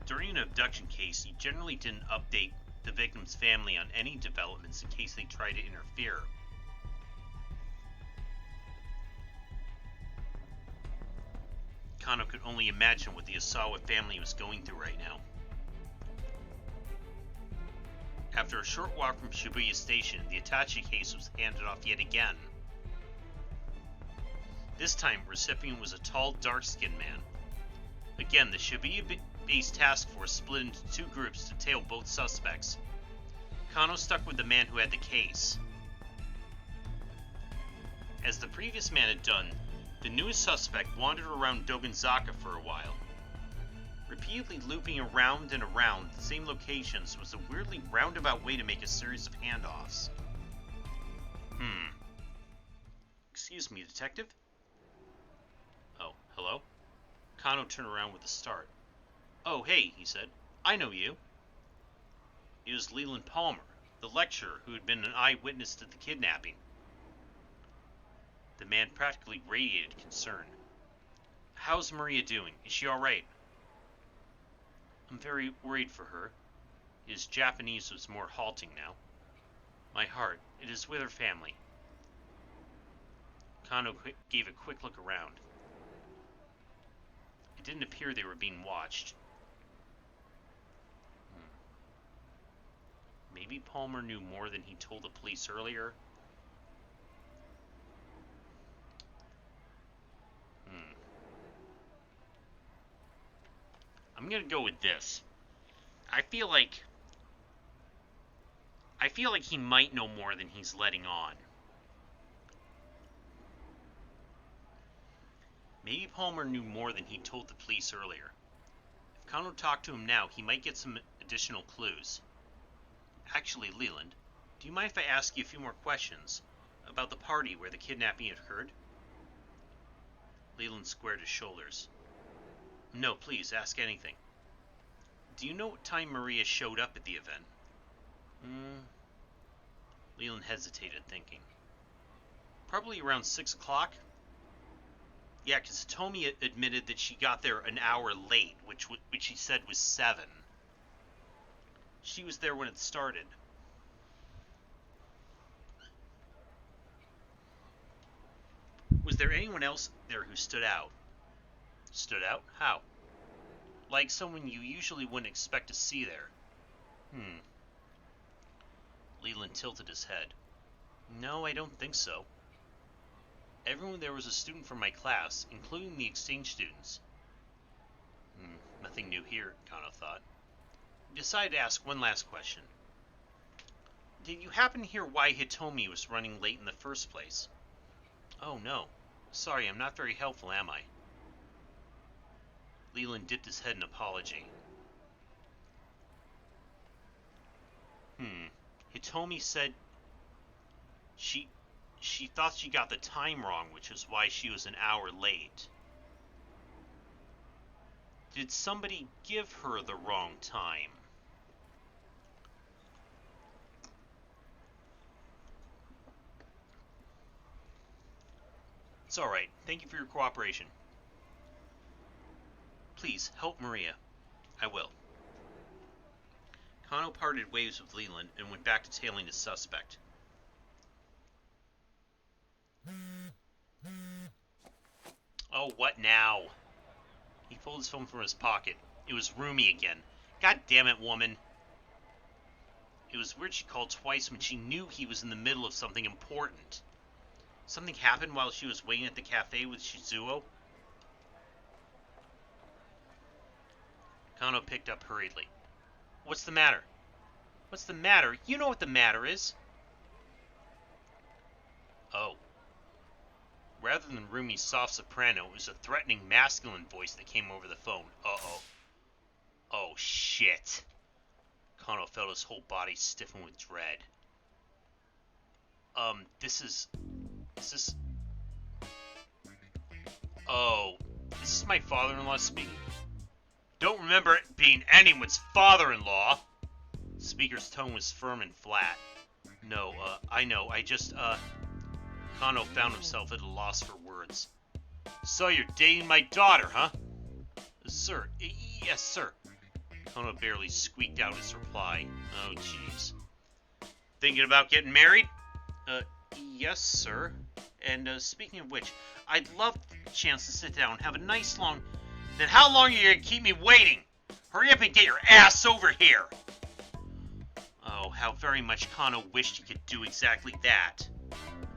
During an abduction case, you generally didn't update the victim's family on any developments in case they tried to interfere. Kano could only imagine what the Osawa family was going through right now. After a short walk from Shibuya Station, the attaché case was handed off yet again. This time, recipient was a tall, dark-skinned man. Again, the Shibuya-based task force split into two groups to tail both suspects. Kano stuck with the man who had the case. As the previous man had done, the newest suspect wandered around Dogenzaka for a while. Repeatedly looping around and around the same locations was a weirdly roundabout way to make a series of handoffs. Excuse me, detective? Oh, hello? Kano turned around with a start. Oh, hey, he said. I know you. It was Leland Palmer, the lecturer who had been an eyewitness to the kidnapping. The man practically radiated concern. How's Maria doing? Is she alright? I'm very worried for her. His Japanese was more halting now. My heart, it is with her family. Kano gave a quick look around. It didn't appear they were being watched. Maybe Palmer knew more than he told the police earlier. I'm gonna go with this. I feel like he might know more than he's letting on. Maybe Palmer knew more than he told the police earlier. If Kano talked to him now, he might get some additional clues. Actually, Leland, do you mind if I ask you a few more questions about the party where the kidnapping had occurred? Leland squared his shoulders. No, please, ask anything. Do you know what time Maria showed up at the event? Leland hesitated, thinking. Probably around 6 o'clock? Yeah, because Hitomi admitted that she got there an hour late, which she said was 7. She was there when it started. Was there anyone else there who stood out? Stood out? How? Like someone you usually wouldn't expect to see there. Leland tilted his head. No, I don't think so. Everyone there was a student from my class, including the exchange students. Nothing new here, Kano thought. He decided to ask one last question. Did you happen to hear why Hitomi was running late in the first place? Oh, no. Sorry, I'm not very helpful, am I? Leland dipped his head in apology. Hitomi said she thought she got the time wrong, which is why she was an hour late. Did somebody give her the wrong time? It's alright. Thank you for your cooperation. Please, help Maria. I will. Kano parted ways with Leland and went back to tailing his suspect. Oh, what now? He pulled his phone from his pocket. It was Rumi again. God damn it, woman. It was weird she called twice when she knew he was in the middle of something important. Something happened while she was waiting at the cafe with Shizuo? Kano picked up hurriedly. What's the matter? What's the matter? You know what the matter is. Oh. Rather than Rumi's soft soprano, it was a threatening masculine voice that came over the phone. Uh-oh. Oh, shit. Kano felt his whole body stiffen with dread. Is this... Oh, is this my father-in-law speaking? Don't remember it being anyone's father-in-law. The speaker's tone was firm and flat. No, I know, I just, Kano found himself at a loss for words. So you're dating my daughter, huh? Sir, yes, sir. Kano barely squeaked out his reply. Oh, jeez. Thinking about getting married? Yes, sir. And, speaking of which, I'd love the chance to sit down and have a nice long... Then how long are you gonna keep me waiting? Hurry up and get your ass over here! Oh, how very much Kano wished he could do exactly that.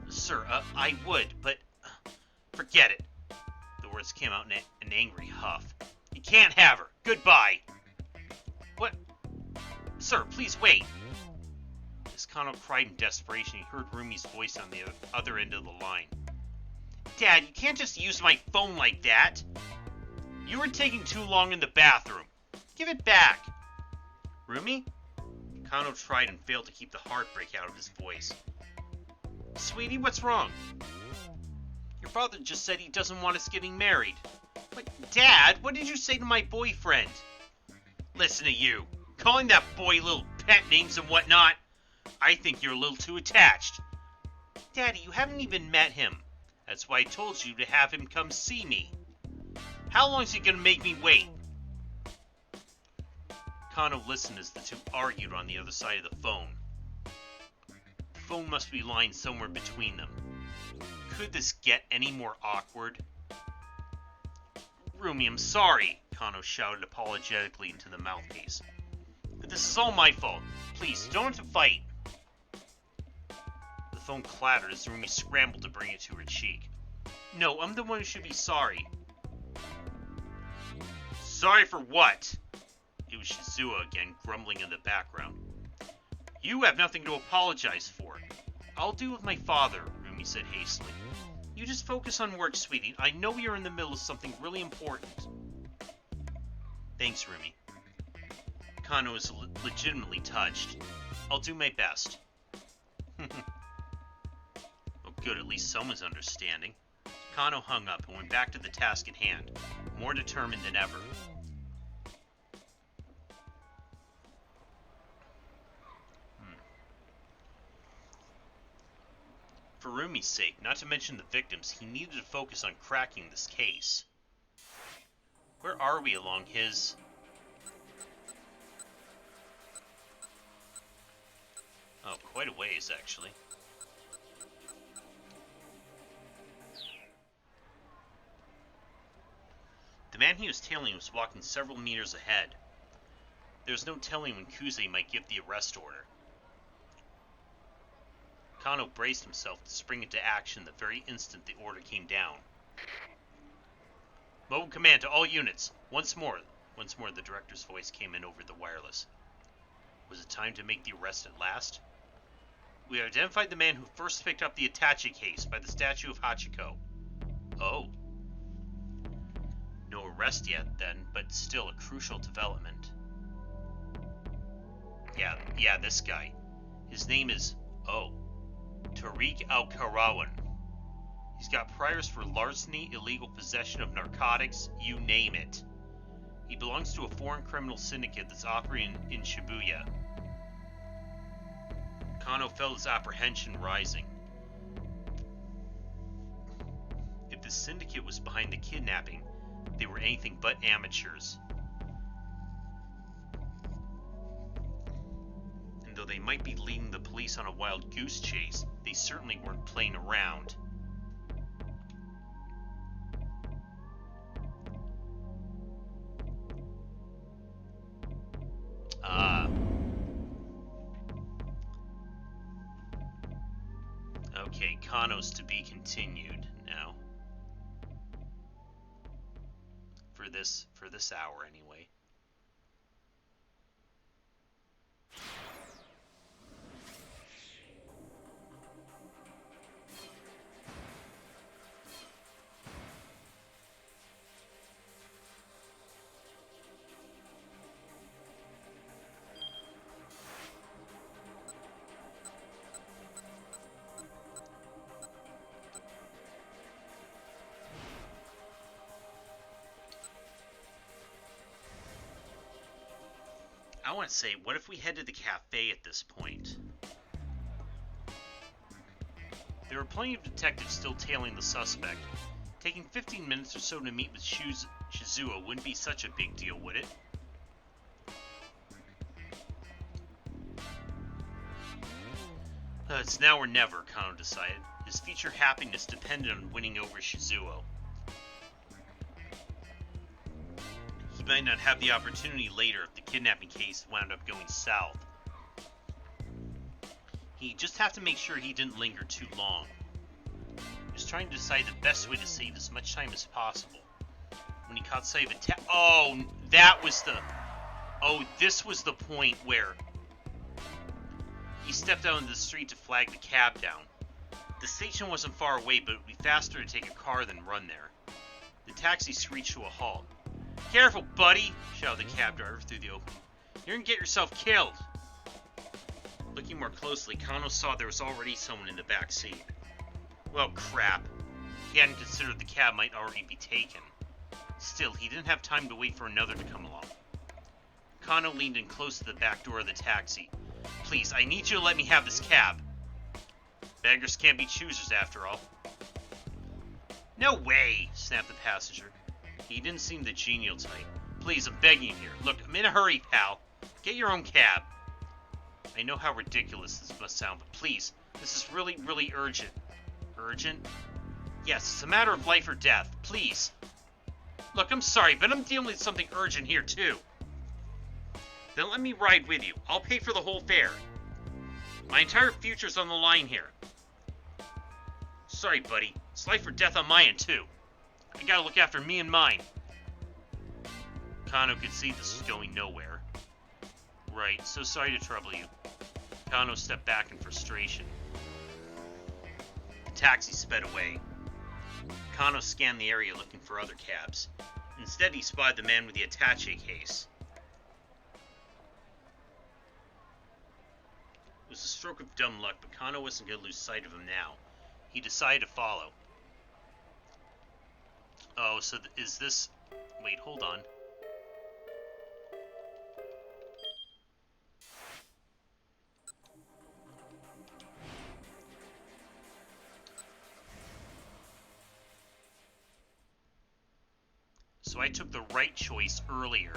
Sir, I would, but... forget it. The words came out in an angry huff. You can't have her. Goodbye. What? Sir, please wait. As Kano cried in desperation, he heard Rumi's voice on the other end of the line. Dad, you can't just use my phone like that. You were taking too long in the bathroom. Give it back. Rumi? Kano tried and failed to keep the heartbreak out of his voice. Sweetie, what's wrong? Your father just said he doesn't want us getting married. But, Dad, what did you say to my boyfriend? Listen to you. Calling that boy little pet names and whatnot. I think you're a little too attached. Daddy, you haven't even met him. That's why I told you to have him come see me. How long is he gonna make me wait? Kano listened as the two argued on the other side of the phone. The phone must be lying somewhere between them. Could this get any more awkward? Rumi, I'm sorry, Kano shouted apologetically into the mouthpiece. But this is all my fault. Please, don't have to fight. The phone clattered as Rumi scrambled to bring it to her cheek. No, I'm the one who should be sorry. Sorry for what? It was Shizuo again, grumbling in the background. You have nothing to apologize for. I'll deal with my father, Rumi said hastily. You just focus on work, sweetie. I know you're in the middle of something really important. Thanks, Rumi. Kano is legitimately touched. I'll do my best. Well, good, at least someone's understanding. Kano hung up and went back to the task at hand, more determined than ever. For Rumi's sake, not to mention the victims, he needed to focus on cracking this case. Where are we along his... Oh, quite a ways, actually. The man he was tailing was walking several meters ahead. There was no telling when Kuze might give the arrest order. Kano braced himself to spring into action the very instant the order came down. Mobile command to all units. Once more the director's voice came in over the wireless. Was it time to make the arrest at last? We have identified the man who first picked up the Itachi case by the statue of Hachiko. Oh. No arrest yet, then, but still a crucial development. Yeah, this guy. His name is... Oh. Tariq Al-Karawan. He's got priors for larceny, illegal possession of narcotics, you name it. He belongs to a foreign criminal syndicate that's operating in Shibuya. Kano felt his apprehension rising. the syndicate was behind the kidnapping, they were anything but amateurs. And though they might be leading the police on a wild goose chase, they certainly weren't playing around. Okay, Kano's to be continued now. For this hour anyway. I want to say, what if we head to the cafe at this point? There are plenty of detectives still tailing the suspect. Taking 15 minutes or so to meet with Shizuo wouldn't be such a big deal, would it? It's now or never, Kano decided. His future happiness depended on winning over Shizuo. He might not have the opportunity later if the kidnapping case wound up going south. He'd just have to make sure he didn't linger too long. He was trying to decide the best way to save as much time as possible. When he caught sight of a oh, that was the... Oh, this was the point where he stepped out into the street to flag the cab down. The station wasn't far away, but it would be faster to take a car than run there. The taxi screeched to a halt. "Careful, buddy!" shouted the cab driver through the opening. "You're gonna get yourself killed!" Looking more closely, Kano saw there was already someone in the back seat. Well, crap. He hadn't considered the cab might already be taken. Still, he didn't have time to wait for another to come along. Kano leaned in close to the back door of the taxi. "Please, I need you to let me have this cab." Beggars can't be choosers, after all. "No way," snapped the passenger. He didn't seem the genial type. "Please, I'm begging you here. Look, I'm in a hurry, pal. Get your own cab." I know how ridiculous this must sound, but please, this is really, really urgent. Urgent? Yes, it's a matter of life or death. Please. Look, I'm sorry, but I'm dealing with something urgent here, too. Then let me ride with you. I'll pay for the whole fare. My entire future's on the line here. Sorry, buddy. It's life or death on my end, too. I gotta look after me and mine. Kano could see this was going nowhere. Right, so sorry to trouble you. Kano stepped back in frustration. The taxi sped away. Kano scanned the area looking for other cabs. Instead, he spotted the man with the attaché case. It was a stroke of dumb luck, but Kano wasn't going to lose sight of him now. He decided to follow. Oh, so is this... Wait, hold on. So I took the right choice earlier.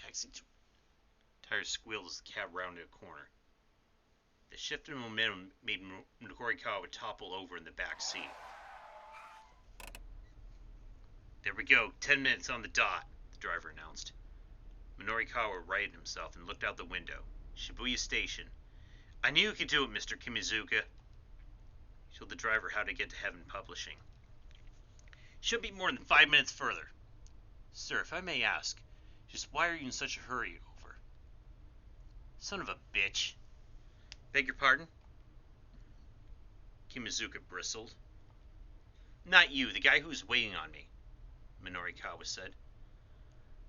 Taxi tires squealed as the cab rounded a corner. The shift in momentum made Norikawa topple over in the back seat. There we go, 10 minutes on the dot, the driver announced. Norikawa righted himself and looked out the window. Shibuya Station. I knew you could do it, Mr. Kimizuka. He told the driver how to get to Heaven Publishing. Should be more than 5 minutes further. Sir, if I may ask, just why are you in such a hurry over? Son of a bitch. Beg your pardon? Kimizuka bristled. Not you, the guy who's waiting on me, Norikawa said.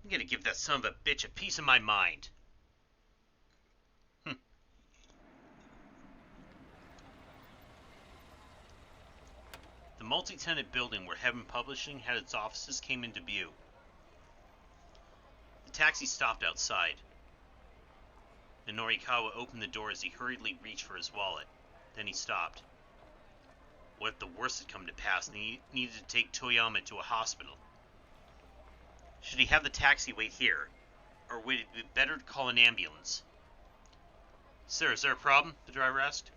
I'm gonna give that son of a bitch a piece of my mind. The multi-tenant building where Heaven Publishing had its offices came into view. The taxi stopped outside. Norikawa opened the door as he hurriedly reached for his wallet. Then he stopped. What if the worst had come to pass and he needed to take Toyama to a hospital? Should he have the taxi wait here, or would it be better to call an ambulance? Sir, is there a problem? The driver asked.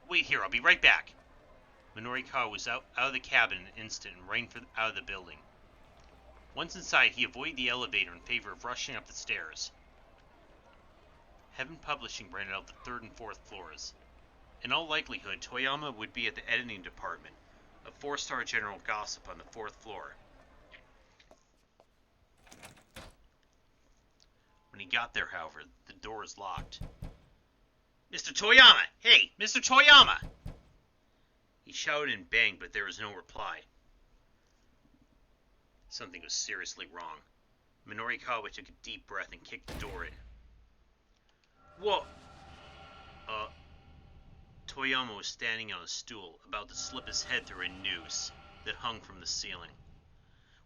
Wait here, I'll be right back. Norikawa was out of the cabin in an instant and ran out of the building. Once inside, he avoided the elevator in favor of rushing up the stairs. Heaven Publishing rented out the 3rd and 4th floors. In all likelihood, Toyama would be at the editing department of 4-star General Gossip on the 4th floor. When he got there, however, the door was locked. Mr. Toyama! Hey, Mr. Toyama! He shouted and banged, but there was no reply. Something was seriously wrong. Norikawa took a deep breath and kicked the door in. Whoa! Toyama was standing on a stool, about to slip his head through a noose that hung from the ceiling.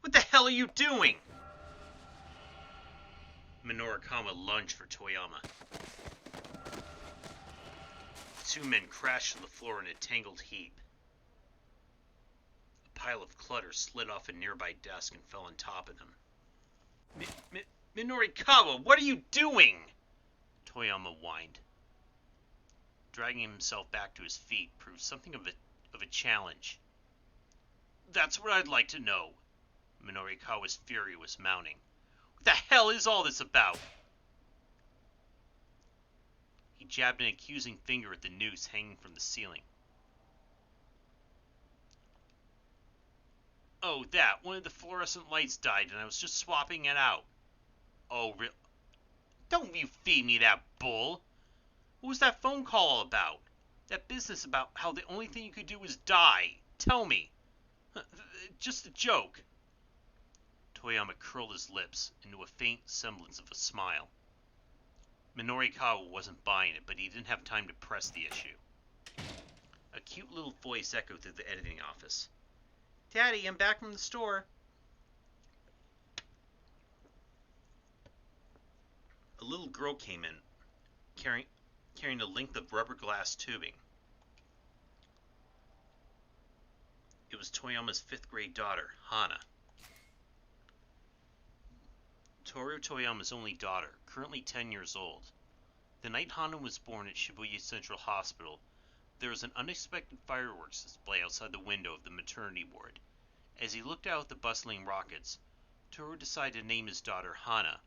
What the hell are you doing? Norikawa lunged for Toyama. The two men crashed to the floor in a tangled heap. A pile of clutter slid off a nearby desk and fell on top of them. Norikawa, what are you doing? Toyama whined. Dragging himself back to his feet proved something of a challenge. That's what I'd like to know. Norikawa's fury was mounting. What the hell is all this about? He jabbed an accusing finger at the noose hanging from the ceiling. Oh, that. One of the fluorescent lights died and I was just swapping it out. Oh, real? Don't you feed me that bull. What was that phone call all about? That business about how the only thing you could do was die. Tell me. Just a joke. Toyama curled his lips into a faint semblance of a smile. Norikawa wasn't buying it, but he didn't have time to press the issue. A cute little voice echoed through the editing office. Daddy, I'm back from the store. A little girl came in, carrying a length of rubber glass tubing. It was Toyama's 5th grade daughter, Hana. Toru Toyama's only daughter, currently 10 years old. The night Hana was born at Shibuya Central Hospital, there was an unexpected fireworks display outside the window of the maternity ward. As he looked out at the bustling rockets, Toru decided to name his daughter Hana,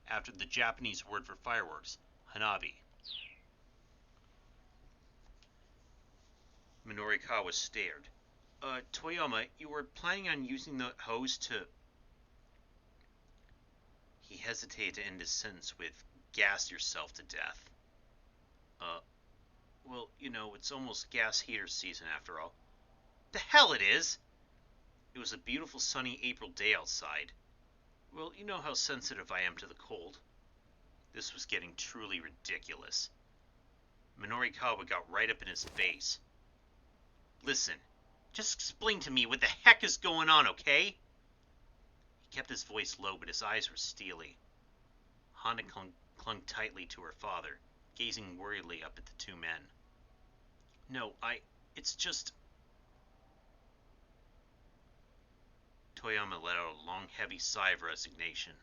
after the Japanese word for fireworks, hanabi. Norikawa stared. Toyama, you were planning on using the hose to... He hesitated to end his sentence with, gas yourself to death. Well, you know, it's almost gas heater season after all. The hell it is! It was a beautiful sunny April day outside. Well, you know how sensitive I am to the cold. This was getting truly ridiculous. Norikawa got right up in his face. Listen, just explain to me what the heck is going on, okay? He kept his voice low, but his eyes were steely. Hana clung tightly to her father, gazing worriedly up at the two men. No, it's just... Toyama let out a long, heavy sigh of resignation.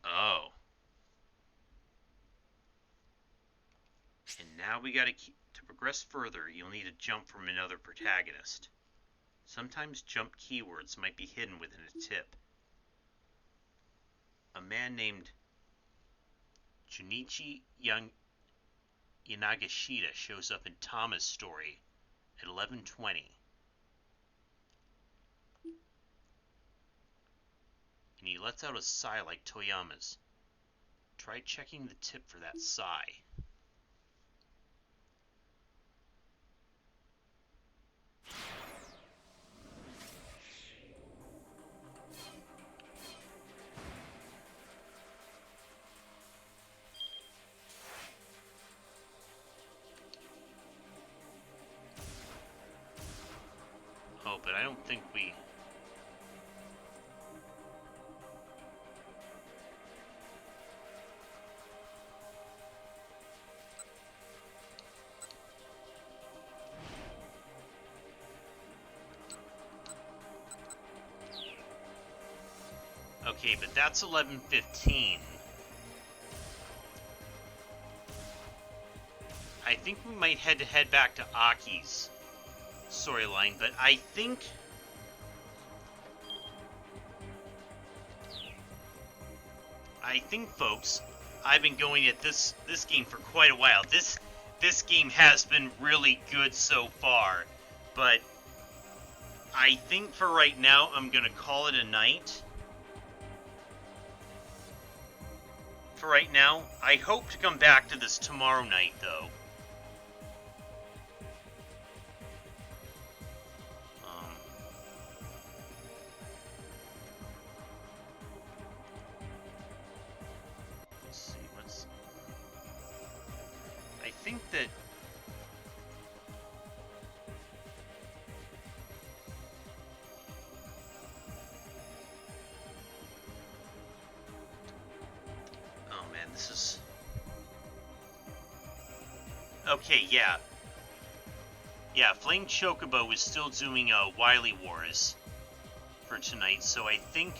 Oh. And now we gotta to progress further, you'll need a jump from another protagonist. Sometimes jump keywords might be hidden within a tip. A man named Junichi Yanagashita shows up in Tama's story at 11:20. And he lets out a sigh like Toyama's. Try checking the tip for that sigh. Oh, but I don't think we... Okay, but that's 11:15. I think we might head back to Aki's storyline, but I think folks, I've been going at this game for quite a while. This game has been really good so far, but I think for right now I'm gonna call it a night. For right now, I hope to come back to this tomorrow night, though. Let's see, I think that... Oh man, this is... Okay, yeah. Yeah, Flame Chocobo is still doing Wily Wars for tonight, so I think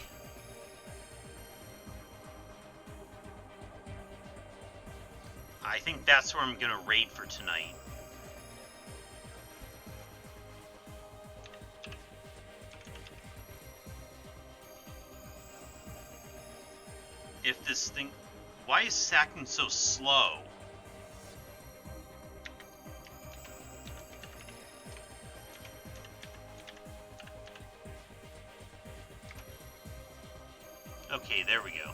that's where I'm gonna raid for tonight. If this thing... Why is Sacken so slow? Okay, there we go.